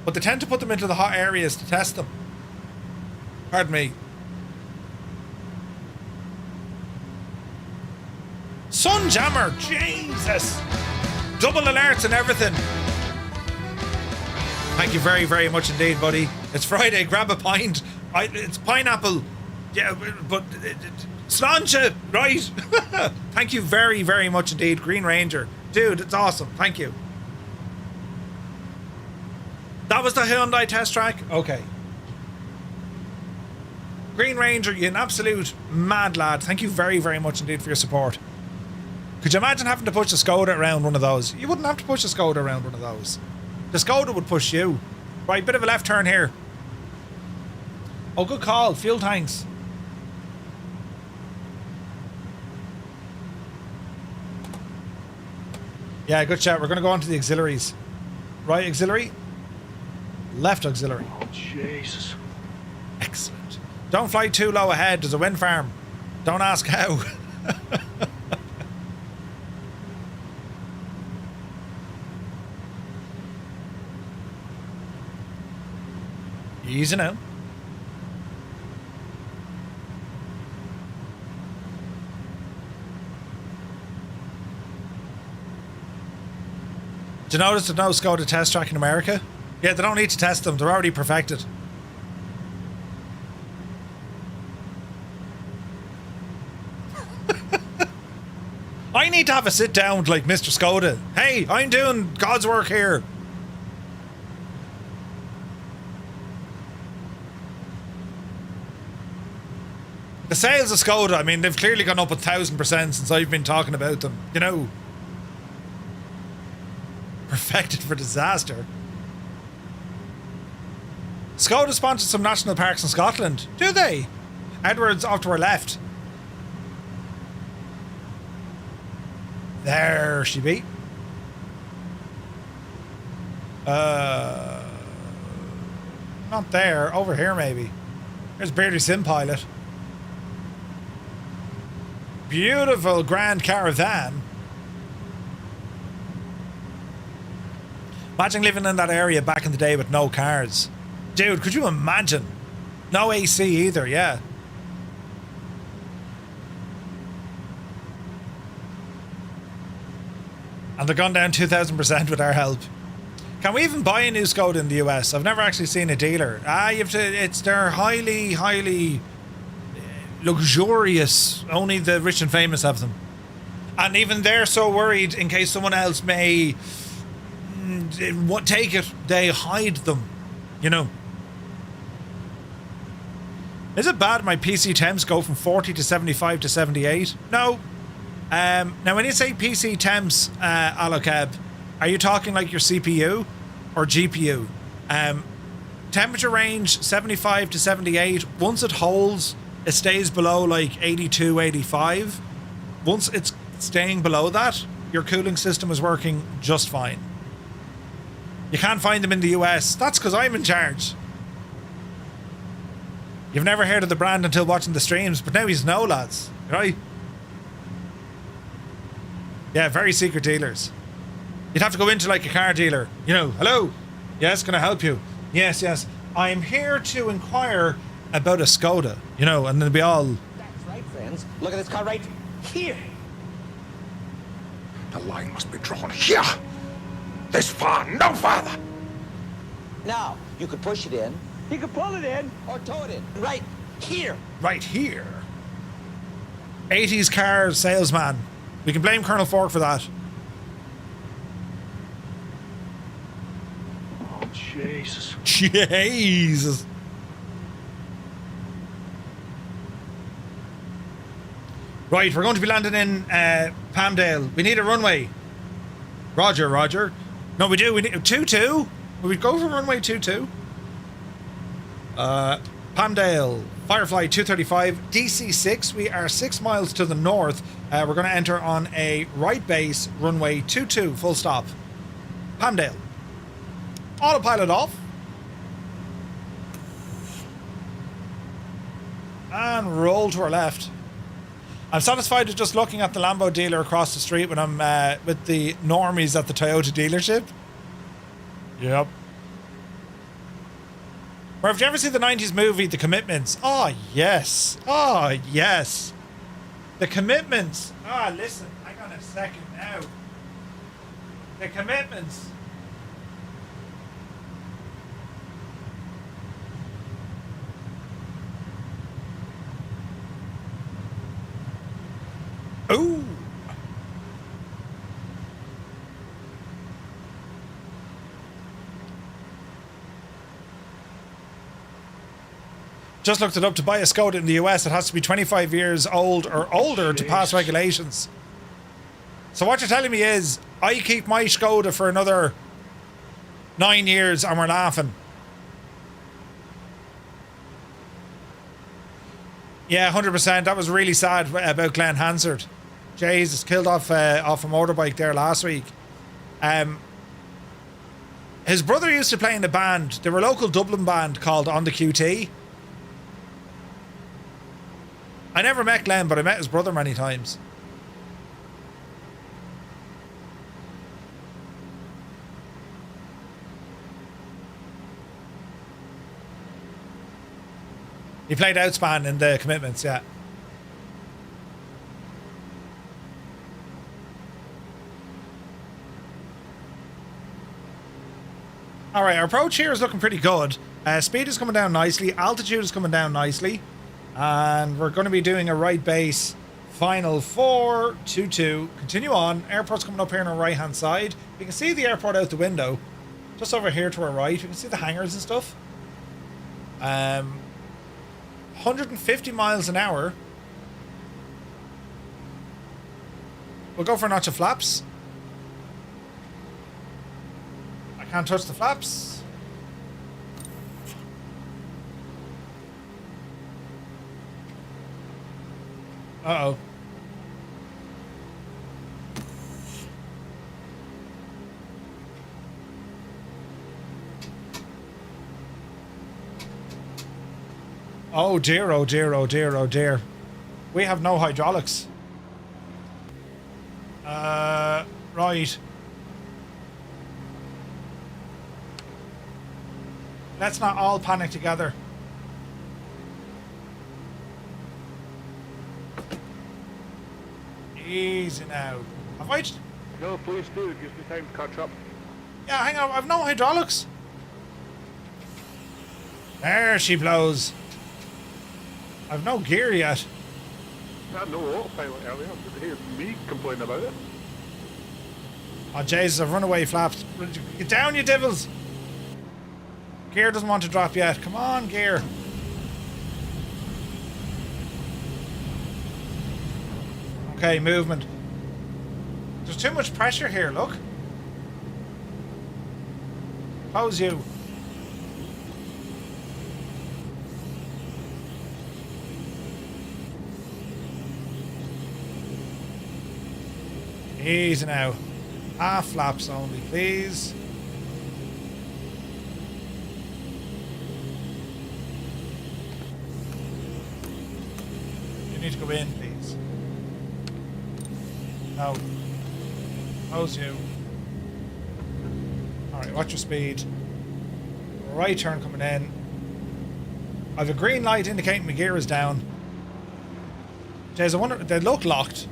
But they tend to put them into the hot areas to test them. Pardon me. Sunjammer, Jesus! Double alerts and everything. Thank you very, very much indeed, buddy. It's Friday, grab a pint. It's pineapple. Yeah, but sláinte, right? Thank you very, very much indeed, Green Ranger. Dude, it's awesome. Thank you. That was the Hyundai test track? Okay. Green Ranger, you're an absolute mad lad. Thank you very, very much indeed for your support. Could you imagine having to push the Skoda around one of those? You wouldn't have to push the Skoda around one of those. The Skoda would push you. Right, bit of a left turn here. Oh, good call. Fuel tanks. Yeah, good shout. We're going to go on to the auxiliaries. Right auxiliary. Left auxiliary. Oh, Jesus. Excellent. Don't fly too low ahead. There's a wind farm. Don't ask how. Easy now. Do you notice there's no Skoda test track in America? Yeah, they don't need to test them. They're already perfected. I need to have a sit down with like Mr. Skoda. Hey, I'm doing God's work here. The sales of Skoda, I mean, they've clearly gone up 1,000% since I've been talking about them. You know, perfected for disaster. Skoda sponsored some national parks in Scotland. Do they? Edwards off to our left. There she be. Not there. Over here maybe. There's Beardy Sim Pilot. Beautiful Grand Caravan. Imagine living in that area back in the day with no cars. Dude, could you imagine? No AC either, yeah. And they're gone down 2,000% with our help. Can we even buy a new Skoda in the US? I've never actually seen a dealer. You have to, they're highly luxurious. Only the rich and famous have them. And even they're so worried in case someone else may take it, they hide them, you know. Is it bad my PC temps go from 40 to 75 to 78? No. Now when you say PC temps, Alokeb, are you talking like your CPU or GPU? Temperature range 75 to 78. Once it holds, it stays below like 82, 85. Once it's staying below that, your cooling system is working just fine. You can't find them in the US. That's because I'm in charge. You've never heard of the brand until watching the streams, but now you know, lads. Right? Yeah, very secret dealers. You'd have to go into like a car dealer. You know, hello? Yes, can I help you? Yes, yes. I'm here to inquire about a Skoda. You know, and they'll be all... That's right, friends. Look at this car right here. The line must be drawn here. This far, no farther. Now, you could push it in. You could pull it in. Or tow it in. Right here. Right here. 80s car salesman. We can blame Colonel Fork for that. Oh, Jesus. Jesus. Right, we're going to be landing in Palmdale. We need a runway. Roger, roger. No, we do. We need 22. Will we go for runway 22? Palmdale, Firefly 235, DC-6. We are 6 miles to the north We're going to enter on a right base, runway 22, full stop. Palmdale. Autopilot off. And roll to our left. I'm satisfied with just looking at the Lambo dealer across the street when I'm with the normies at the Toyota dealership. Yep. Or have you ever seen the 90s movie, The Commitments? Oh, yes. Oh, yes. The Commitments. Ah, listen, hang on a second now. The Commitments. Ooh. Just looked it up. To buy a Skoda in the US, it has to be 25 years old or older to pass regulations. So what you're telling me is, I keep my Skoda for another 9 years and we're laughing. Yeah, 100%. That was really sad about Glenn Hansard. Jesus, killed off a motorbike there last week. His brother used to play in a band. They were a local Dublin band called On the QT. I never met Glenn, but I met his brother many times. He played Outspan in The Commitments, yeah. All right, our approach here is looking pretty good. Speed is coming down nicely. Altitude is coming down nicely. And we're going to be doing a right base. Final 422. Continue on. Airport's coming up here on our right-hand side. You can see the airport out the window. Just over here to our right. You can see the hangars and stuff. 150 miles an hour. We'll go for a notch of flaps. I can't touch the flaps. Uh-oh. Oh dear, oh dear, oh dear, oh dear. We have no hydraulics. Right. Let's not all panic together. Easy now. Have I... No, please do. It gives me time to catch up. Yeah, hang on. I've no hydraulics. There she blows. I've no gear yet. I had no autopilot earlier. Did you hear me complain about it? Oh, Jesus, I've run away flaps. Get down, you devils. Gear doesn't want to drop yet. Come on, gear. Okay, movement. There's too much pressure here, look. How's you? Easy now. Half flaps only, please. You need to go in, please. No. How's you? Alright, watch your speed. Right turn coming in. I have a green light indicating my gear is down. Jeez, I wonder, they look locked.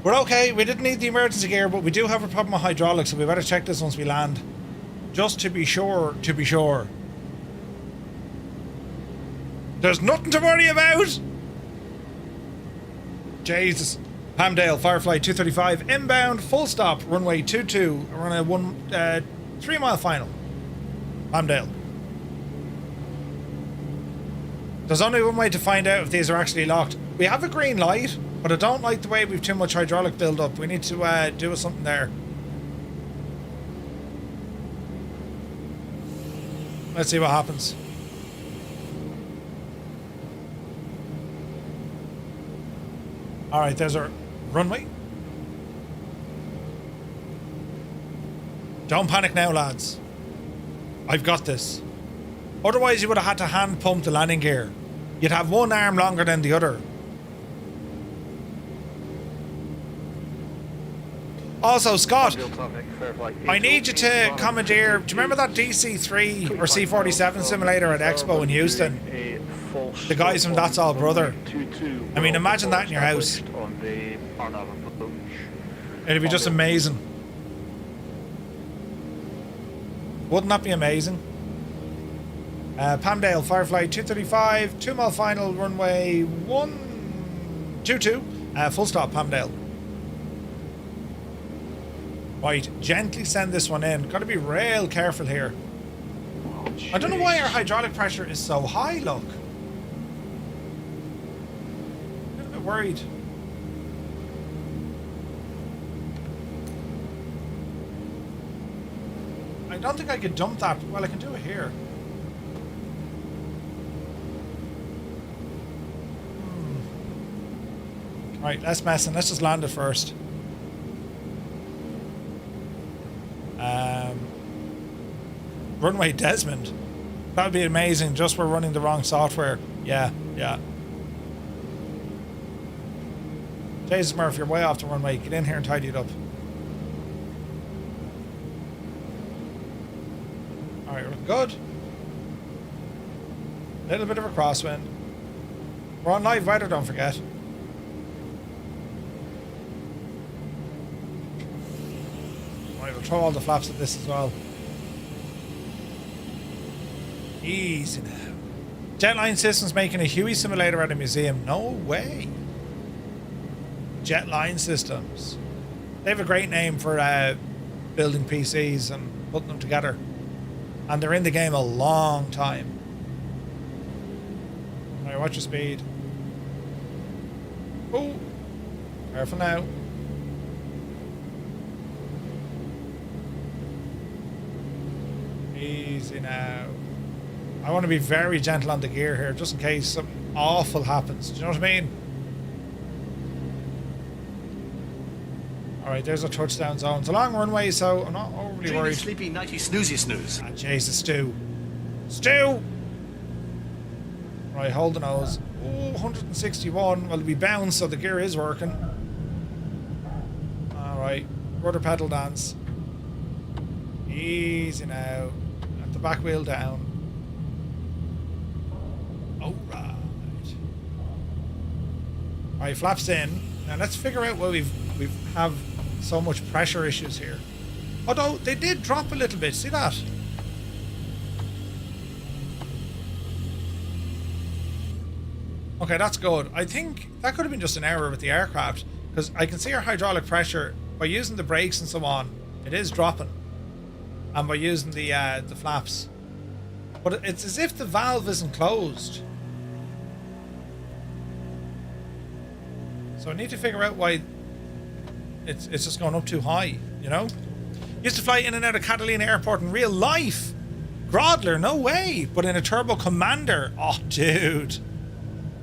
We're okay, we didn't need the emergency gear, but we do have a problem with hydraulics, so we better check this once we land. Just to be sure, to be sure. There's nothing to worry about! Jesus. Palmdale, Firefly 235, inbound, full stop, runway 22. We're on a 3 mile final. Palmdale. There's only one way to find out if these are actually locked. We have a green light, but I don't like the way we've too much hydraulic build up. We need to do something there. Let's see what happens. All right, there's our runway. Don't panic now, lads. I've got this. Otherwise, you would have had to hand pump the landing gear. You'd have one arm longer than the other. Also, Scott, I need you to commandeer. Do you remember that DC-3 or C-47 simulator at Expo in Houston? The guys from That's All Brother. I mean, imagine that in your house. It'd be just amazing. Wouldn't that be amazing? Palmdale, Firefly 235, 2 mile final, runway 122, full stop, Palmdale. Right, gently send this one in. Got to be real careful here. I don't know why our hydraulic pressure is so high, look. I'm a little bit worried. I don't think I could dump that. Well, I can do it here. Right, less messing. Let's just land it first. Runway Desmond. That would be amazing. Just we're running the wrong software. Yeah, yeah. Jesus Murphy, you're way off the runway. Get in here and tidy it up. Alright, we're good. A little bit of a crosswind. We're on live weather, don't forget. Right, we'll throw all the flaps at this as well. Easy now. Jetline Systems making a Huey simulator at a museum. No way. Jetline Systems. They have a great name for building PCs and putting them together. And they're in the game a long time. Alright, watch your speed. Oh, careful now. Easy now. I want to be very gentle on the gear here, just in case something awful happens. Do you know what I mean? Alright, there's a touchdown zone. It's a long runway, so I'm not overly worried. Sleepy, nighty, snoozy, snooze. Ah, Jesus, Stu. Stu! Right, hold the nose. Oh, 161. Well, we bounce, so the gear is working. Alright, rudder pedal dance. Easy now. Let the back wheel down. Alright. Alright, flaps in. Now let's figure out why we have so much pressure issues here. Although they did drop a little bit, see that? Okay, that's good. I think that could have been just an error with the aircraft, because I can see our hydraulic pressure by using the brakes and so on. It is dropping, and by using the flaps, but it's as if the valve isn't closed. So I need to figure out why it's just going up too high, you know? Used to fly in and out of Catalina Airport in real life. Grodler, no way. But in a Turbo Commander, oh dude,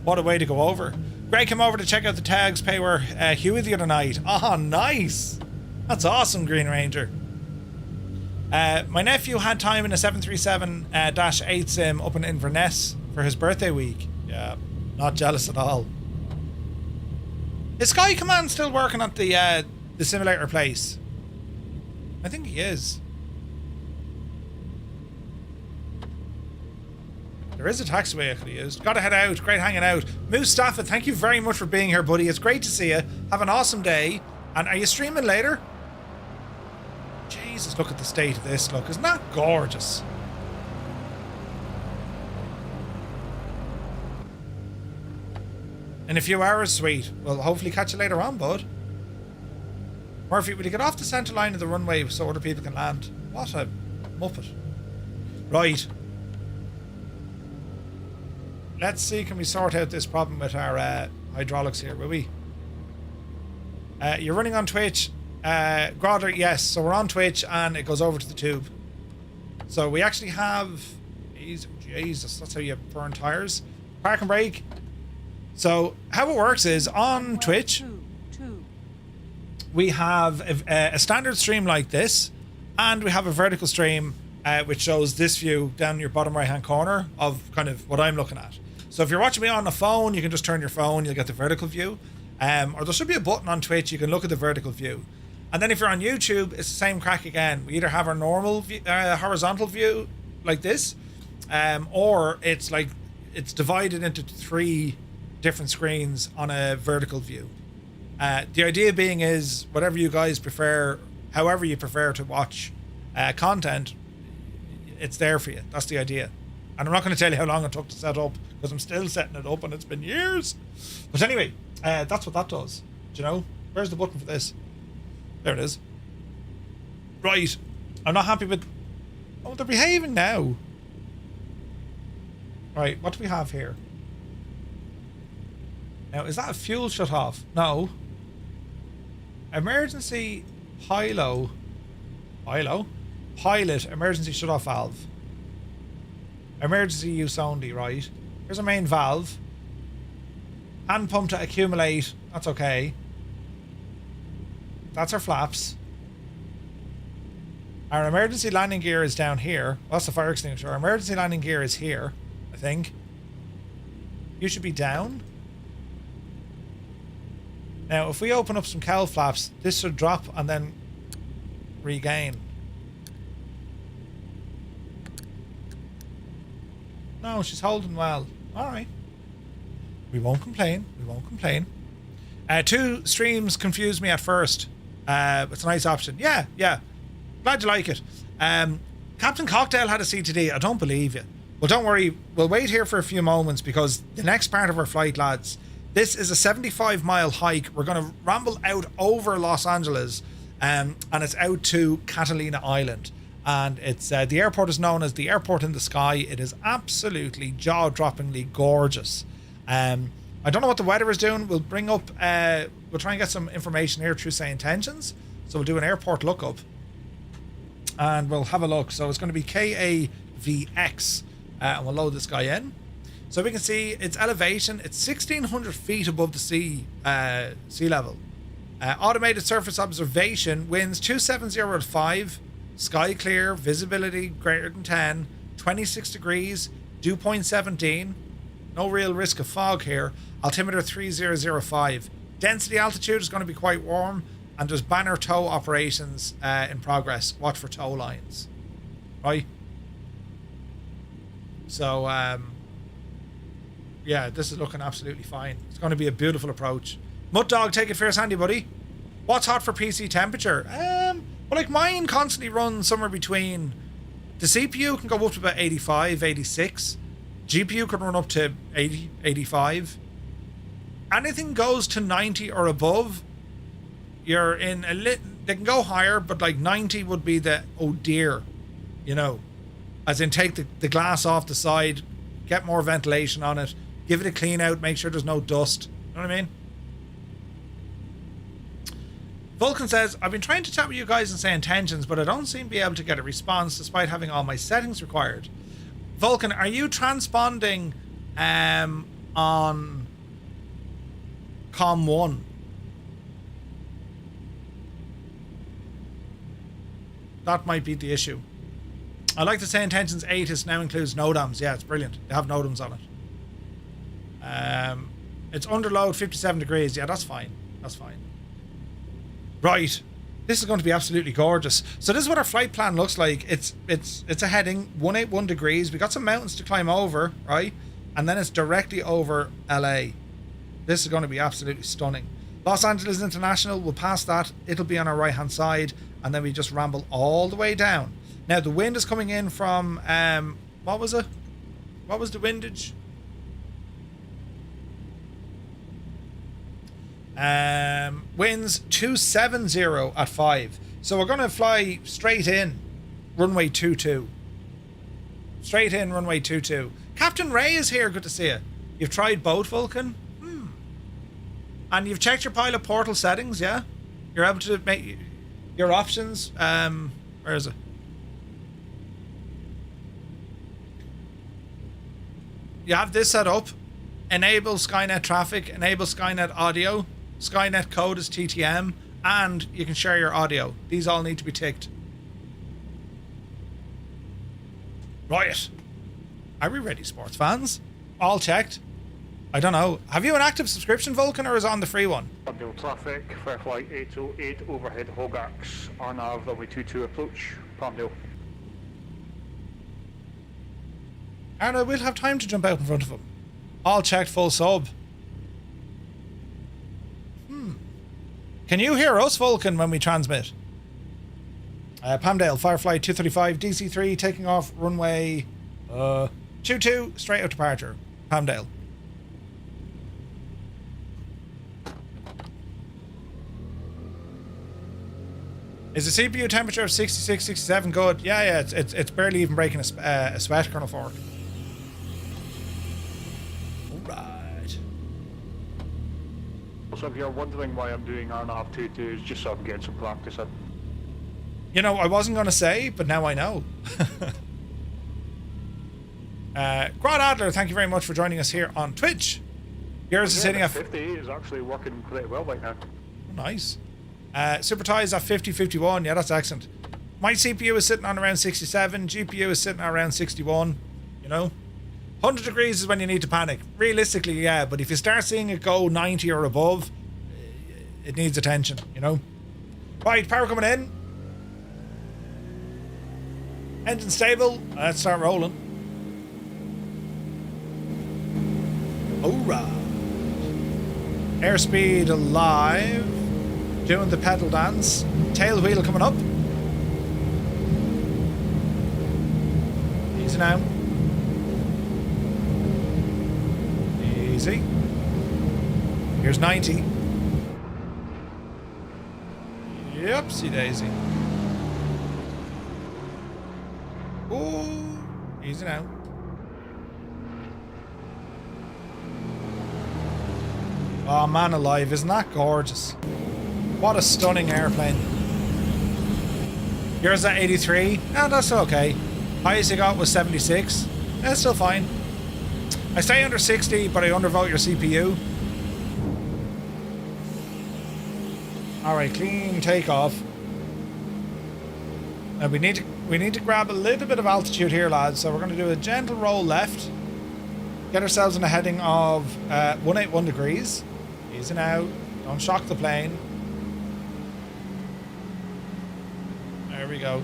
what a way to go over. Greg came over to check out the tags payware Huey the other night. Oh, nice. That's awesome, Green Ranger. My nephew had time in a 737-8 sim up in Inverness for his birthday week. Yeah, not jealous at all. Is Sky Command still working at the simulator place? I think he is. There is a taxiway I could have used. Gotta head out. Great hanging out. Moose Stafford, thank you very much for being here, buddy. It's great to see you. Have an awesome day. And are you streaming later? Jesus, look at the state of this. Look, isn't that gorgeous? In a few hours, sweet. We'll hopefully catch you later on, bud. Murphy, will you get off the centre line of the runway so other people can land? What a muppet. Right. Let's see, can we sort out this problem with our hydraulics here, will we? You're running on Twitch. Grodler, yes. So we're on Twitch and it goes over to the tube. So we actually have... Jesus, that's how you burn tires. Park and brake. So how it works is on Twitch, we have a standard stream like this, and we have a vertical stream which shows this view down your bottom right hand corner of kind of what I'm looking at. So if you're watching me on a phone, you can just turn your phone, you'll get the vertical view. Or there should be a button on Twitch, you can look at the vertical view. And then if you're on YouTube, it's the same crack again. We either have our normal view, horizontal view like this, or it's like it's divided into 3 different screens on a vertical view. The idea being is whatever you guys prefer, however you prefer to watch content, it's there for you. That's the idea. And I'm not going to tell you how long it took to set up, because I'm still setting it up and it's been years. But anyway, that's what that does. Do you know? Where's the button for this? There it is. Right. I'm not happy with... Oh, they're behaving now. Right, what do we have here? Now, is that a fuel shut off? No. Emergency pilot emergency shut off valve. Emergency use only, right? Here's our main valve. Hand pump to accumulate. That's okay. That's our flaps. Our emergency landing gear is down here. Well, that's the fire extinguisher. Our emergency landing gear is here, I think. You should be down. Now, if we open up some cowl flaps, this should drop and then regain. No, she's holding well. All right. We won't complain. We won't complain. 2 streams confused me at first. It's a nice option. Yeah, yeah. Glad you like it. Captain Cocktail had a CTD. I don't believe you. Well, don't worry. We'll wait here for a few moments, because the next part of our flight, lads, this is a 75-mile hike. We're going to ramble out over Los Angeles, and it's out to Catalina Island. And it's the airport is known as the airport in the sky. It is absolutely jaw-droppingly gorgeous. I don't know what the weather is doing. We'll bring up, we'll try and get some information here through Say Intentions. So we'll do an airport lookup, and we'll have a look. So it's going to be KAVX, and we'll load this guy in. So we can see its elevation. It's 1,600 feet above the sea level. Automated surface observation, winds 270 at 5. Sky clear, visibility greater than 10, 26 degrees, dew point 17. No real risk of fog here. Altimeter 3005. Density altitude is going to be quite warm, and there's banner tow operations in progress. Watch for tow lines. Right? So, yeah, this is looking absolutely fine. It's going to be a beautiful approach. Mutt Dog, take it fierce handy, buddy. What's hot for PC temperature? Well, like mine constantly runs somewhere between... The CPU can go up to about 85, 86. GPU can run up to 80, 85. Anything goes to 90 or above, you're in a lit. They can go higher, but like 90 would be the oh dear, you know, as in take the glass off the side, get more ventilation on it, give it a clean out, make sure there's no dust. You know what I mean? Vulcan says, I've been trying to chat with you guys and Say Intentions, but I don't seem to be able to get a response despite having all my settings required. Vulcan, are you transponding on COM1? That might be the issue. I like to Say Intentions 8 is now includes NODAMs. Yeah, it's brilliant. They have NODAMs on it. It's under load 57 degrees. Yeah, that's fine. That's fine. Right. This is going to be absolutely gorgeous. So this is what our flight plan looks like. It's a heading 181 degrees. We got some mountains to climb over, right? And then it's directly over LA. This is going to be absolutely stunning. Los Angeles International, we'll pass that. It'll be on our right hand side, and then we just ramble all the way down. Now the wind is coming in from what was it? What was the windage? Winds 270 at 5. So we're going to fly straight in runway 22. Straight in runway 22. Captain Ray is here. Good to see you. You've tried both, Vulcan? And you've checked your pilot portal settings, yeah? You're able to make your options. Where is it? You have this set up. enable Skynet traffic, enable Skynet audio. Skynet code is TTM, and you can share your audio. These all need to be ticked. Right. Are we ready, sports fans? All checked? I don't know. Have you an active subscription, Vulcan, or is it on the free one? Palmdale traffic, Fairflight 808, overhead Hogax, RNAV runway 22 approach, Palmdale. Arno, we'll have time to jump out in front of him. All checked, full sub. Can you hear us, Vulcan, when we transmit? Palmdale, Firefly 235, DC-3, taking off runway 22, straight out departure. Palmdale. Is the CPU temperature of 66, 67 good? Yeah, it's barely even breaking a sweat, Colonel Fork. Alright. So if you're wondering why I'm doing RNAV 22, it's just so I'm getting some practice in. You know, I wasn't going to say, but now I know. Grod Adler, thank you very much for joining us here on Twitch. Yours is hitting at 58 is actually working pretty well right now. Nice. Super Tie is at 50-51. Yeah, that's excellent. My CPU is sitting on around 67. GPU is sitting around 61. You know, 100 degrees is when you need to panic. Realistically, yeah, but if you start seeing it go 90 or above, it needs attention, you know. Right, power coming in. Engine stable. Let's start rolling. Alright. Airspeed alive. Doing the pedal dance. Tail wheel coming up. Easy now. Easy. Here's 90. Yepsy daisy. Ooh. Easy now. Oh man alive, isn't that gorgeous? What a stunning airplane. Yours at 83? Oh, that's okay. Highest you got was 76. That's still fine. I stay under 60, but I undervote your CPU. Alright, clean takeoff. Now we need to grab a little bit of altitude here, lads. So we're going to do a gentle roll left. Get ourselves in a heading of 181 degrees. Easy now. Don't shock the plane. There we go.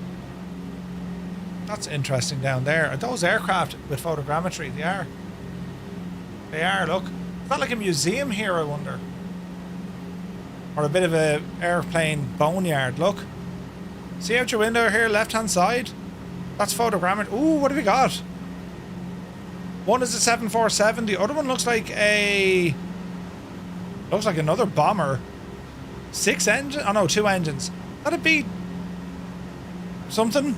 That's interesting down there. Are those aircraft with photogrammetry? They are. They are, look. Is that like a museum here, I wonder? Or a bit of a airplane boneyard, look. See out your window here, left-hand side? That's photogrammetry. Ooh, what have we got? One is a 747. The other one looks like a... Looks like another bomber. 6 engines? Oh no, 2 engines. That'd be... something?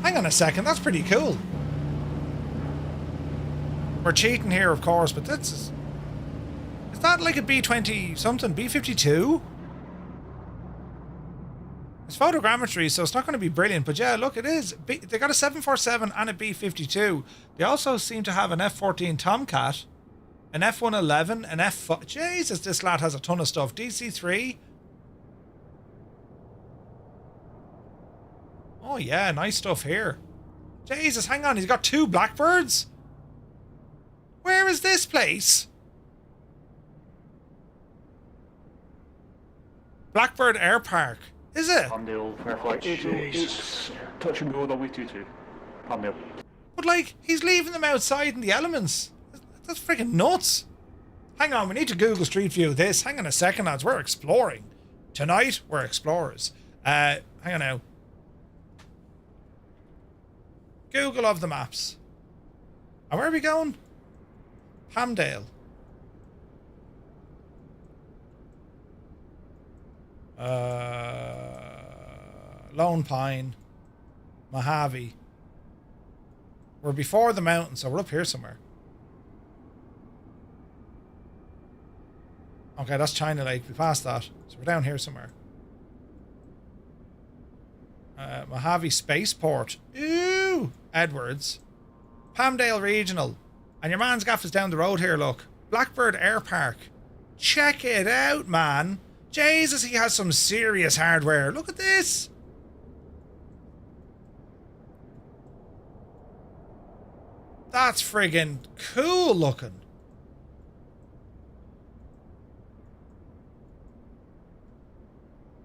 Hang on a second, that's pretty cool. We're cheating here, of course, but that's... Is that like a B-20 something? B-52? It's photogrammetry, so it's not going to be brilliant, but yeah, look, it is. They got a 747 and a B-52. They also seem to have an F-14 Tomcat, an F-111, an F-5... Jesus, this lad has a ton of stuff. DC-3. Oh yeah, nice stuff here. Jesus, hang on, he's got 2 Blackbirds? Where is this place? Blackbird Air Park. Is it? Palmdale, Fairflight 808, touch and go runway 22. Palmdale. But like, he's leaving them outside in the elements. That's freaking nuts. Hang on, we need to Google Street View this. Hang on a second, lads. We're exploring. Tonight, we're explorers. Hang on now. Google of the maps. And where are we going? Palmdale. Lone Pine. Mojave. We're before the mountain, so we're up here somewhere. Okay, that's China Lake. We passed that. So we're down here somewhere. Mojave Spaceport. Ooh! Edwards. Palmdale Regional. And your man's gaff is down the road here, look. Blackbird Air Park. Check it out, man. Jesus, he has some serious hardware. Look at this. That's friggin' cool looking.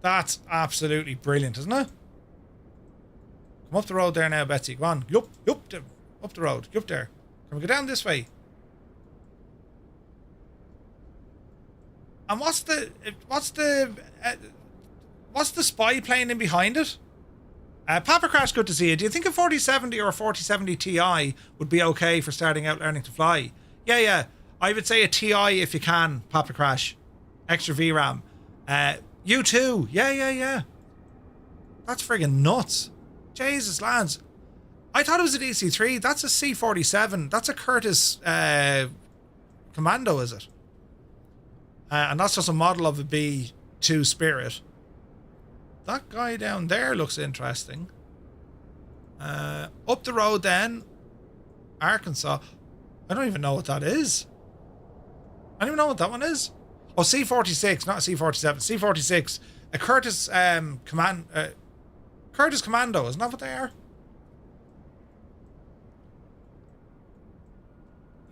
That's absolutely brilliant, isn't it? Come up the road there now, Betsy. Go on. Up the road. Up there. Can we go down this way? And what's the spy plane in behind it? Papa Crash, good to see you. Do you think a 4070 or a 4070 Ti would be okay for starting out learning to fly? Yeah. I would say a Ti if you can, Papa Crash. Extra VRAM. You too. Yeah. That's friggin' nuts. Jesus, lads. I thought it was a DC-3. That's a C-47. That's a Curtiss Commando, is it? And that's just a model of a B-2 Spirit. That guy down there looks interesting. Up the road then. Arkansas. I don't even know what that is. I don't even know what that one is. Oh, C-46, not a C-47. C-46. A Curtiss Curtiss Commando, isn't that what they are?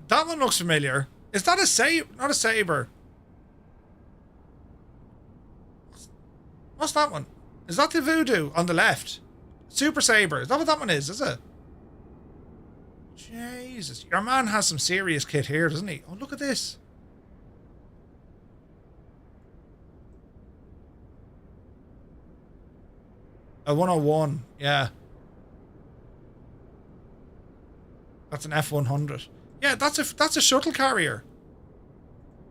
That one looks familiar. Is that a Sabre? Not a Sabre. What's that one? Is that the Voodoo on the left? Super Sabre. Is that what that one is it? Jesus. Your man has some serious kit here, doesn't he? Oh, look at this. A 101. Yeah. That's an F-100. Yeah, that's a shuttle carrier.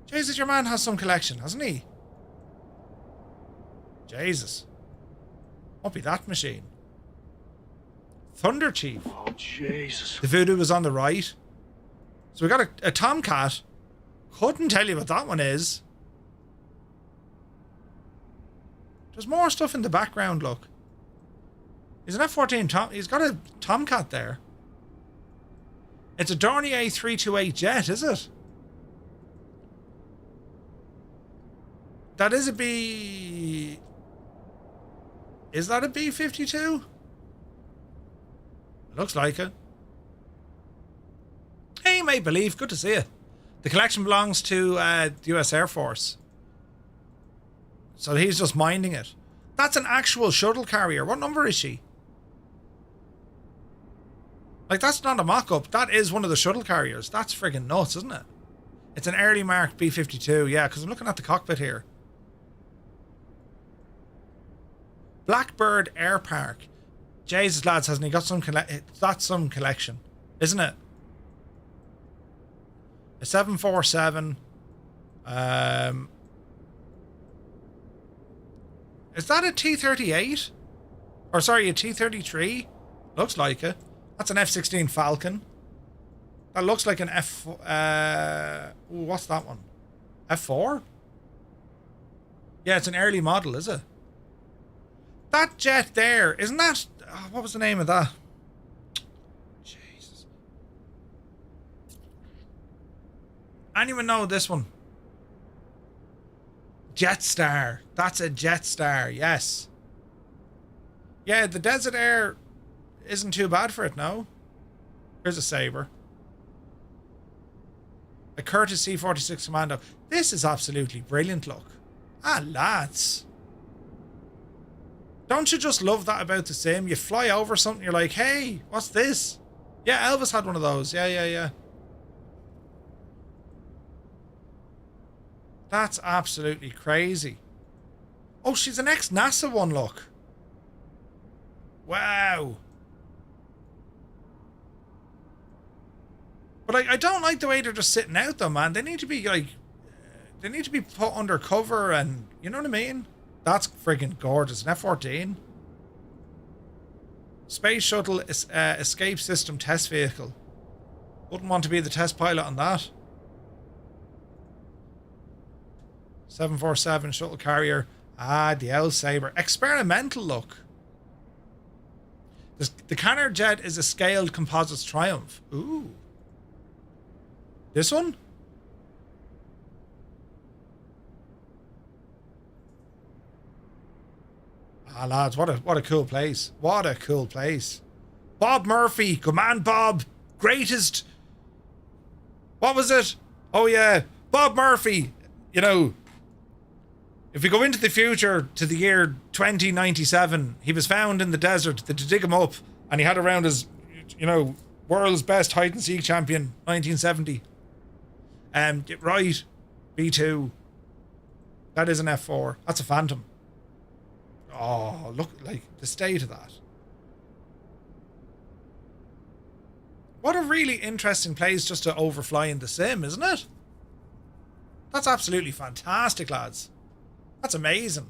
Jesus, your man has some collection, hasn't he? Jesus. Won't be that machine. Thunder Chief. Oh, Jesus. The Voodoo was on the right. So we got a Tomcat. Couldn't tell you what that one is. There's more stuff in the background, look. He's an F-14 he's got a Tomcat there. It's a Dornier 328 jet, is it? That is a B... Is that a B-52? Looks like it. Hey, Make Believe, good to see you. The collection belongs to the US Air Force. So he's just minding it. That's an actual shuttle carrier. What number is she? Like, that's not a mock-up. That is one of the shuttle carriers. That's friggin' nuts, isn't it? It's an early marked B-52. Yeah, because I'm looking at the cockpit here. Blackbird Air Park. Jesus, lads, hasn't he got some that's some collection, isn't it? A 747. Is that a T-38? Or sorry, a T-33? Looks like it. That's an F-16 Falcon. That looks like an F... what's that one? F4? Yeah, it's an early model, is it? That jet there, isn't that... what was the name of that? Jesus. Anyone know this one? Jetstar. That's a Jetstar, yes. Yeah, the Desert Air isn't too bad for it, no? Here's a Sabre. A Curtiss C-46 Commando. This is absolutely brilliant, look. Ah, lads. Don't you just love that about the sim? You fly over something, you're like, hey, what's this? Yeah, Elvis had one of those. Yeah. That's absolutely crazy. Oh, she's an ex-NASA one, look. Wow. But I don't like the way they're just sitting out, though, man. They need to be, like... They need to be put under cover and... You know what I mean? That's friggin' gorgeous. An F-14. Space Shuttle Escape System Test Vehicle. Wouldn't want to be the test pilot on that. 747 Shuttle Carrier. Ah, the L Sabre. Experimental look. The Canard jet is a scaled composites Triumph. Ooh. This one? Ah, lads, what a cool place. What a cool place. Bob Murphy. Good man, Bob. Greatest. What was it? Oh, yeah. Bob Murphy. You know, if we go into the future to the year 2097, he was found in the desert. They dig him up, and he had around his, you know, world's best hide and seek champion, 1970. Right. B2. That is an F4. That's a Phantom. Oh, look, like the state of that. What a really interesting place just to overfly in the sim, isn't it? That's absolutely fantastic, lads. That's amazing.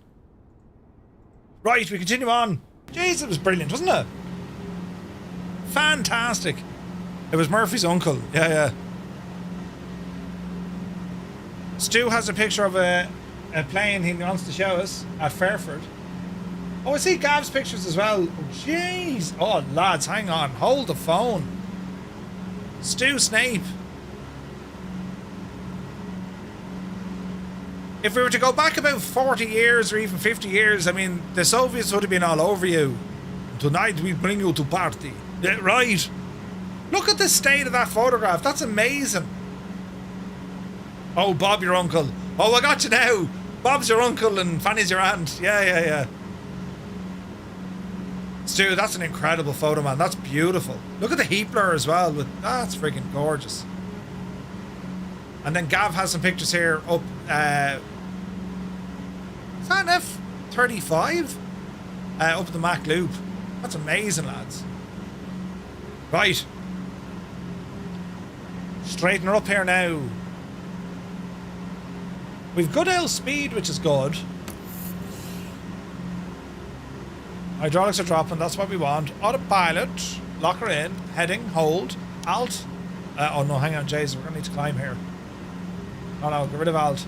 Right, we continue on. Jeez, it was brilliant, wasn't it? Fantastic. It was Murphy's uncle. Yeah. Stu has a picture of a plane he wants to show us at Fairford. Oh, I see Gav's pictures as well. Oh, jeez. Oh, lads, hang on. Hold the phone. Stu Snape. If we were to go back about 40 years or even 50 years, I mean, the Soviets would have been all over you. Tonight we bring you to party. Yeah, right. Look at the state of that photograph. That's amazing. Oh, Bob, your uncle. Oh, I got you now. Bob's your uncle and Fanny's your aunt. Yeah. Stu, that's an incredible photo, man. That's beautiful. Look at the heat blur as well. That's freaking gorgeous. And then Gav has some pictures here up. Is that an F-35? Up the Mac Loop. That's amazing, lads. Right. Straighten her up here now. We've good L speed, which is good. Hydraulics are dropping, that's what we want. Autopilot, lock her in, heading, hold, alt. Oh no, hang on, Jason, we're gonna need to climb here. No, get rid of alt.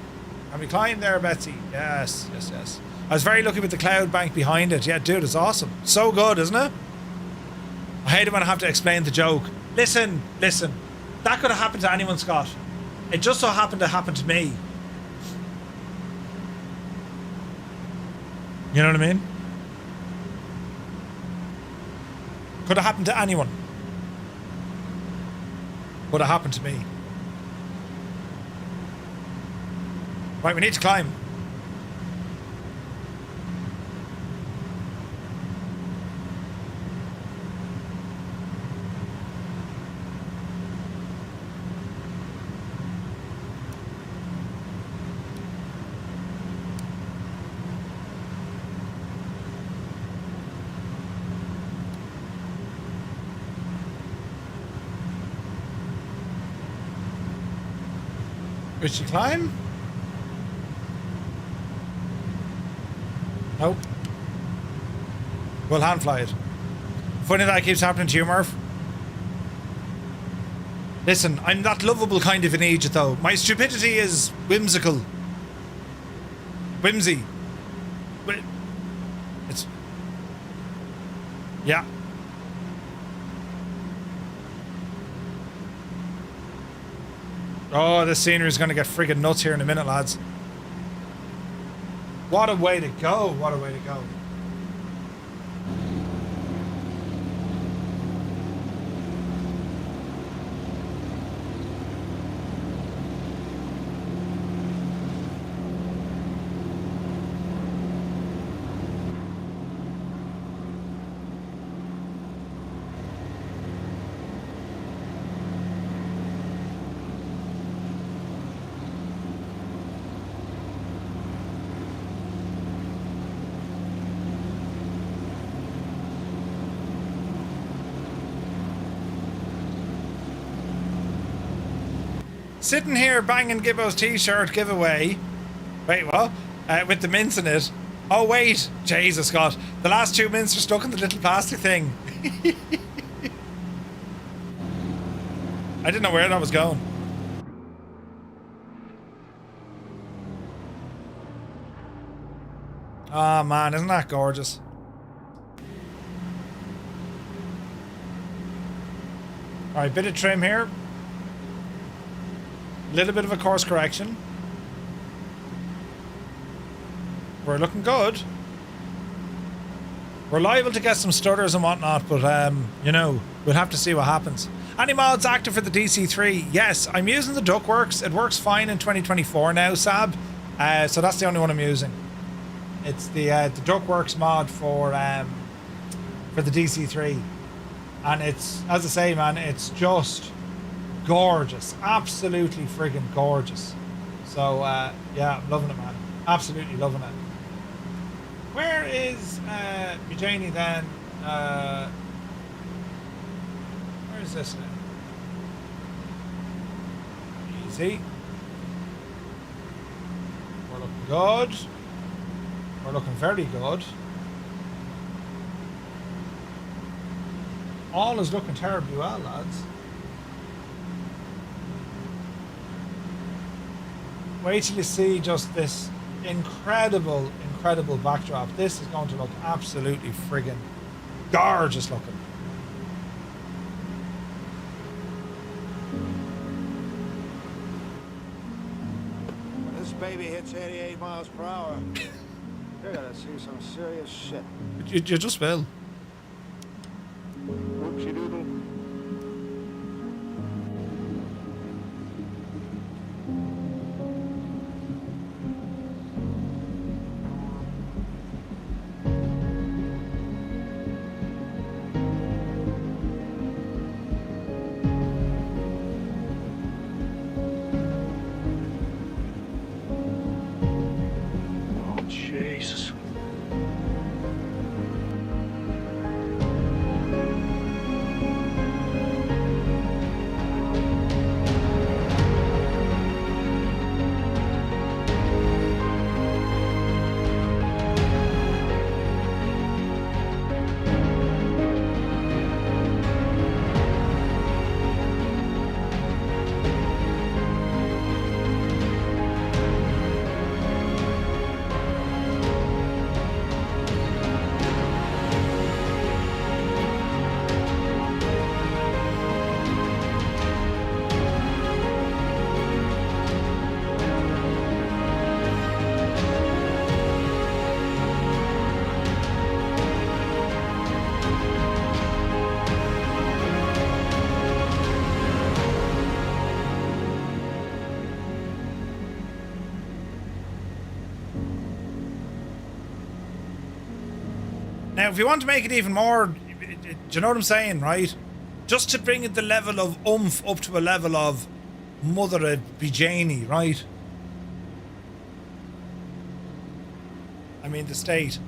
Can we climb there, Betsy? Yes. I was very lucky with the cloud bank behind it. Yeah, dude, it's awesome. So good, isn't it? I hate it when I have to explain the joke. Listen. That could have happened to anyone, Scott. It just so happened to happen to me. You know what I mean? Could have happened to anyone. Would have happened to me. Right, we need to climb. Did she climb? Nope. We'll hand fly it. Funny that keeps happening to you, Murph. Listen, I'm that lovable kind of an idiot, though. My stupidity is whimsical. Whimsy. It's... Yeah. Oh, this scenery is going to get friggin' nuts here in a minute, lads. What a way to go. What a way to go. Sitting here banging Gibbo's t-shirt giveaway. Wait, what? With the mints in it. Oh, wait. Jesus, Scott. The last 2 mints are stuck in the little plastic thing. I didn't know where that was going. Oh, man. Isn't that gorgeous? Alright, bit of trim here. Little bit of a course correction. We're looking good. We're liable to get some stutters and whatnot, but you know, we'll have to see what happens. Any mods active for the DC-3? Yes, I'm using the Duckworks. It works fine in 2024 now, Sab. So that's the only one I'm using. It's the Duckworks mod for the DC-3, and it's, as I say, man, it's just gorgeous, absolutely friggin' gorgeous. So yeah, I'm loving it, man. Absolutely loving it. Where is Eugenie then? Where is this now? Easy. We're looking good. We're looking very good. All is looking terribly well, lads. Wait till you see just this incredible backdrop. This is going to look absolutely friggin' gorgeous looking. When this baby hits 88 miles per hour, you're gonna see some serious shit. You just will. Whoopsie doodle. Jesus. Now, if you want to make it even more, do you know what I'm saying, right? Just to bring it the level of oomph up to a level of mother of Bijani, right? I mean, the state.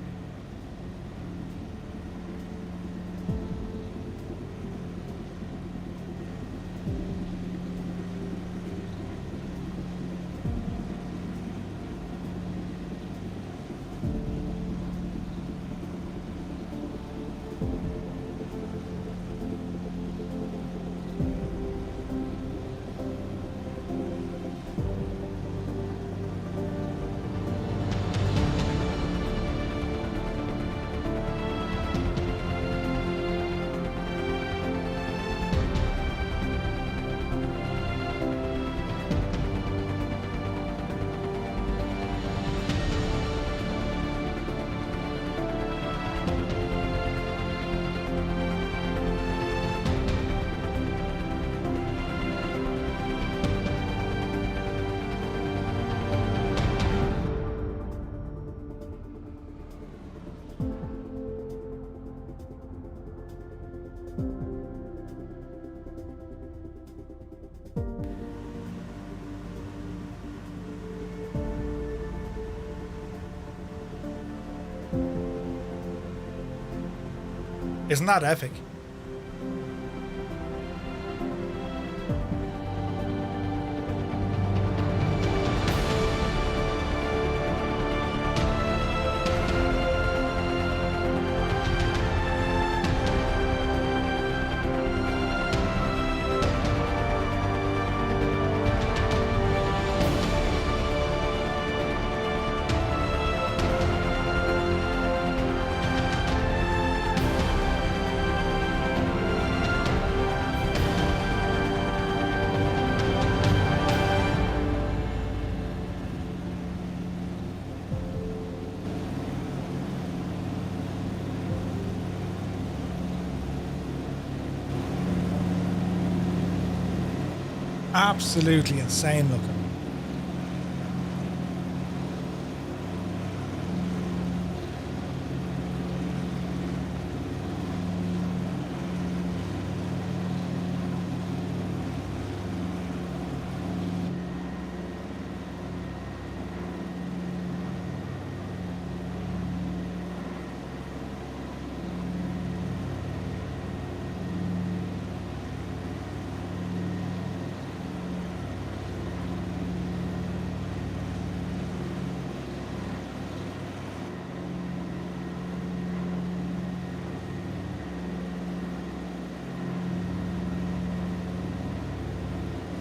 Isn't that epic? Absolutely insane looking.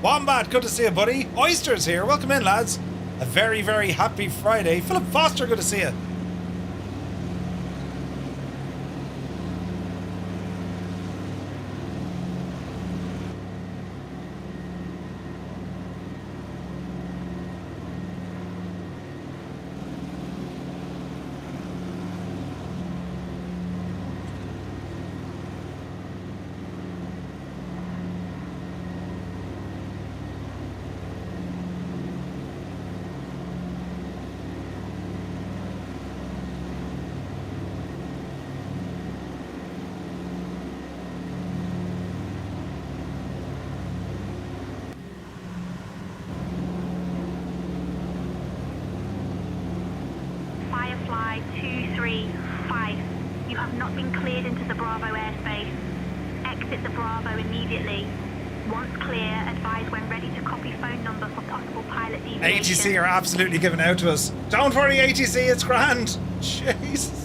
Wombat, good to see you, buddy. Oysters here. Welcome in, lads. A very, very happy Friday. Philip Foster, good to see you. Firefly 235. You have not been cleared into the Bravo airspace. Exit the Bravo immediately. Once clear, advise when ready to copy phone number for possible pilot deviation. ATC are absolutely giving out to us. Don't worry, ATC, it's grand. Jesus.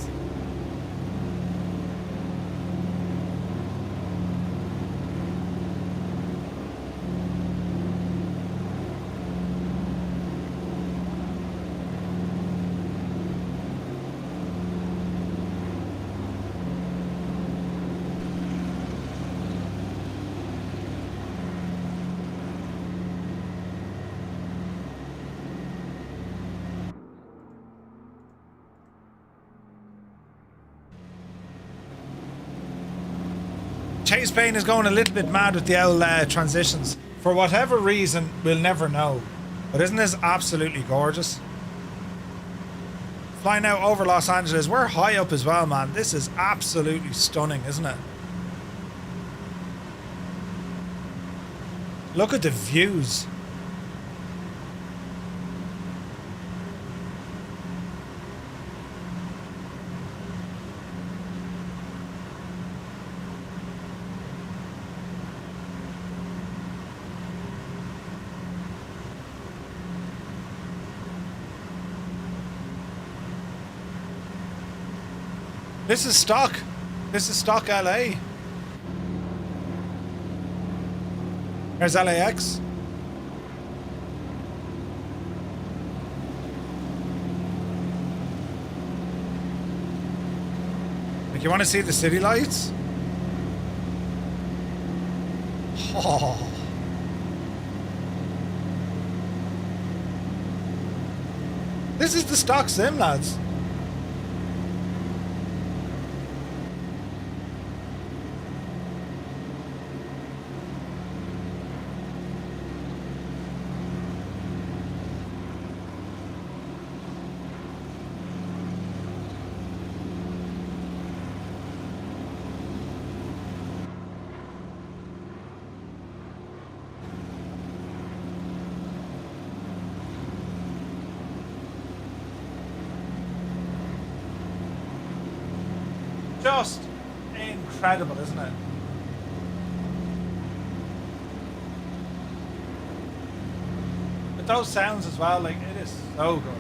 Chase Payne is going a little bit mad with the old transitions. For whatever reason, we'll never know. But isn't this absolutely gorgeous? Flying out over Los Angeles. We're high up as well, man. This is absolutely stunning, isn't it? Look at the views. This is stock. This is stock LA. There's LAX. Like, you want to see the city lights? Oh. This is the stock sim, lads. Just incredible, isn't it? But those sounds as well, like, it is so good.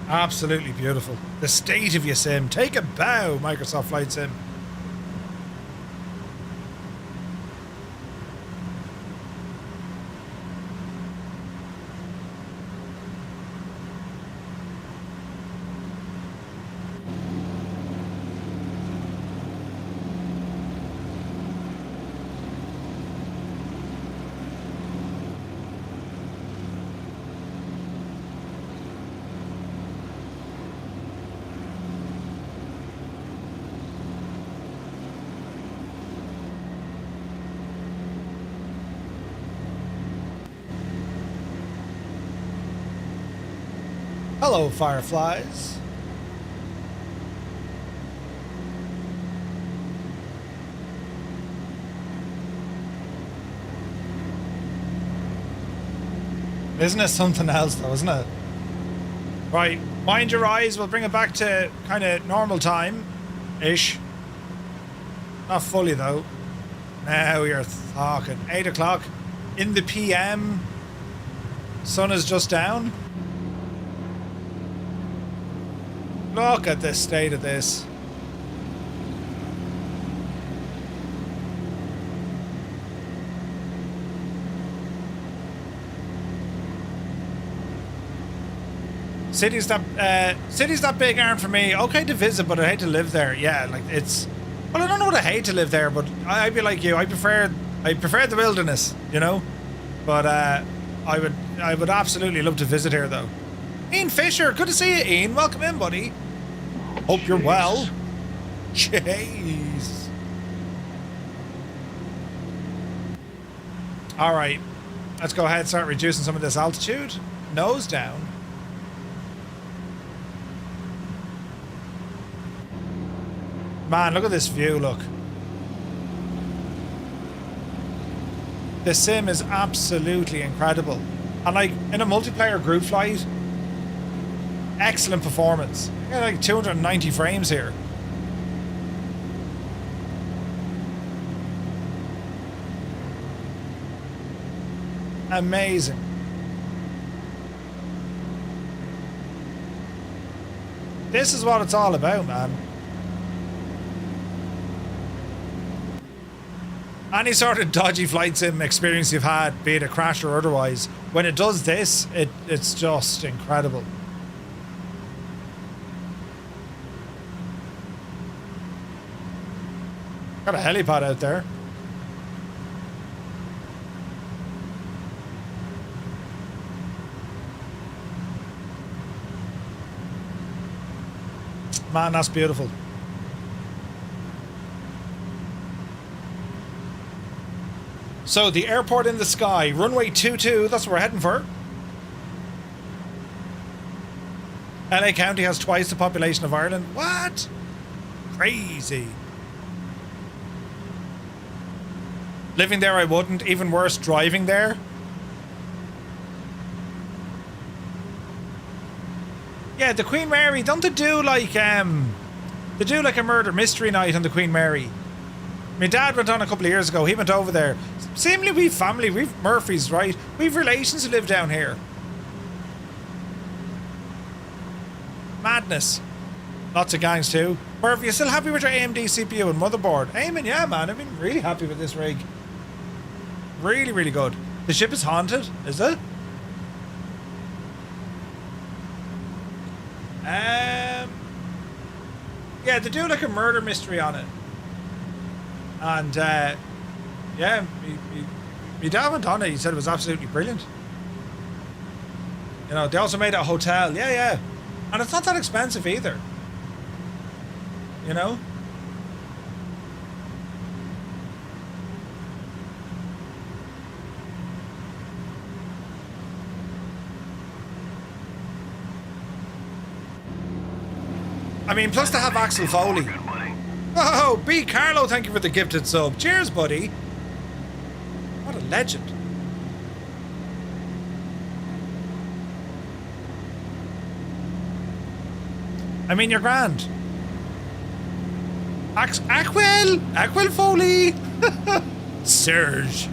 Absolutely beautiful. The state of your sim. Take a bow, Microsoft Flight Sim. Hello, fireflies. Isn't it something else though, isn't it? Right, mind your eyes, we'll bring it back to kind of normal time-ish. Not fully though. Now you're talking. 8 o'clock in the PM. Sun is just down. Look at the state of this. Cities that big aren't for me. Okay to visit, but I hate to live there. Yeah, like it's. Well, I don't know what I hate to live there, but I'd be like you. I prefer the wilderness, you know. But I would absolutely love to visit here, though. Ian Fisher, good to see you, Ian. Welcome in, buddy. Hope you're well. Jeez. All right, let's go ahead and start reducing some of this altitude. Nose down. Man, look at this view, look. The sim is absolutely incredible. And like, in a multiplayer group flight, excellent performance. You got like 290 frames here. Amazing. This is what it's all about, man. Any sort of dodgy flight sim experience you've had, be it a crash or otherwise, when it does this, it's just incredible. Got a helipad out there. Man, that's beautiful. So the airport in the sky, runway 22, that's what we're heading for. LA County has twice the population of Ireland. What? Crazy. Living there I wouldn't, even worse driving there. Yeah, the Queen Mary, don't they do like they do like a murder mystery night on the Queen Mary? My dad went on a couple of years ago, he went over there. Seemingly we've family, we've Murphys, right? We've relations who live down here. Madness. Lots of gangs too. Murphy, you still happy with your AMD CPU and motherboard? Aiming, yeah man, I've been really happy with this rig. Really, really good. The ship is haunted, is it? Yeah, they do like a murder mystery on it. And yeah, my dad went on it, he said it was absolutely brilliant. You know, they also made it a hotel. Yeah, yeah. And it's not that expensive either. You know? I mean, plus to have Axel Foley. Oh, B. Carlo, thank you for the gifted sub. Cheers, buddy. What a legend. I mean, you're grand. Aquil Foley. Serge.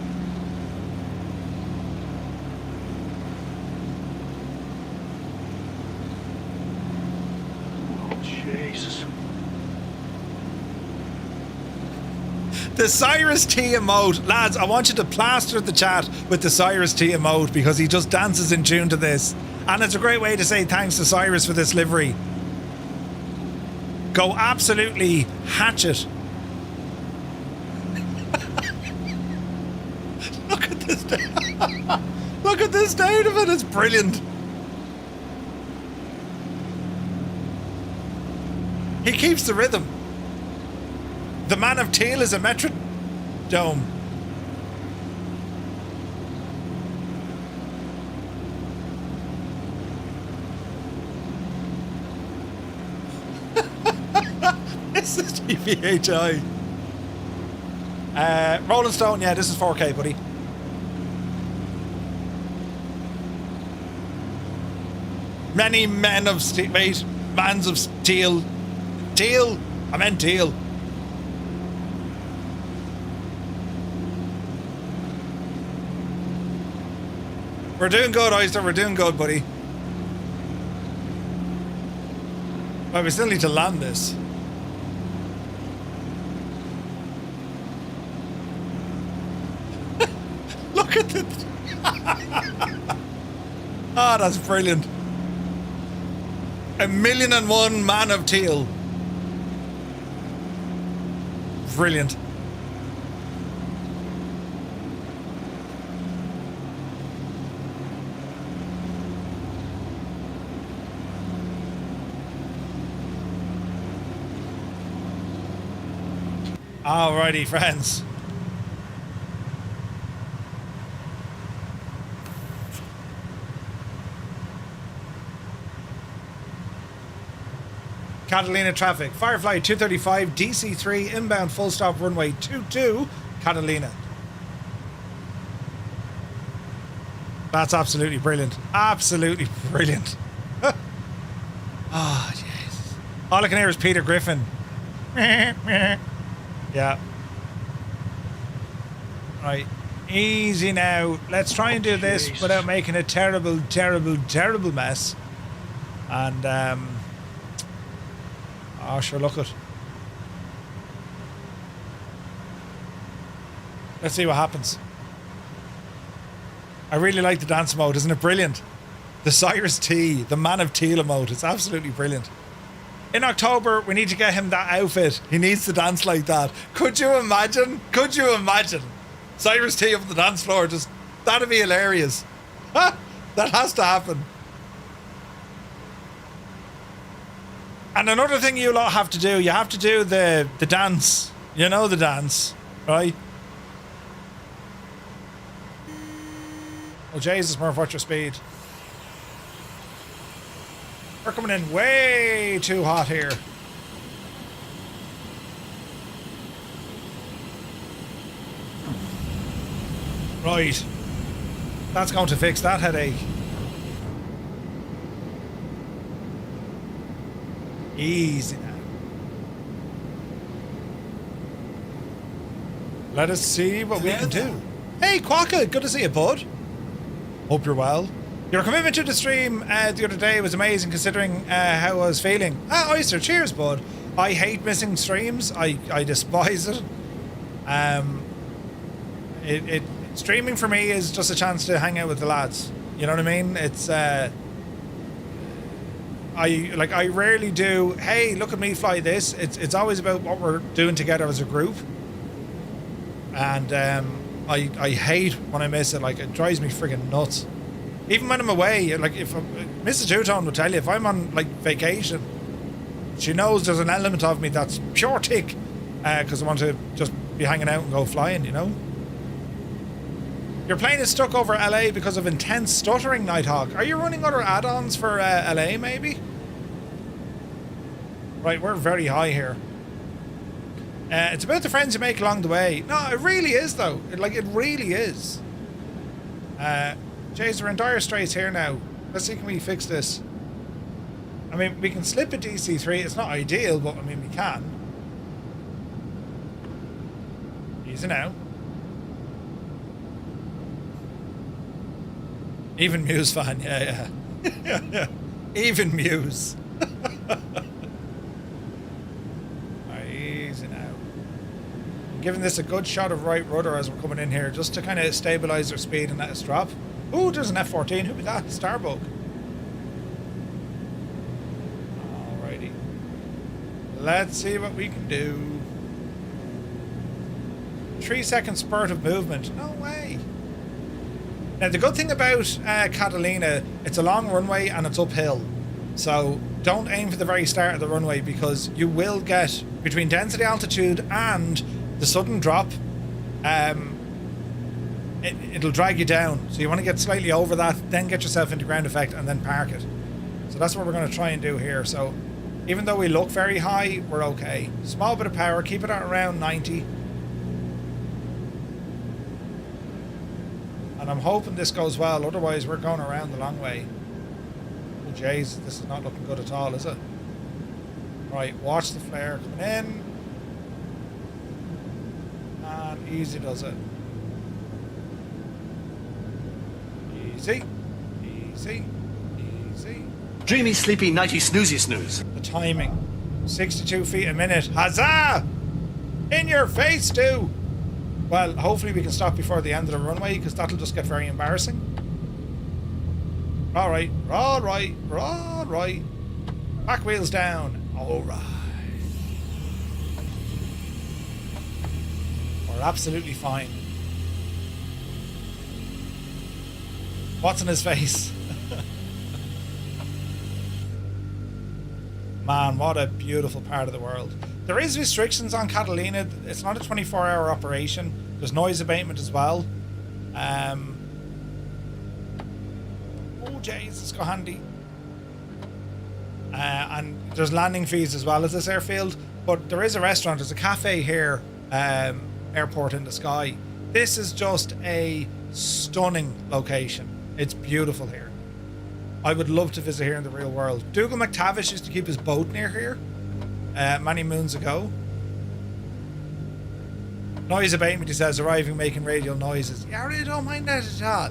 The Cyrus T emote. Lads, I want you to plaster the chat with the Cyrus T emote because he just dances in tune to this. And it's a great way to say thanks to Cyrus for this livery. Go absolutely hatchet. Look at this. Look at this down of it. It's brilliant. He keeps the rhythm. The man of teal is a metrodome. This is GPHI. Rolling Stone, yeah, this is 4K, buddy. Many men of steel. Wait, mans of steel. Teal? I meant teal. We're doing good, Oyster. We're doing good, buddy. Well, we still need to land this. Look at it. Ah, that's brilliant. 1,000,001 man of teal. Brilliant. Alrighty, friends. Catalina traffic. Firefly 235, DC-3, inbound full stop runway 22, Catalina. That's absolutely brilliant. Absolutely brilliant. Oh, Jesus. All I can hear is Peter Griffin. Yeah. Right. Easy now. Let's try and do this without making a terrible, terrible, terrible mess. And, oh, sure, look it. Let's see what happens. I really like the dance mode. Isn't it brilliant? The Cyrus T, the man of teal emote. It's absolutely brilliant. In October, we need to get him that outfit. He needs to dance like that. Could you imagine? Could you imagine? Cyrus T up the dance floor. Just, that'd be hilarious. That has to happen. And another thing you lot have to do, you have to do the dance. You know the dance, right? Oh, Jesus, Murph, what's your speed? We're coming in way too hot here. Right. That's going to fix that headache. Easy now. Let us see what we can do. Hey, Quokka, good to see you, bud. Hope you're well. Your commitment to the stream the other day was amazing considering how I was feeling. Ah, Oyster, cheers, bud. I hate missing streams. I despise it. Streaming for me is just a chance to hang out with the lads. You know what I mean? It's I rarely do, hey, look at me fly this. It's always about what we're doing together as a group. And I hate when I miss it. Like, it drives me friggin' nuts. Even when I'm away, like, if Mrs. Two-Tone will tell you, if I'm on, like, vacation, she knows there's an element of me that's pure tick, because I want to just be hanging out and go flying, you know? Your plane is stuck over LA because of intense stuttering, Nighthawk. Are you running other add-ons for LA, maybe? Right, we're very high here. It's about the friends you make along the way. No, it really is, though. It really is. Jays, we're in dire straits here now. Let's see, can we fix this? I mean, we can slip a DC-3. It's not ideal, but I mean, we can. Easy now. Even Muse fan, yeah. Yeah. Even Muse. Easy now. giving this a good shot of right rudder as we're coming in here, just to kind of stabilize our speed and let us drop. Ooh, there's an F-14. Who be that? Starbug. Alrighty. Let's see what we can do. 3-second spurt of movement. No way. Now, the good thing about Catalina, it's a long runway and it's uphill. So don't aim for the very start of the runway, because you will get, between density altitude and the sudden drop, it'll drag you down. So you want to get slightly over that, then get yourself into ground effect and then park it. So that's what we're going to try and do here. So even though we look very high, we're okay. Small bit of power, keep it at around 90. And I'm hoping this goes well, otherwise we're going around the long way. Oh jeez, this is not looking good at all, is it? Right, watch the flare coming in. And easy does it. Easy. Easy. Easy. Dreamy, sleepy, nighty, snoozy, snooze. The timing. 62 feet a minute. Huzzah! In your face, too! Well, hopefully we can stop before the end of the runway, because that'll just get very embarrassing. Alright, alright, alright. Back wheels down. Alright. We're absolutely fine. What's in his face? Man, what a beautiful part of the world. There is restrictions on Catalina. It's not a 24-hour operation. There's noise abatement as well. Oh, jeez, let's go handy. And there's landing fees as well as this airfield. But there is a restaurant. There's a cafe here. Airport in the sky. This is just a stunning location. It's beautiful here. I would love to visit here in the real world. Dougal McTavish used to keep his boat near here many moons ago. Noise abatement, he says, arriving making radial noises. Yeah, I really don't mind that at all.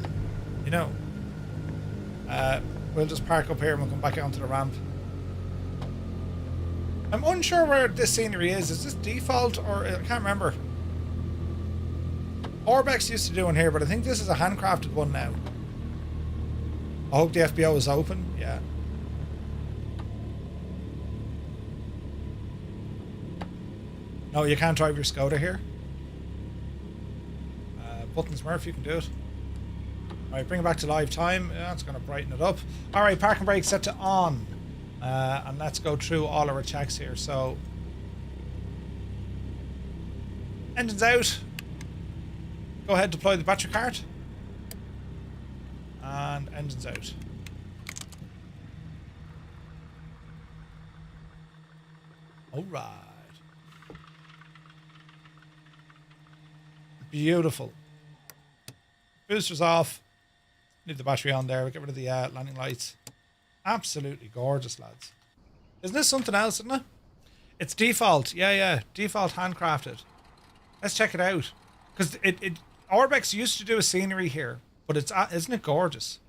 You know. We'll just park up here and we'll come back onto the ramp. I'm unsure where this scenery is. Is this default or I can't remember. Orbex used to do one here, but I think this is a handcrafted one now. I hope the FBO is open. Yeah. No, you can't drive your Skoda here. Buttons Murph, you can do it. Alright, bring it back to live time. Yeah, it's going to brighten it up. Alright, parking brake set to on. And let's go through all our checks here. So, engines out. Go ahead, deploy the battery cart. And engines out. Alright. Beautiful. Boosters off. Leave the battery on there. Get rid of the landing lights. Absolutely gorgeous, lads. Isn't this something else, isn't it? It's default. Yeah. Default handcrafted. Let's check it out. Because Orbex used to do a scenery here. But isn't it gorgeous?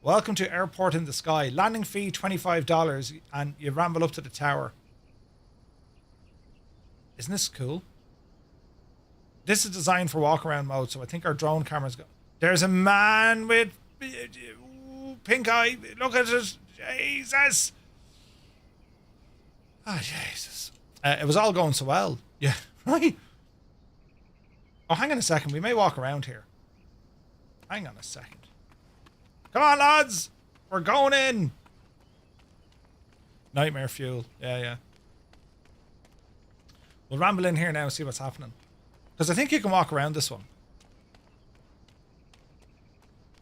Welcome to Airport in the Sky. Landing fee $25 and you ramble up to the tower. Isn't this cool? This is designed for walk around mode, so I think our drone cameras go. There's a man with pink eye. Look at it. Jesus. Ah, Jesus. It was all going so well. Yeah, right. Oh, hang on a second. We may walk around here. Hang on a second. Come on, lads. We're going in. Nightmare fuel. Yeah. We'll ramble in here now and see what's happening. Because I think you can walk around this one.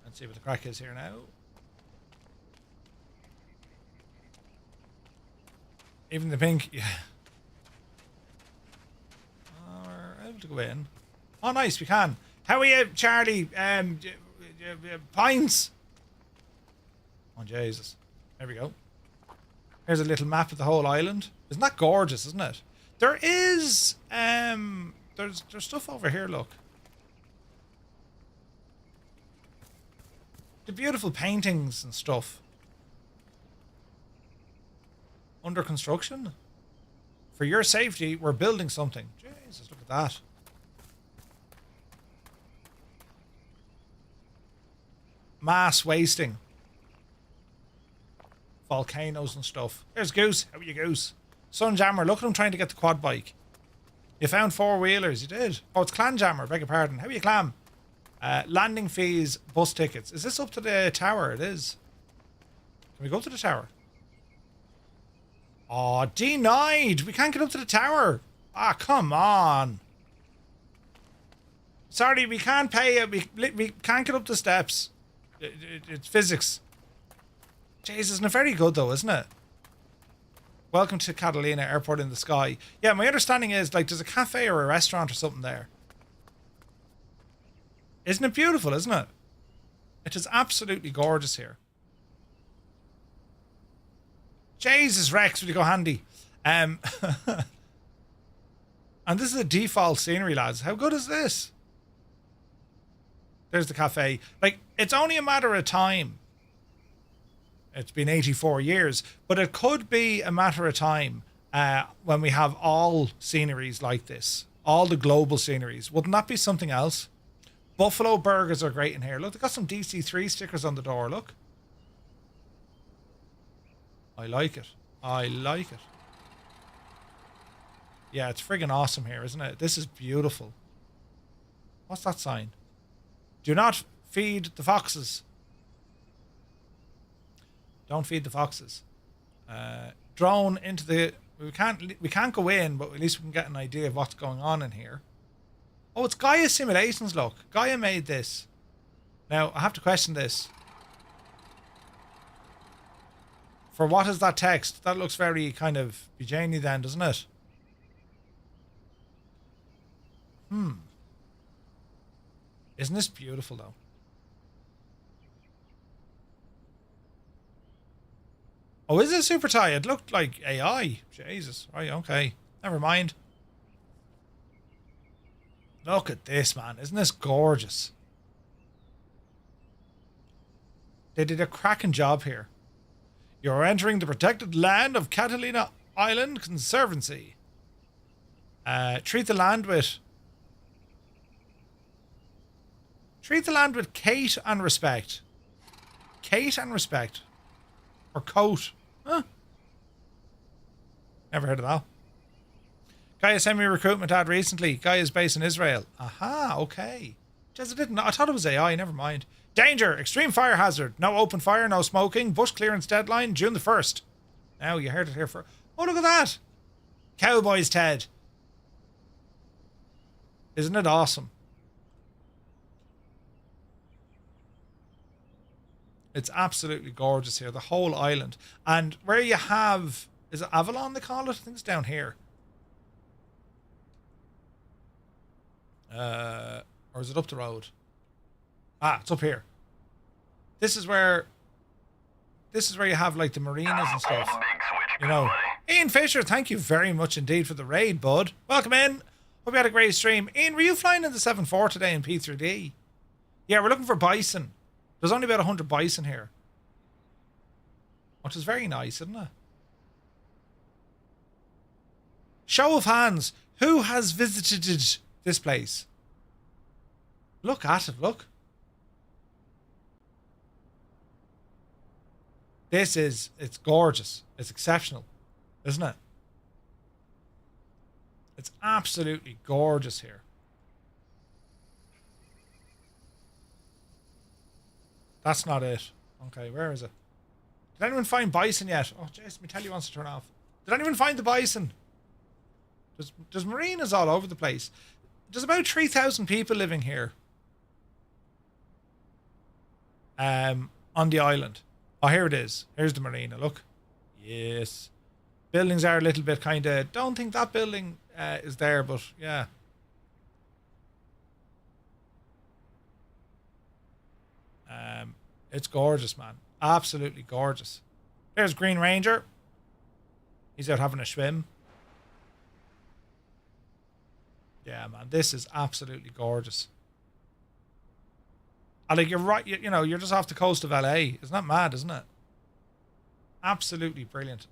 Let's see what the crack is here now. Even the pink, yeah. We're able to go in. Oh, nice, we can. How are you, Charlie? Pines. Oh, Jesus. There we go. Here's a little map of the whole island. Isn't that gorgeous, isn't it? There is, there's stuff over here, look. The beautiful paintings and stuff. Under construction. For your safety, we're building something. Jesus, look at that. mass wasting. Volcanoes and stuff. There's Goose. How are you, Goose? Sunjammer, look at him trying to get the quad bike. You found four-wheelers. You did. Oh, it's Clanjammer. Beg your pardon. How are you, Clam? Landing fees, bus tickets. Is this up to the tower? It is. Can we go to the tower? Oh, denied. We can't get up to the tower. Ah, come on. Sorry, we can't pay it. We can't get up the steps. It's physics. Jeez, isn't it very good though, isn't it? Welcome to Catalina Airport in the sky. Yeah, my understanding is, like, there's a cafe or a restaurant or something there. Isn't it beautiful, isn't it? It is absolutely gorgeous here. Jesus, Rex, would you go handy? And this is a default scenery, lads. How good is this? There's the cafe. Like, it's only a matter of time. It's been 84 years, but it could be a matter of time when we have all sceneries like this. All the global sceneries. Wouldn't that be something else? Buffalo burgers are great in here. Look, they've got some DC-3 stickers on the door, look. I like it. I like it. Yeah, it's friggin' awesome here, isn't it? This is beautiful. What's that sign? Do not feed the foxes. Don't feed the foxes. Drone into the... We can't go in, but at least we can get an idea of what's going on in here. Oh, it's Gaia Simulations, look. Gaia made this. Now, I have to question this. For what is that text? That looks very kind of Bijani then, doesn't it? Isn't this beautiful, though? Oh, is it super tie? It looked like AI. Jesus. Right, okay. Never mind. Look at this, man. Isn't this gorgeous? They did a cracking job here. You're entering the protected land of Catalina Island Conservancy. Treat the land with Kate and respect. Kate and respect. Or coat. Huh? Never heard of that. Gaia sent me a recruitment ad recently. Gaia is based in Israel. Aha, okay. Just I didn't know. I thought it was AI, never mind. Danger! Extreme fire hazard. No open fire, no smoking. Bush clearance deadline, June the 1st. Now, you heard it here for... Oh, look at that! Cowboys, Ted. Isn't it awesome? It's absolutely gorgeous here. The whole island. And where you have... Is it Avalon they call it? I think it's down here. Or is it up the road? Ah, it's up here. This is where you have like the marinas and stuff. You know. Ian Fisher, thank you very much indeed for the raid, bud. Welcome in. Hope you had a great stream. Ian, were you flying in the 7-4 today in P3D? Yeah, we're looking for bison. There's only about 100 bison here. Which is very nice, isn't it? Show of hands. Who has visited this place? Look at it, look. It's gorgeous. It's exceptional, isn't it? It's absolutely gorgeous here. That's not it. Okay, where is it? Did anyone find bison yet? Oh, jeez, my telly wants to turn off. Did anyone find the bison? There's marinas all over the place. There's about 3,000 people living here. On the island. Oh, here it is. Here's the marina. Look. Yes. Buildings are a little bit kind of... Don't think that building is there, but yeah. It's gorgeous, man. Absolutely gorgeous. There's Green Ranger. He's out having a swim. Yeah, man. This is absolutely gorgeous. And like, you're right, you know, you're just off the coast of LA. Isn't that mad, isn't it? Absolutely brilliant.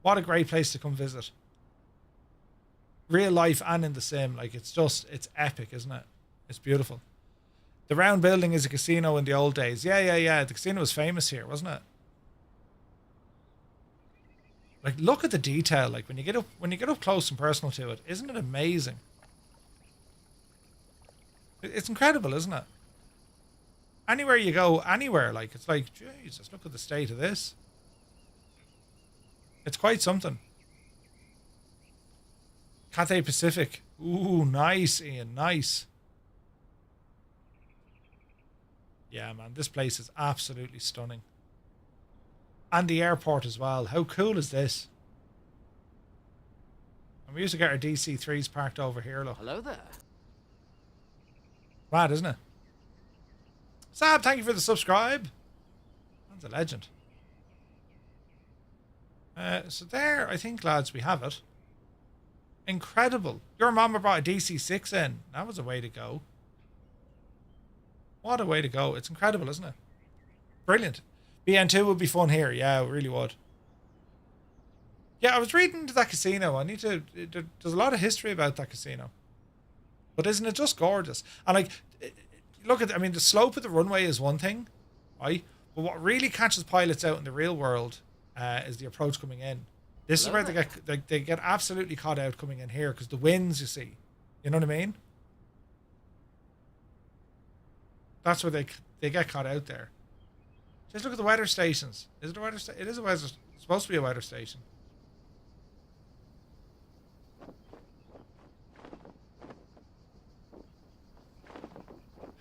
What a great place to come visit. Real life and in the sim. Like, it's epic, isn't it? It's beautiful. The round building is a casino in the old days. Yeah. The casino was famous here, wasn't it? Like, look at the detail. Like, when you get up close and personal to it, isn't it amazing? It's incredible, isn't it? Anywhere you go, anywhere, like, it's like, Jesus, look at the state of this. It's quite something. Cathay Pacific. Ooh, nice, Ian, nice. Yeah, man, this place is absolutely stunning. And the airport as well. How cool is this? And we used to get our DC-3s parked over here, look. Hello there. Mad, isn't it? Sab, thank you for the subscribe. That's a legend. So there, I think, lads, we have it. Incredible. Your mama brought a DC-6 in. That was a way to go. What a way to go. It's incredible, isn't it? Brilliant. BN2 would be fun here. Yeah, it really would. Yeah, I was reading into that casino. I need to... There's a lot of history about that casino. But isn't it just gorgeous? And like, look at... I mean, the slope of the runway is one thing, right? But what really catches pilots out in the real world is the approach coming in. This is where they get absolutely caught out coming in here because the winds, you see. You know what I mean? That's where they get caught out there. Just look at the weather stations. Is it a weather station? It is a weather. It's supposed to be a weather station.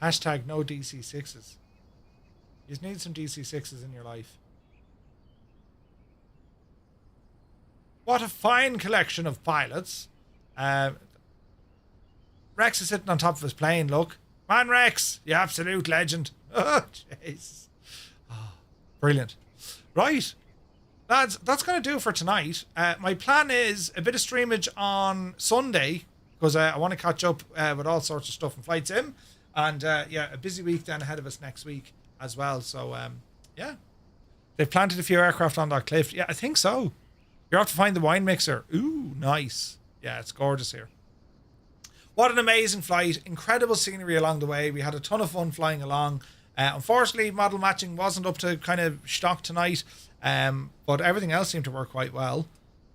Hashtag no DC-6s. You just need some DC-6s in your life. What a fine collection of pilots. Rex is sitting on top of his plane, look. Man, Rex, you absolute legend. Oh, jeez. Oh, brilliant. Right. Lads, that's going to do it for tonight. My plan is a bit of streamage on Sunday because I want to catch up with all sorts of stuff and flight sim. And, yeah, a busy week then ahead of us next week as well. So, yeah. They've planted a few aircraft on that cliff. Yeah, I think so. You're off to find the wine mixer. Ooh, nice. Yeah, it's gorgeous here. What an amazing flight. Incredible scenery along the way. We had a ton of fun flying along. Unfortunately, model matching wasn't up to kind of stock tonight. But everything else seemed to work quite well.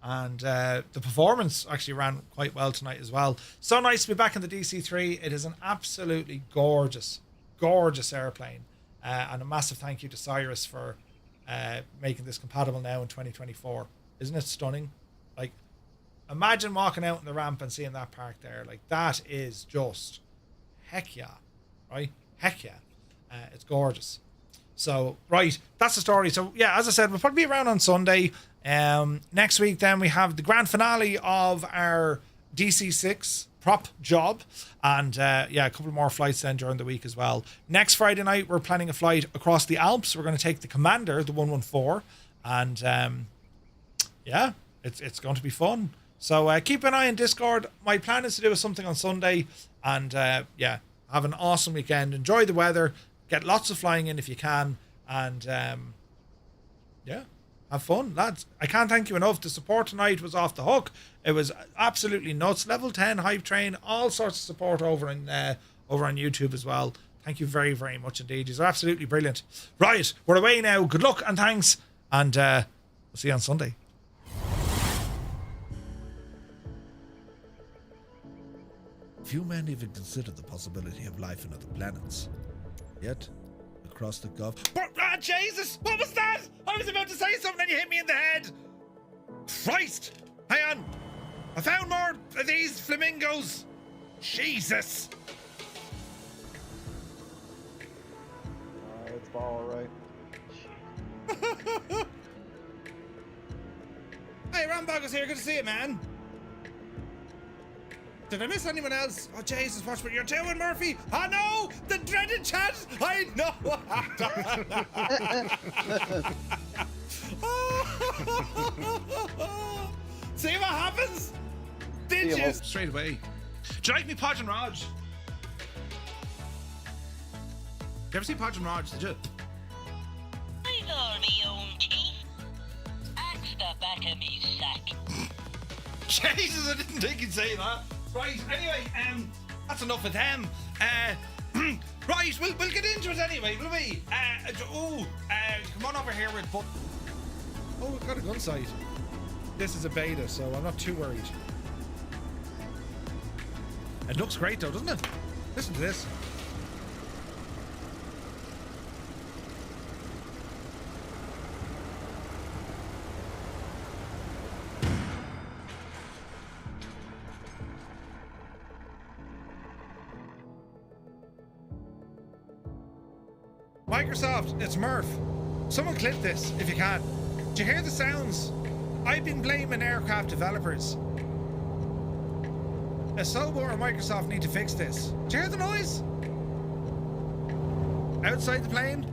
And the performance actually ran quite well tonight as well. So nice to be back in the DC-3. It is an absolutely gorgeous, gorgeous airplane. And a massive thank you to Cyrus for making this compatible now in 2024. Isn't it stunning? Like, imagine walking out on the ramp and seeing that park there. Like, that is just heck yeah, right? Heck yeah. It's gorgeous. So, right, that's the story. So, yeah, as I said, we'll probably be around on Sunday. Next week, then, we have the grand finale of our DC-6 prop job. And, yeah, a couple more flights then during the week as well. Next Friday night, we're planning a flight across the Alps. We're going to take the Commander, the 114. And, yeah, it's going to be fun. So keep an eye on Discord. My plan is to do something on Sunday. And, yeah, have an awesome weekend. Enjoy the weather. Get lots of flying in if you can. And, yeah, have fun, lads. I can't thank you enough. The support tonight was off the hook. It was absolutely nuts. Level 10 hype train. All sorts of support over on YouTube as well. Thank you very, very much indeed. You're absolutely brilliant. Right, we're away now. Good luck and thanks. And we'll see you on Sunday. Few men even consider the possibility of life on other planets. Yet, across the Gulf... Ah, Jesus! What was that? I was about to say something and you hit me in the head! Christ! Hang on! I found more of these flamingos! Jesus! It's alright. Hey, Rambog is here. Good to see you, man. Did I miss anyone else? Oh, Jesus, watch what you're doing, Murphy. Oh, no! The dreaded chat! I know! See what happens? Did you? Straight away. Do you like me, Podge and Raj? Did you ever see Podge and Raj, did you? With all me own teeth. That's the back of me sack. Jesus, I didn't think you'd say that. Right, anyway, that's enough of them. Right, we'll get into it anyway, will we? Come on over here with but. Oh, we've got a gun sight. This is a beta, so I'm not too worried. It looks great though, doesn't it? Listen to this. Microsoft, it's Murph. Someone clip this if you can. Do you hear the sounds? I've been blaming aircraft developers. Asobo or Microsoft need to fix this. Do you hear the noise? Outside the plane?